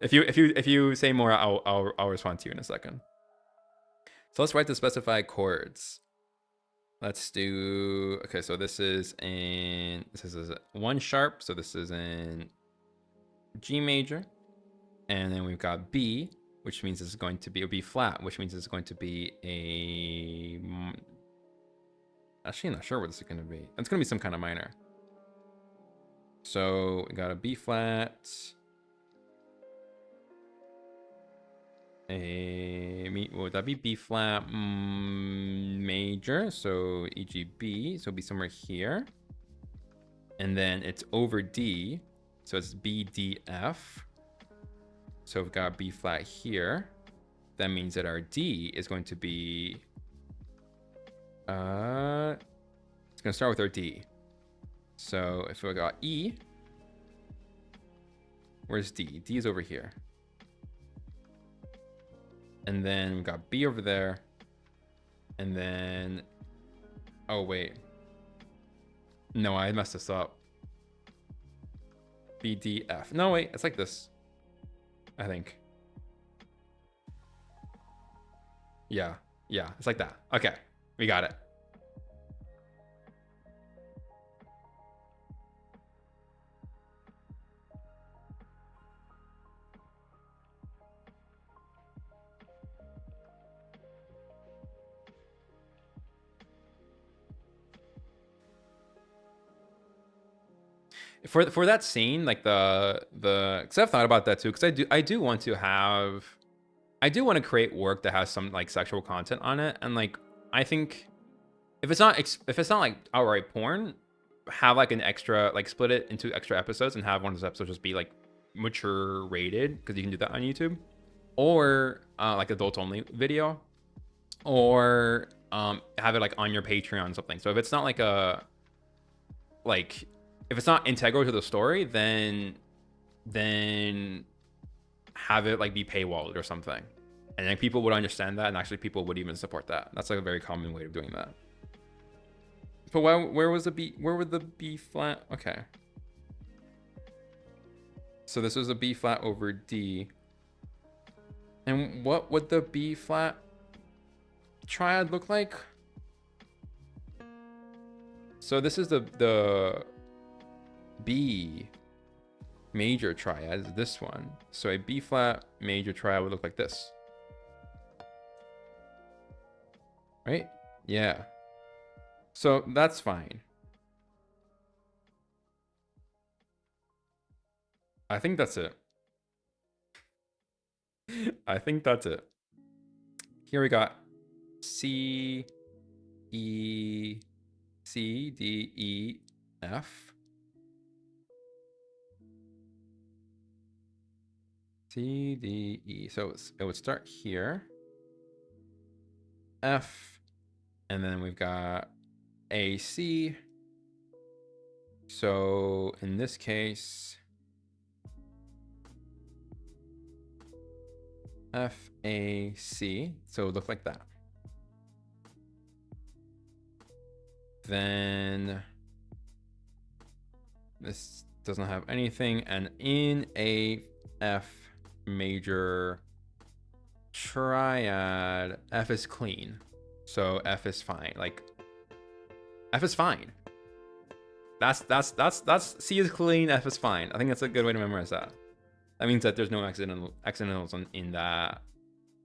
If you say more, I'll respond to you in a second. So let's write the specified chords. Let's do, okay, so this is 1 sharp, so this is in G major, and then we've got B, which means it's going to be a B flat, which means it's going to be a, actually I'm not sure what this is going to be. It's going to be some kind of minor. So we got a B flat, would that be B flat major? So e.g. B, so it'll be somewhere here, and then it's over D, so it's B D F. So we've got B flat here. That means that our D is going to be it's going to start with our D. So if we got E, where's D? D is over here. And then we got B over there. And then, oh wait. No, I messed this up. B, D, F. No, wait, it's like this, I think. Yeah, it's like that. Okay, we got it. For that scene, like the because I've thought about that too, because I do want to create work that has some like sexual content on it, and like I think if it's not like outright porn, have like an extra, like split it into extra episodes and have one of those episodes just be like mature rated, because you can do that on YouTube, or like adult only video, or have it like on your Patreon or something. So if it's not like if it's not integral to the story, then have it like be paywalled or something, and then people would understand that, and actually people would even support that. That's like a very common way of doing that. But where was the B? Where would the B flat? Okay. So this was a B flat over D. And what would the B flat triad look like? So this is the B major triad is this one. So a B flat major triad would look like this. Right? Yeah. So that's fine. I think that's it. I think that's it. Here we got C, E, C, D, E, F. C, D, E. So it would start here. F. And then we've got A, C. So in this case, F, A, C. So it would look like that. Then this doesn't have anything. And in a F major triad, F is clean. So F is fine. Like F is fine. That's C is clean, F is fine. I think that's a good way to memorize that. That means that there's no accidentals in that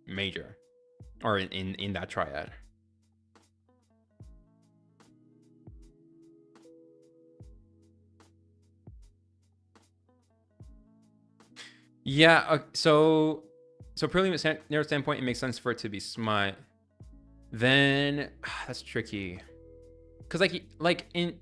major, or in that triad. Yeah, so purely from a narrow standpoint, it makes sense for it to be smut. Then that's tricky. because like in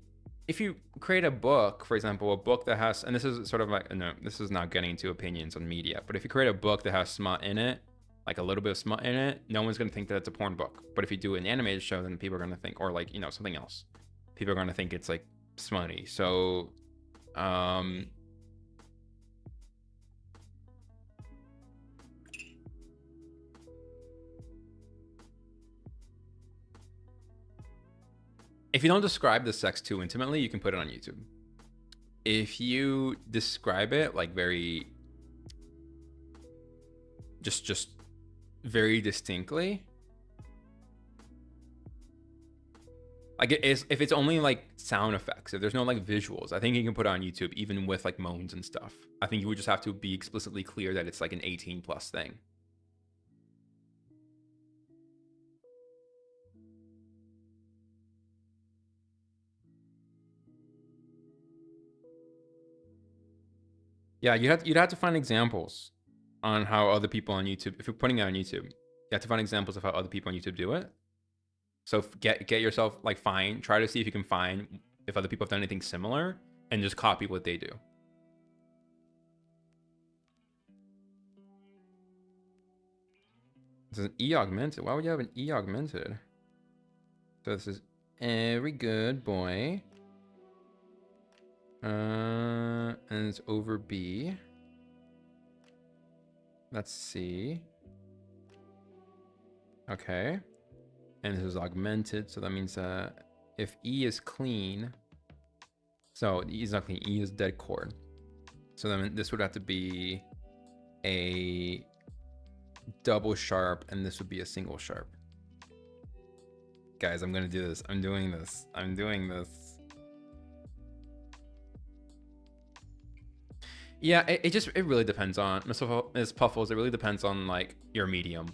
if you create a book, for example, a book that has, and this is sort of like, no, this is not getting into opinions on media, but if you create a book that has smut in it, like a little bit of smut in it, no one's going to think that it's a porn book. But if you do an animated show, then people are going to think, or like, you know, something else, people are going to think it's like smutty. So if you don't describe the sex too intimately, you can put it on YouTube. If you describe it like very just very distinctly, like if it's only like sound effects, if there's no like visuals, I think you can put it on YouTube even with like moans and stuff. I think you would just have to be explicitly clear that it's like an 18+ thing. Yeah, you'd have to find examples on how other people on YouTube, if you're putting it on YouTube, you have to find examples of how other people on YouTube do it. So get yourself like try to see if you can find if other people have done anything similar and just copy what they do. This is an E augmented. Why would you have an E augmented? So this is every good boy. And it's over B. Let's see. Okay. And this is augmented, so that means if E is clean, so E is not clean, E is dead chord. So then this would have to be a double sharp, and this would be a single sharp. Guys, I'm gonna do this. I'm doing this. Yeah, it really depends on Ms. Puffles. It really depends on like your medium.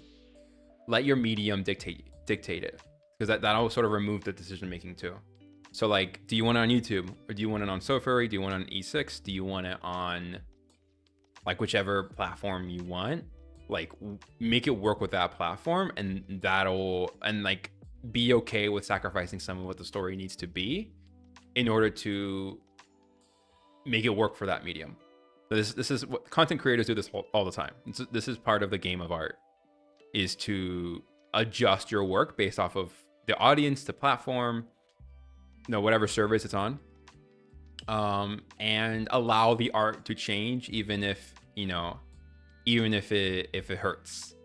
Let your medium dictate it, because that'll sort of remove the decision making too. So like, do you want it on YouTube, or do you want it on SoFurry? Do you want it on E6? Do you want it on like whichever platform you want? Like, make it work with that platform, and like be okay with sacrificing some of what the story needs to be in order to make it work for that medium. This is what content creators do all the time. This is part of the game of art, is to adjust your work based off of the audience, the platform, whatever service it's on, and allow the art to change, even if it hurts.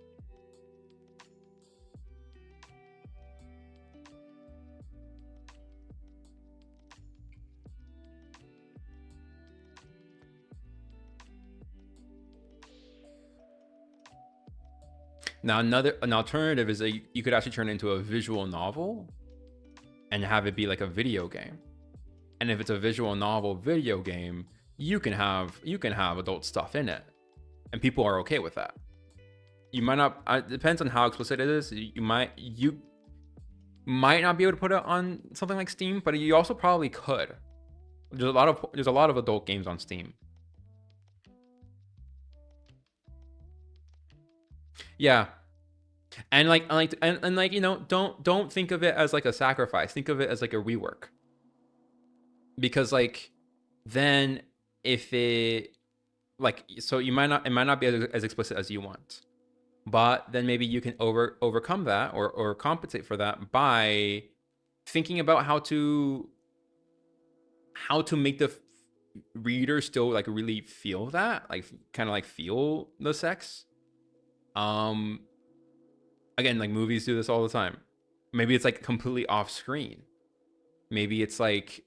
Now, an alternative is you could actually turn it into a visual novel and have it be like a video game. And if it's a visual novel video game, you can have adult stuff in it, and people are okay with that. You might not. It depends on how explicit it is. You might not be able to put it on something like Steam, but you also probably could. There's a lot of adult games on Steam. Yeah. And don't think of it as like a sacrifice. Think of it as like a rework. Because like, then if it so it might not be as explicit as you want, but then maybe you can overcome that or compensate for that by thinking about how to make the reader still like really feel that, like kind of like feel the sex. Again, like movies do this all the time. Maybe it's like completely off screen. Maybe it's like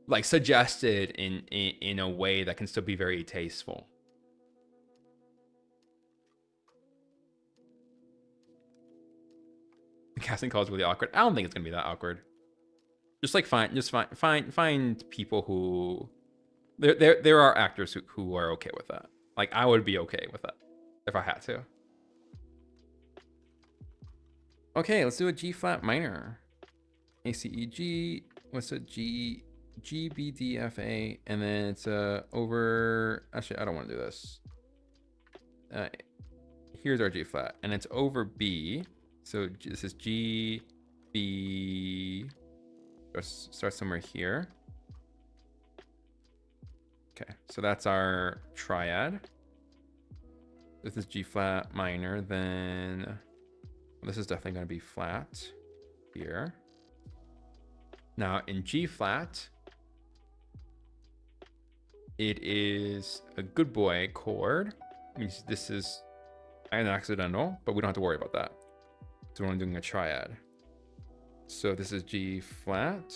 like suggested in a way that can still be very tasteful. The casting call is really awkward. I don't think it's gonna be that awkward. Just find people who there are actors who are okay with that. Like, I would be okay with that if I had to. Okay, let's do a G flat minor. A C E G. What's a G? G B D F A, and then it's over. Actually, I don't want to do this. here's our G flat, and it's over B. So this is G, B, start somewhere here. Okay, so that's our triad. This is G flat minor, then this is definitely going to be flat here. Now in G flat, it is a good boy chord. Means this is an accidental, but we don't have to worry about that. So we're only doing a triad. So this is G flat.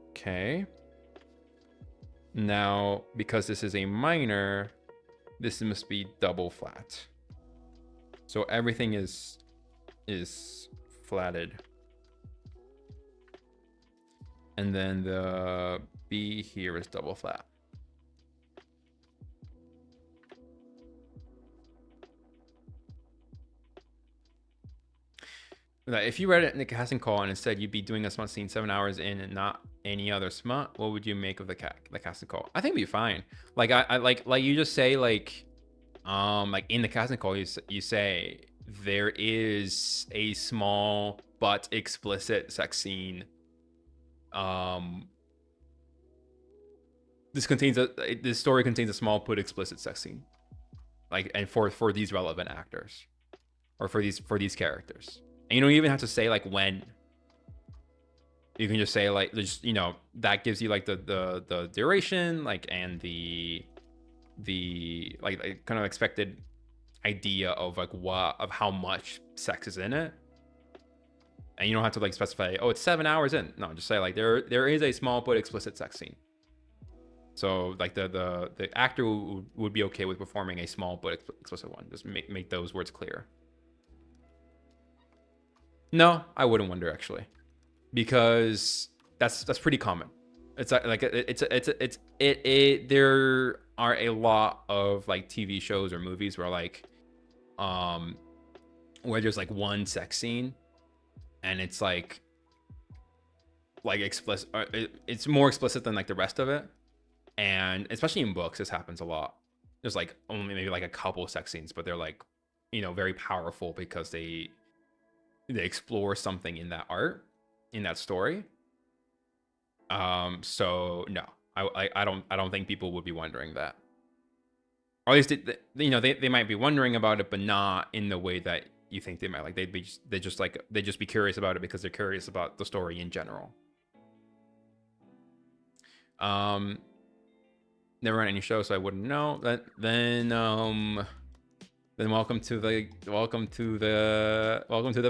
Okay. Now, because this is a minor, this must be double flat. So everything is flatted. And then the B here is double flat. If you read it in the casting call and it said you'd be doing a smut scene 7 hours in and not any other smut, what would you make of the casting call? I think it'd be fine. Like I like you just say like in the casting call you say there is a small but explicit sex scene. This story contains a small but explicit sex scene. Like, and for these relevant actors or for these characters. And you don't even have to say like when. You can just say like, just, you know, that gives you like the duration, like, and the like kind of expected idea of like of how much sex is in it. And you don't have to like specify, oh, it's 7 hours in. No, just say like there is a small but explicit sex scene. So like the actor would be okay with performing a small but explicit one. Just make those words clear. No, I wouldn't wonder actually, because that's pretty common. It's like there are a lot of like TV shows or movies where like where there's like one sex scene and it's like explicit, it's more explicit than like the rest of it. And especially in books, this happens a lot. There's like only maybe like a couple sex scenes, but they're like, you know, very powerful because they explore something in that art, in that story. So no, I don't think people would be wondering that. Or at least they might be wondering about it, but not in the way that you think they might. Like they'd just be curious about it because they're curious about the story in general. Never run any show, so I wouldn't know. Then welcome to the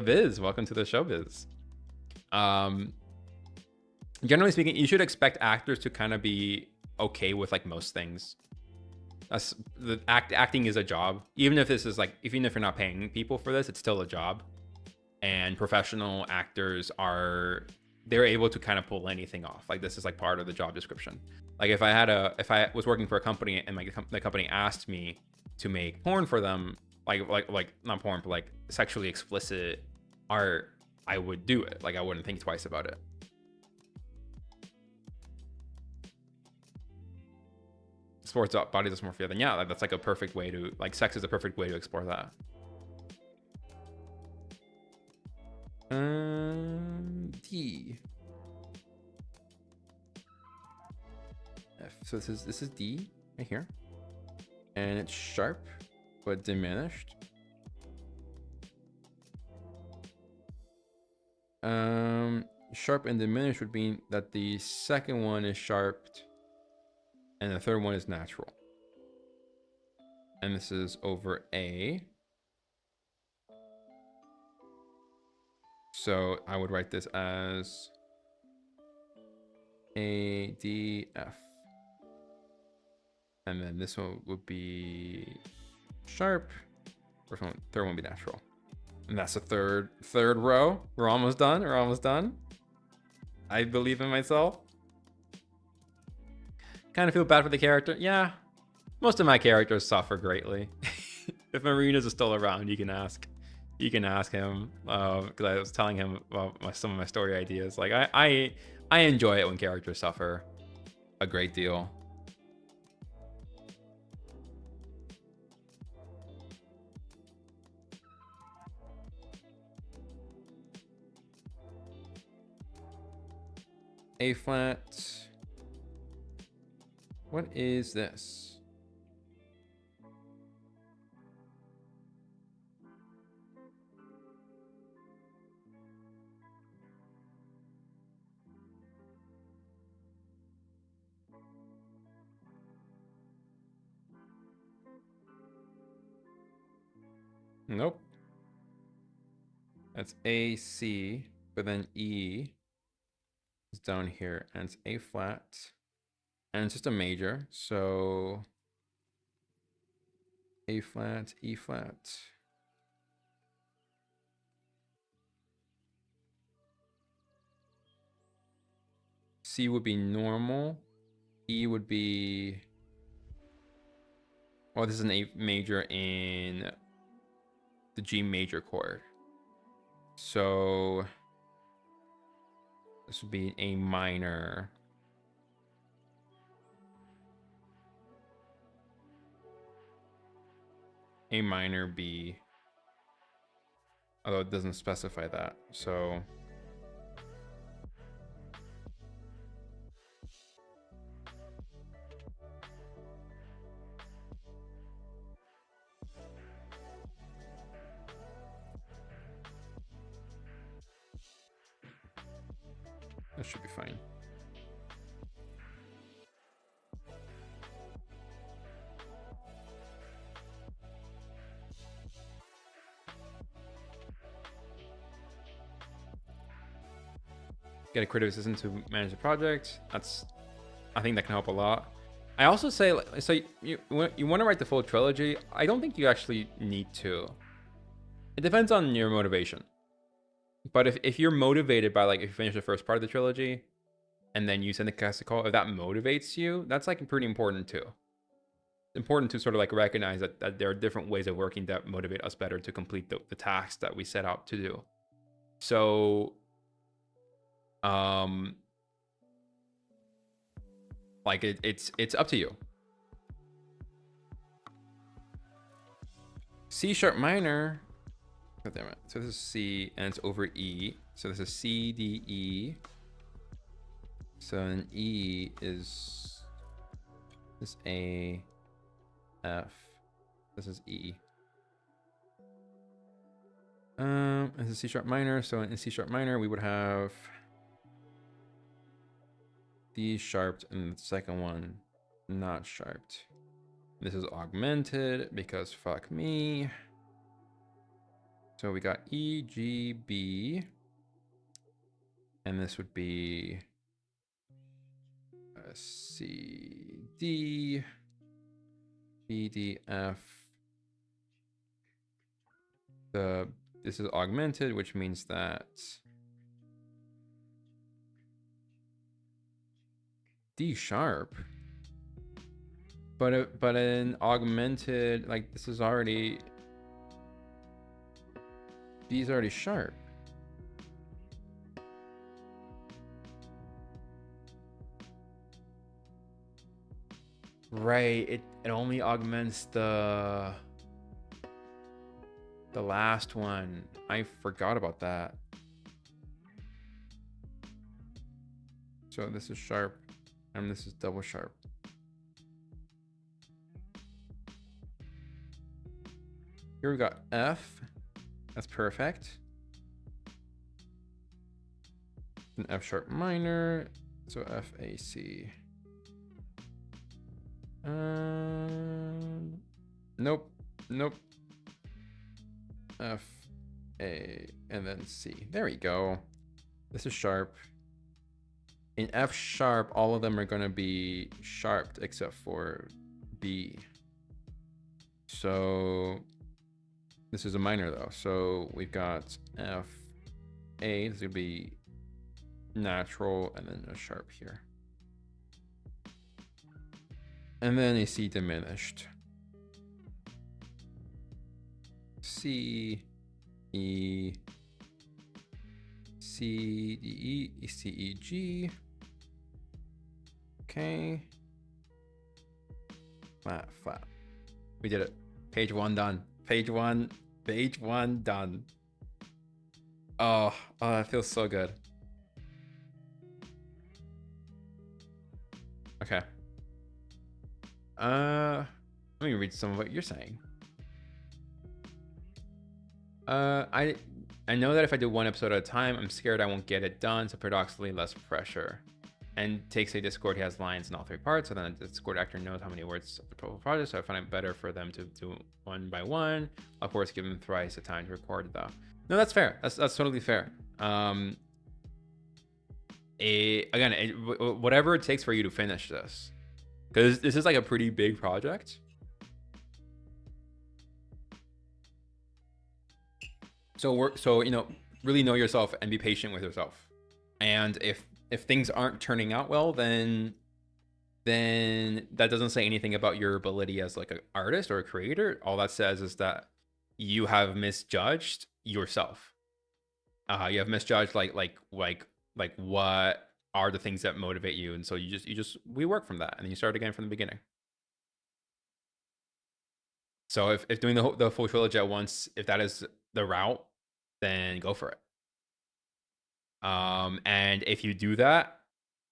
biz. Welcome to the showbiz. Generally speaking, you should expect actors to kind of be okay with like most things. That's acting is a job. Even if this is like, even if you're not paying people for this, it's still a job. And professional actors they're able to kind of pull anything off. Like this is like part of the job description. Like if I was working for a company and the company asked me to make porn for them, like not porn, but like sexually explicit art, I would do it. Like I wouldn't think twice about it. Sports body dysmorphia, then yeah, that's like a perfect way to, like, sex is a perfect way to explore that. D. F. So this is D right here, and it's sharp but diminished. Sharp and diminished would mean that the second one is sharped and the third one is natural. And this is over A. So I would write this as A, D, F. And then this one would be sharp. Third one would be natural. And that's the third row. We're almost done. I believe in myself. Kind of feel bad for the character. Yeah, most of my characters suffer greatly. If Marinas is still around, you can ask him, because I was telling him about some of my story ideas. Like I enjoy it when characters suffer a great deal. A flat. What is this? Nope. That's A, C, but then E is down here, and it's A flat. And it's just a major, so A flat, E flat. C would be normal. E would be... Well, this is an A major in the G major chord. So this would be an A minor. A minor B. Although it doesn't specify that. So that should be fine. Get a creative assistant to manage the project. I think that can help a lot. I also say, so you want to write the full trilogy. I don't think you actually need to. It depends on your motivation. But if you're motivated by, like, if you finish the first part of the trilogy and then you send the cast a call, if that motivates you, that's like pretty important too. Important to sort of like recognize that there are different ways of working that motivate us better to complete the tasks that we set out to do. So like it's up to you. C sharp minor. God damn it. So this is C and it's over E. So this is C, D, E. So then E is this A, F. This is E. This is C sharp minor. So in C sharp minor, we would have D sharped and the second one not sharped. This is augmented because fuck me. So we got E, G, B. And this would be C, D, B, D, F. This is augmented, which means that D sharp. But an augmented, like, this is already, D is already sharp. Right, it only augments the last one. I forgot about that. So this is sharp and this is double sharp. Here we got F. That's perfect. An F sharp minor. So F, A, C. Nope. F, A, and then C. There we go. This is sharp. In F sharp, all of them are going to be sharped except for B. So this is a minor though. So we've got F, A. This is going to be natural and then a sharp here. And then a C diminished. C, E, C, D, E, C, E, G. Okay. Flat. We did it. Page one done. Page one done. Oh, that feels so good. Okay. Let me read some of what you're saying. I know that if I do one episode at a time, I'm scared I won't get it done, so paradoxically less pressure. And takes a Discord, he has lines in all three parts, so then the Discord actor knows how many words of the profile project, so I find it better for them to do one by one. Of course, give them thrice the time to record though. No, that's fair. That's totally fair. Whatever it takes for you to finish this, because this is like a pretty big project. So really know yourself and be patient with yourself. And if things aren't turning out well, then that doesn't say anything about your ability as like an artist or a creator. All that says is that you have misjudged yourself. You have misjudged like what are the things that motivate you, and so you just we work from that, and then you start again from the beginning. So if doing the full trilogy at once, if that is the route, then go for it. And if you do that,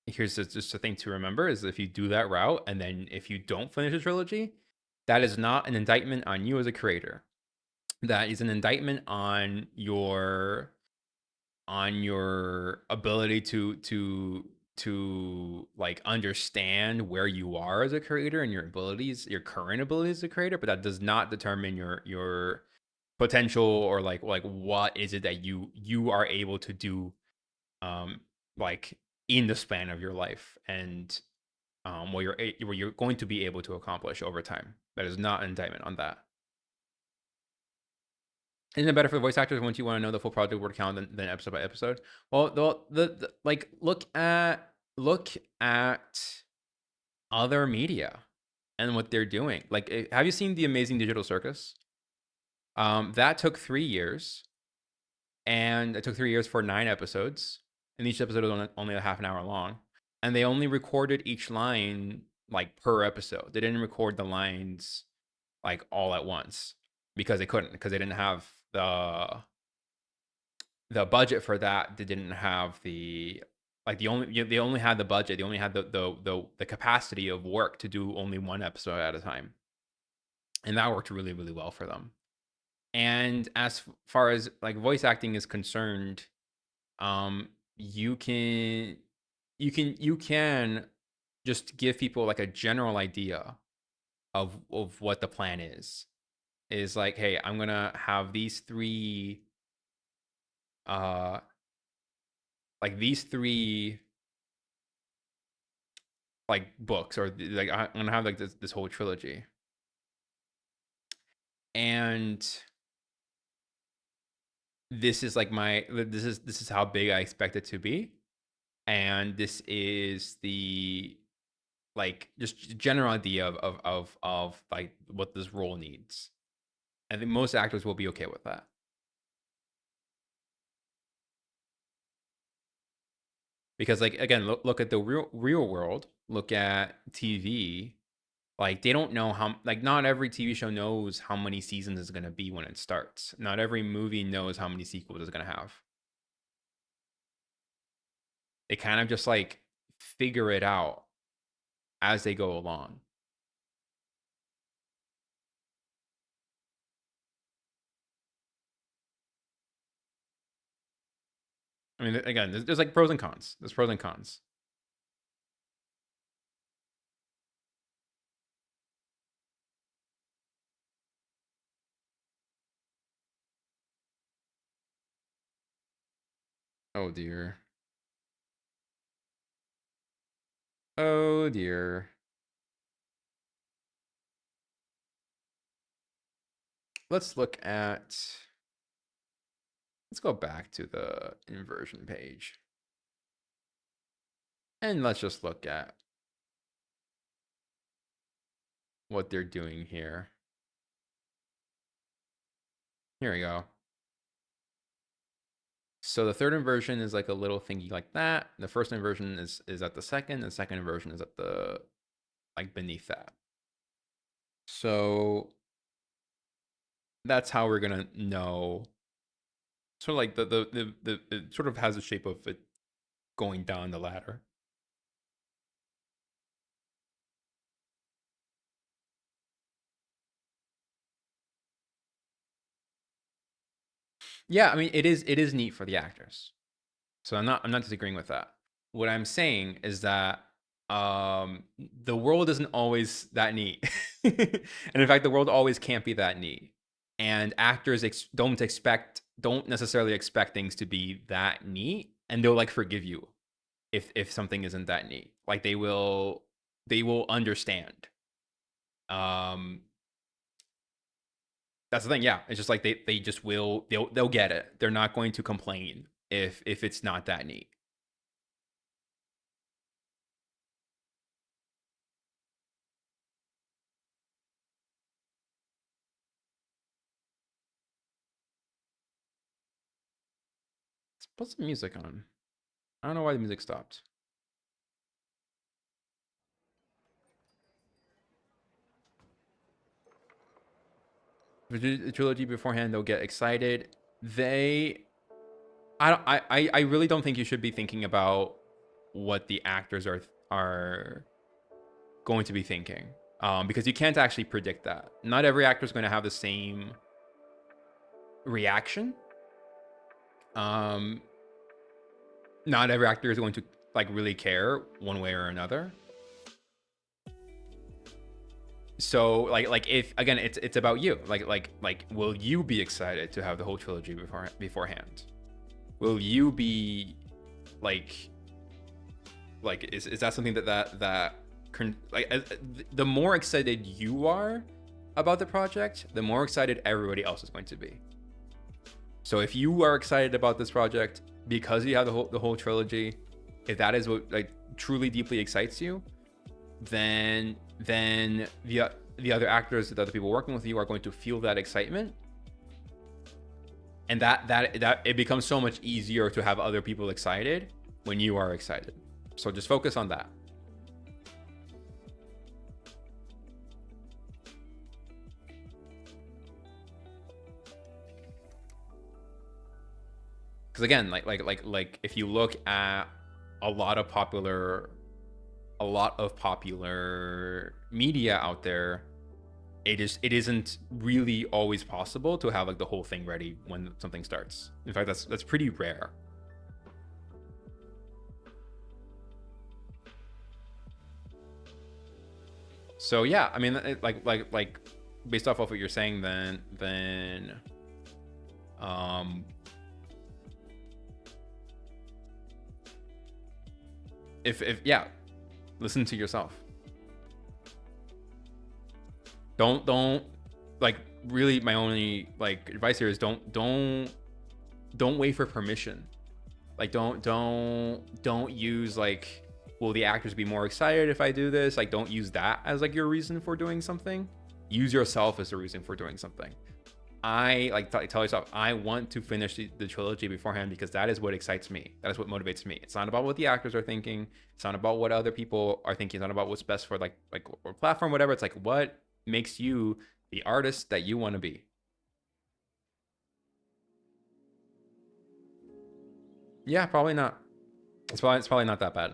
here's just a thing to remember is if you do that route, and then if you don't finish a trilogy, that is not an indictment on you as a creator. That is an indictment on your ability to like understand where you are as a creator and your abilities, your current abilities as a creator, but that does not determine your potential or like what is it that you are able to do like in the span of your life, and what you're going to be able to accomplish over time. That is not an indictment on that. Isn't it better for the voice actors once you want to know the full project word count than episode by episode? Well, the like look at other media and what they're doing. Like, have you seen The Amazing Digital Circus? That took 3 years, and it took 3 years for 9 episodes, and each episode was only a half an hour long, and they only recorded each line like per episode. They didn't record the lines like all at once because they couldn't, because they didn't have the budget for that. They didn't have the like they only had the budget. They only had the capacity of work to do only one episode at a time, and that worked really really well for them. And as far as like voice acting is concerned, you can just give people like a general idea of what the plan is like, hey, I'm gonna have these three uh like these three like books, or like I'm gonna have like this whole trilogy, and this is like this is how big I expect it to be, and this is the like just general idea of like what this role needs. I think most actors will be okay with that. Because like again, look at the real world, look at TV. Like they don't know how, like not every TV show knows how many seasons it's going to be when it starts. Not every movie knows how many sequels it's going to have. They kind of just like figure it out as they go along. I mean, again, there's like pros and cons. There's pros and cons. Oh dear. Oh dear. Let's look at, let's go back to the inversion page. And let's just look at what they're doing here. Here we go. So the third inversion is like a little thingy like that. The first inversion is at the second. The second inversion is at the like beneath that. So that's how we're gonna know. Sort of like the it sort of has the shape of it going down the ladder. Yeah, I mean, it is neat for the actors. So I'm not disagreeing with that. What I'm saying is that the world isn't always that neat. And in fact, the world always can't be that neat. And actors don't necessarily expect things to be that neat, and they'll like forgive you if something isn't that neat. Like they will understand. Um that's the thing, yeah. It's just like they just they'll get it. They're not going to complain if it's not that neat. Let's put some music on. I don't know why the music stopped. The trilogy beforehand, they'll get excited. I don't. I really don't think you should be thinking about what the actors are going to be thinking, because you can't actually predict that. Not every actor is going to have the same reaction. Um, not every actor is going to like really care one way or another. So like if again it's about you. Like will you be excited to have the whole trilogy beforehand? Will you be like is that something the more excited you are about the project, the more excited everybody else is going to be. So if you are excited about this project because you have the whole trilogy, if that is what like truly deeply excites you, then the other actors, the other people working with you are going to feel that excitement, and that it becomes so much easier to have other people excited when you are excited. So just focus on that. Because again, like if you look at a lot of popular media out there, it isn't really always possible to have like the whole thing ready when something starts. In fact, that's pretty rare. So yeah, I mean, like based off of what you're saying, then if yeah, listen to yourself. Don't like really my only like advice here is don't wait for permission. Like don't use like, will the actors be more excited if I do this? Like don't use that as like your reason for doing something. Use yourself as the reason for doing something. I like tell yourself, I want to finish the trilogy beforehand because that is what excites me. That is what motivates me. It's not about what the actors are thinking. It's not about what other people are thinking. It's not about what's best for like or platform, whatever. It's like what makes you the artist that you want to be. Yeah, probably not. It's probably not that bad.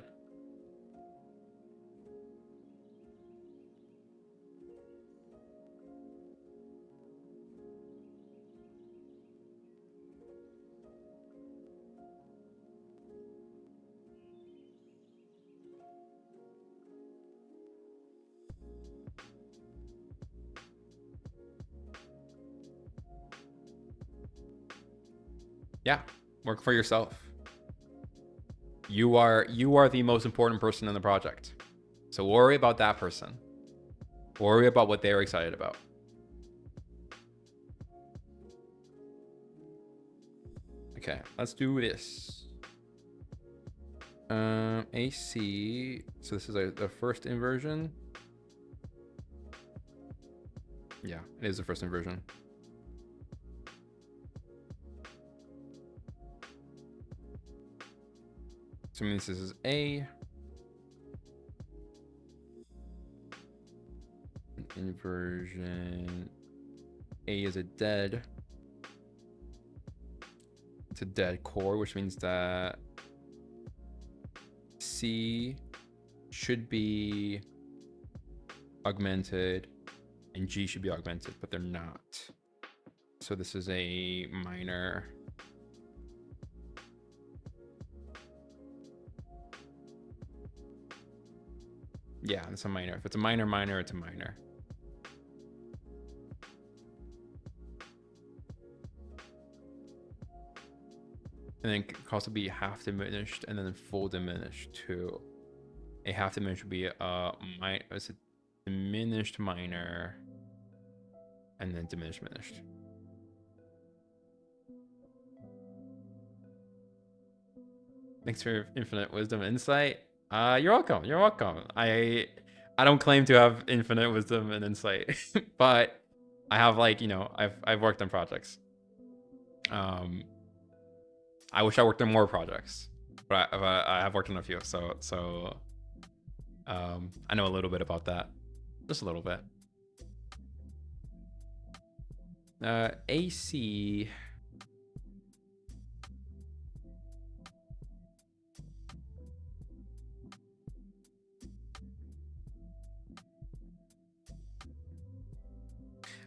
Yeah, work for yourself. You are the most important person in the project. So worry about that person. Worry about what they're excited about. Okay, let's do this. AC. So this is the first inversion. Yeah, it is the first inversion. So means this is A. Inversion. A is a dead. It's a dead core, which means that C should be augmented and G should be augmented, but they're not. So this is a minor. Yeah, it's a minor. If it's a minor, minor, it's a minor. And then it can also be half diminished and then full diminished too. A half diminished would be it's a diminished minor and then diminished. Thanks for infinite wisdom and insight. You're welcome. You're welcome. I don't claim to have infinite wisdom and insight, but I have, like, you know, I've worked on projects. I wish I worked on more projects, but I have worked on a few, so I know a little bit about that, just a little bit. AC.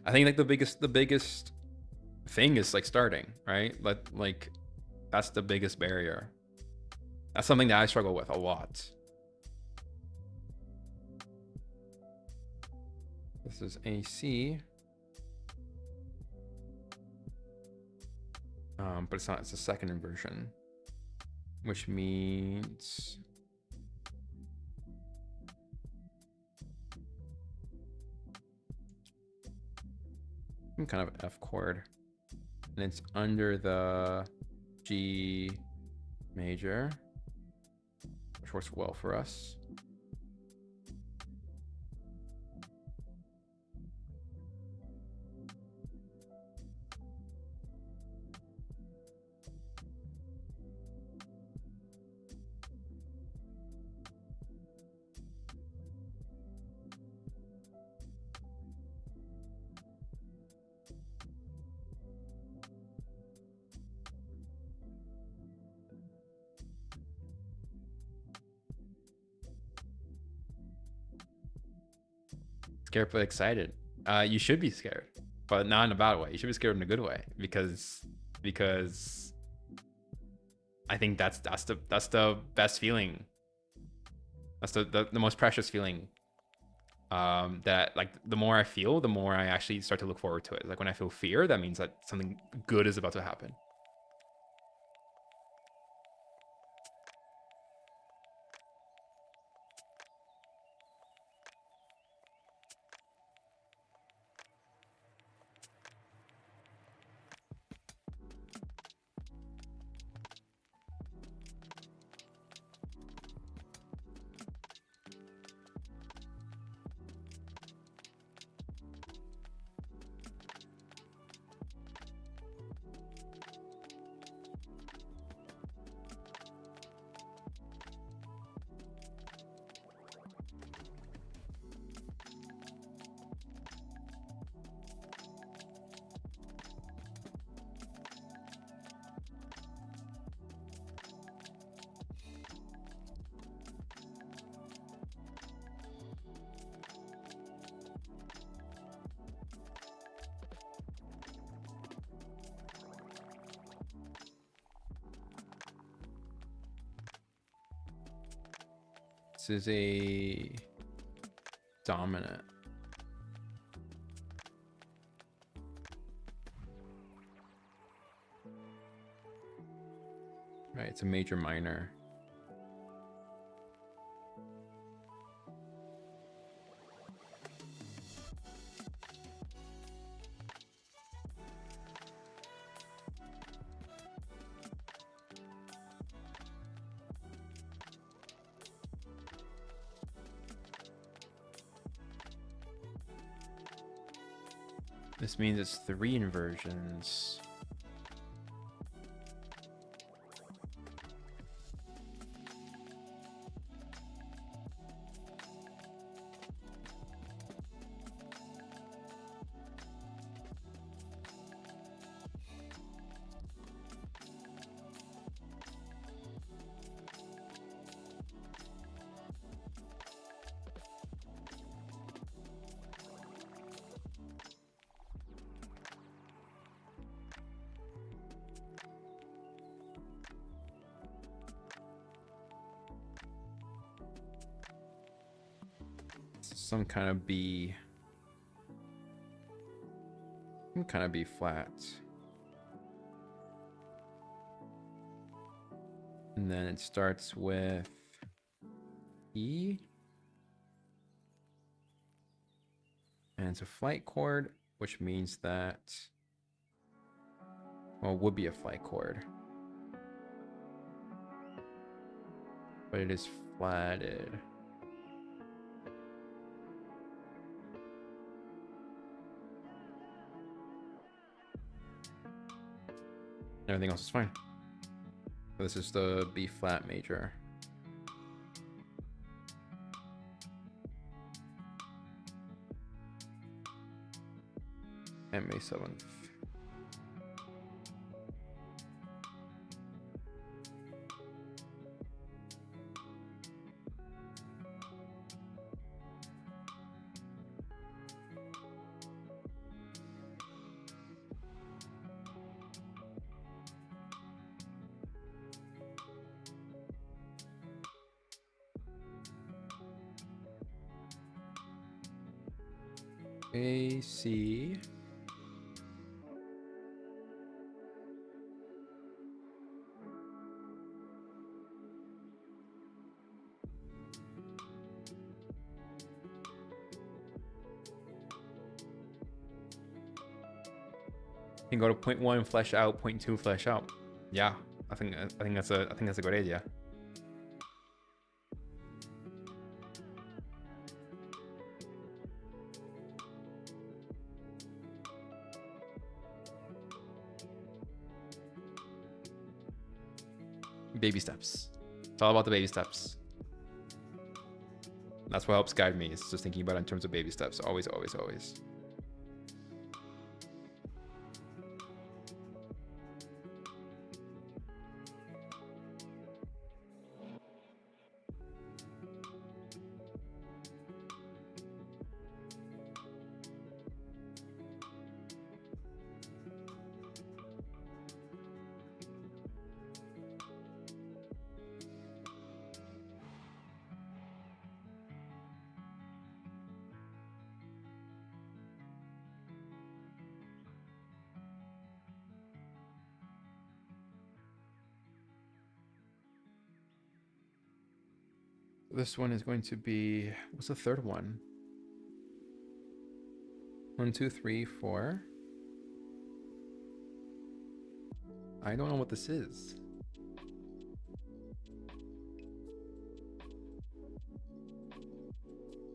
I think like the biggest thing is like starting, right? Like that's the biggest barrier. That's something that I struggle with a lot. This is AC. But it's not, it's a second inversion, which means some kind of F chord, and it's under the G major, which works well for us. Scared but excited. You should be scared, but not in a bad way. You should be scared in a good way, because I think that's the best feeling. That's the most precious feeling. That, like, the more I feel, the more I actually start to look forward to it. Like when I feel fear, that means that something good is about to happen. This is a dominant. Right, it's a major minor. This means it's 3 inversions. some kind of B. Some kind of B flat. And then it starts with E. And it's a flight chord, which means that, well, it would be a flight chord. But it is flatted. Everything else is fine. This is the B flat major. And May 7th. A, C. You can go to point 1, flesh out, point 2, flesh out. Yeah, I think that's a good idea. Baby steps. It's all about the baby steps. That's what helps guide me. It's just thinking about it in terms of baby steps. Always, always, always. This one is going to be, what's the third one? 1, 2, 3, 4. I don't know what this is.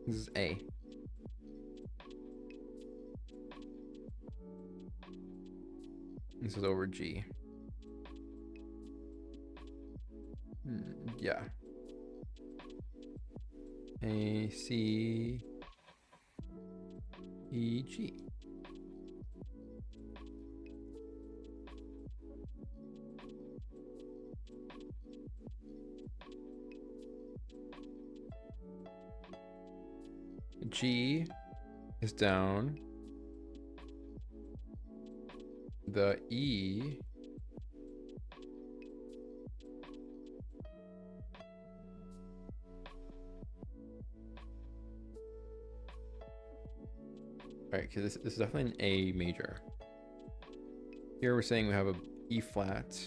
This is A. This is over G. Yeah. A, C, E, G. G is down. The E right, because this is definitely an A major. Here we're saying we have a E flat.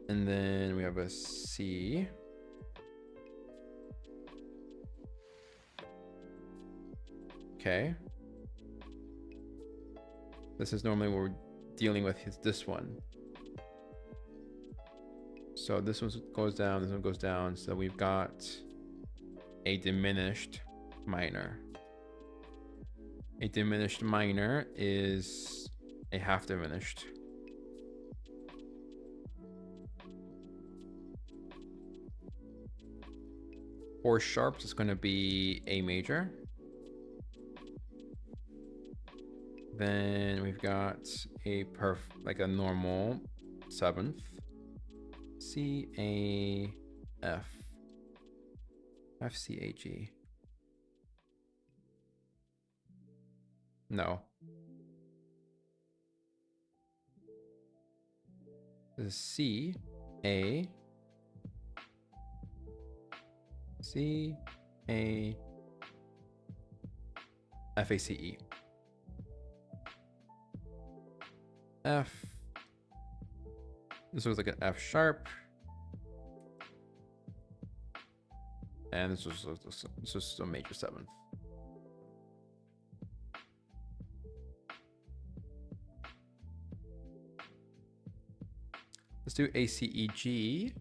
And then we have a C. Okay. This is normally what we're dealing with, is this one. So this one goes down, this one goes down. So we've got a diminished minor. A diminished minor is a half diminished. For sharps, it's going to be A major. Then we've got a like a normal 7th. C, A, F. F, C, A, G. No. This is C. A, C, A, F, A, C, E. F. This looks like an F sharp. And this was a major seventh. Let's do A, C, E, G.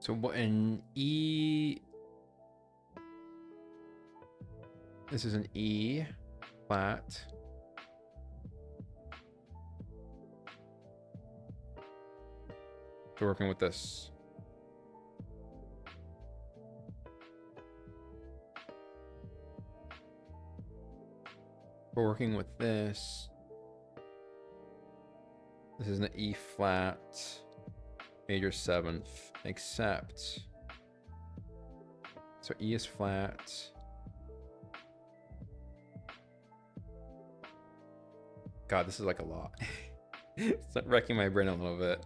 So what an E? This is an E flat. So working with this. We're working with this. This is an E flat major seventh, except so E is flat. God, this is like a lot. It's wrecking my brain a little bit.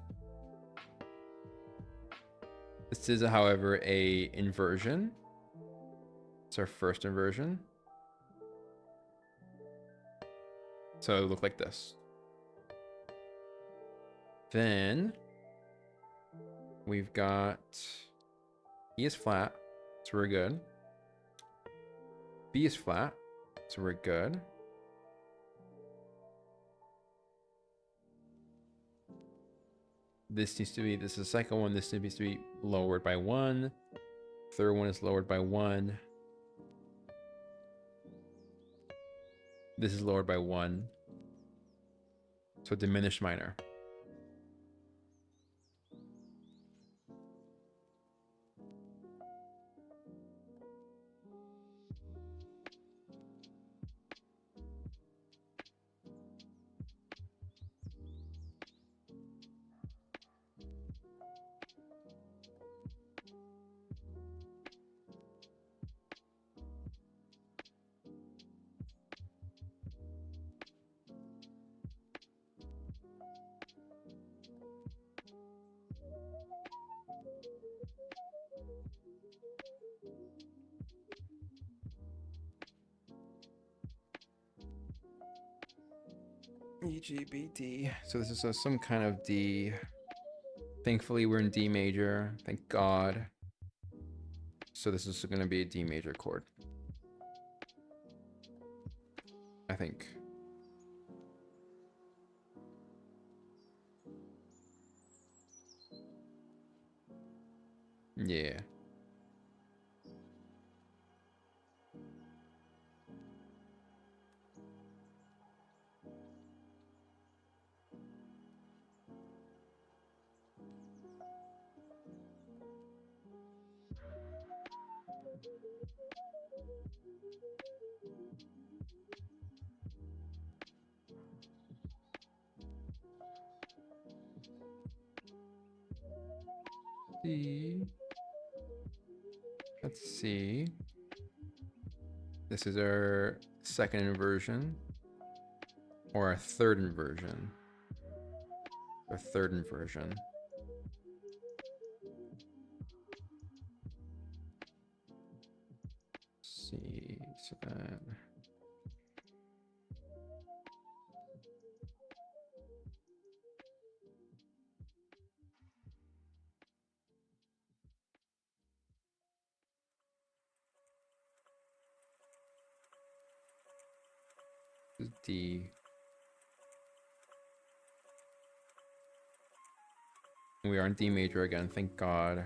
This is, however, a inversion. It's our first inversion. So it would look like this. Then we've got E is flat, so we're good. B is flat, so we're good. This needs to be, this is the second one, this needs to be lowered by 1. Third one is lowered by 1. This is lowered by 1. So diminished minor. E, G, B, D. So this is some kind of D. Thankfully, we're in D major. Thank God. So this is going to be a D major chord. I think. Yeah. C. Let's see. This is our second inversion. Or our third inversion. Our third inversion. C. So that. This is D. We are in D major again, thank God.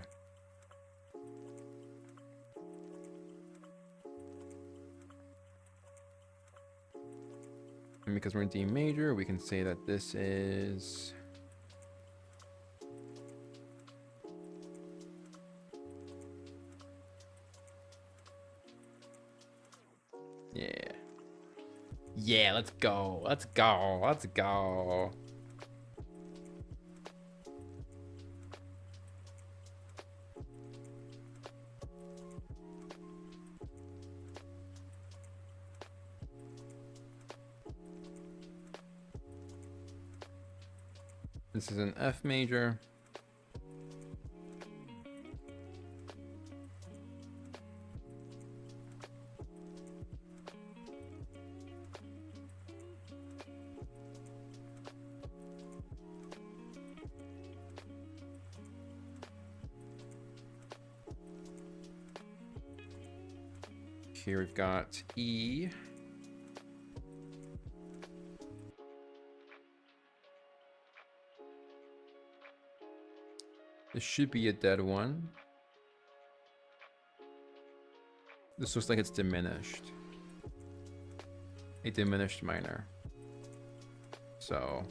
And because we're in D major, we can say that this is... Yeah. Yeah, let's go. Let's go. Let's go. This is an F major. Here we've got E. This should be a dead one. This looks like it's diminished. A diminished minor. So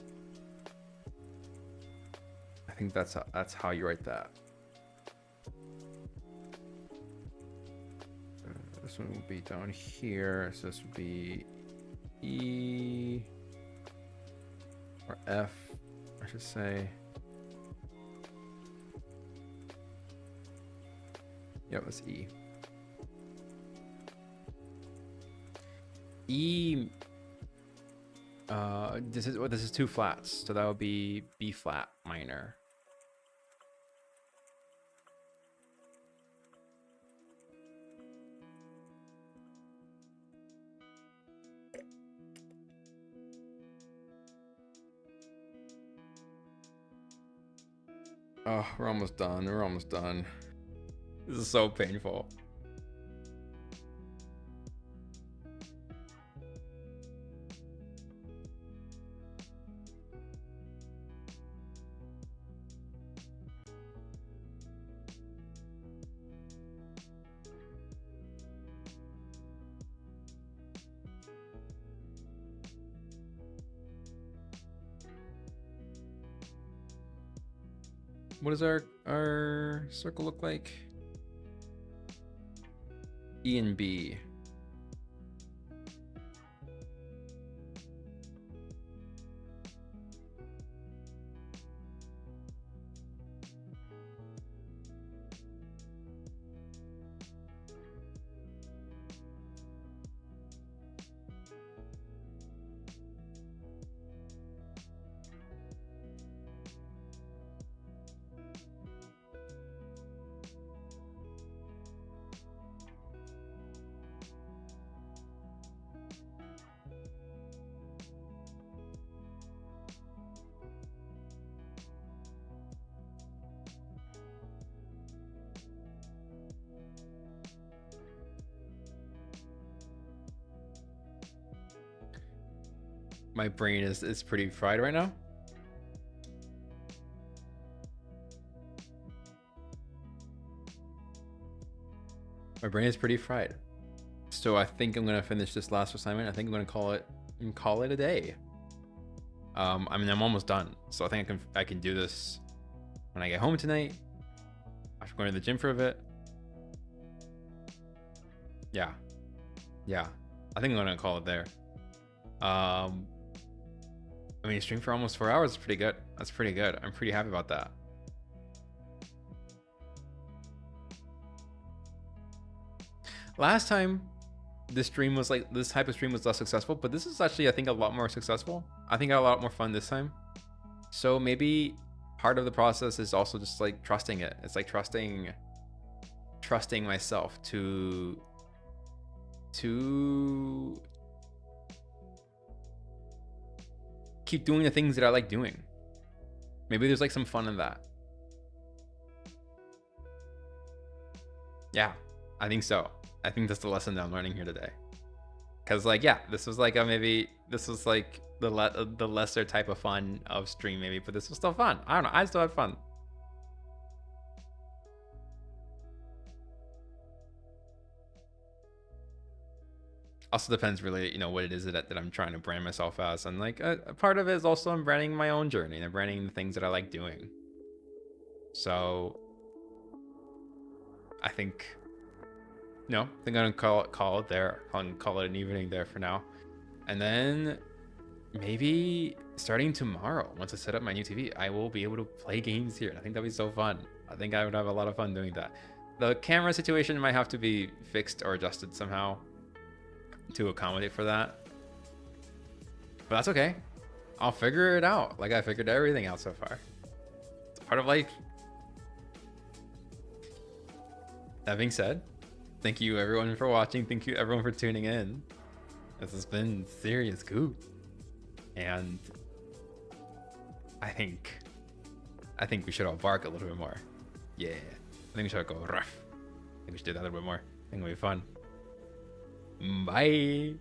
I think that's how you write that. This one will be down here, so this would be E or F, I should say. Yep, that's E. E. This is two flats, so that would be B flat minor. Oh, we're almost done. We're almost done. This is so painful. What does our circle look like? E and B. My brain is pretty fried right now. My brain is pretty fried. So I think I'm gonna finish this last assignment. I think I'm gonna call it a day. I mean, I'm almost done, so I think I can do this when I get home tonight, after going to the gym for a bit. Yeah, I think I'm gonna call it there. I mean, stream for almost 4 hours is pretty good. That's pretty good. I'm pretty happy about that. Last time this stream was like, this type of stream was less successful, but this is actually, I think, a lot more successful. I think I had a lot more fun this time. So maybe part of the process is also just like trusting it. It's like trusting myself to keep doing the things that I like doing. Maybe there's like some fun in that. Yeah, I think so. I think that's the lesson that I'm learning here today. Cause like, yeah, this was like this was like the lesser type of fun of stream maybe, but this was still fun. I don't know, I still had fun. Also depends really, what it is that I'm trying to brand myself as. And like a part of it is also I'm branding my own journey and I'm branding the things that I like doing. So I think, I think I'm gonna call it there. Call it an evening there for now. And then maybe starting tomorrow, once I set up my new TV, I will be able to play games here. I think that'd be so fun. I think I would have a lot of fun doing that. The camera situation might have to be fixed or adjusted somehow to accommodate for that. But that's okay. I'll figure it out. Like I figured everything out so far. It's part of life. That being said, thank you everyone for watching. Thank you everyone for tuning in. This has been Serious Goop. And I think we should all bark a little bit more. Yeah. I think we should go rough. I think we should do that a little bit more. I think it'll be fun. Bye.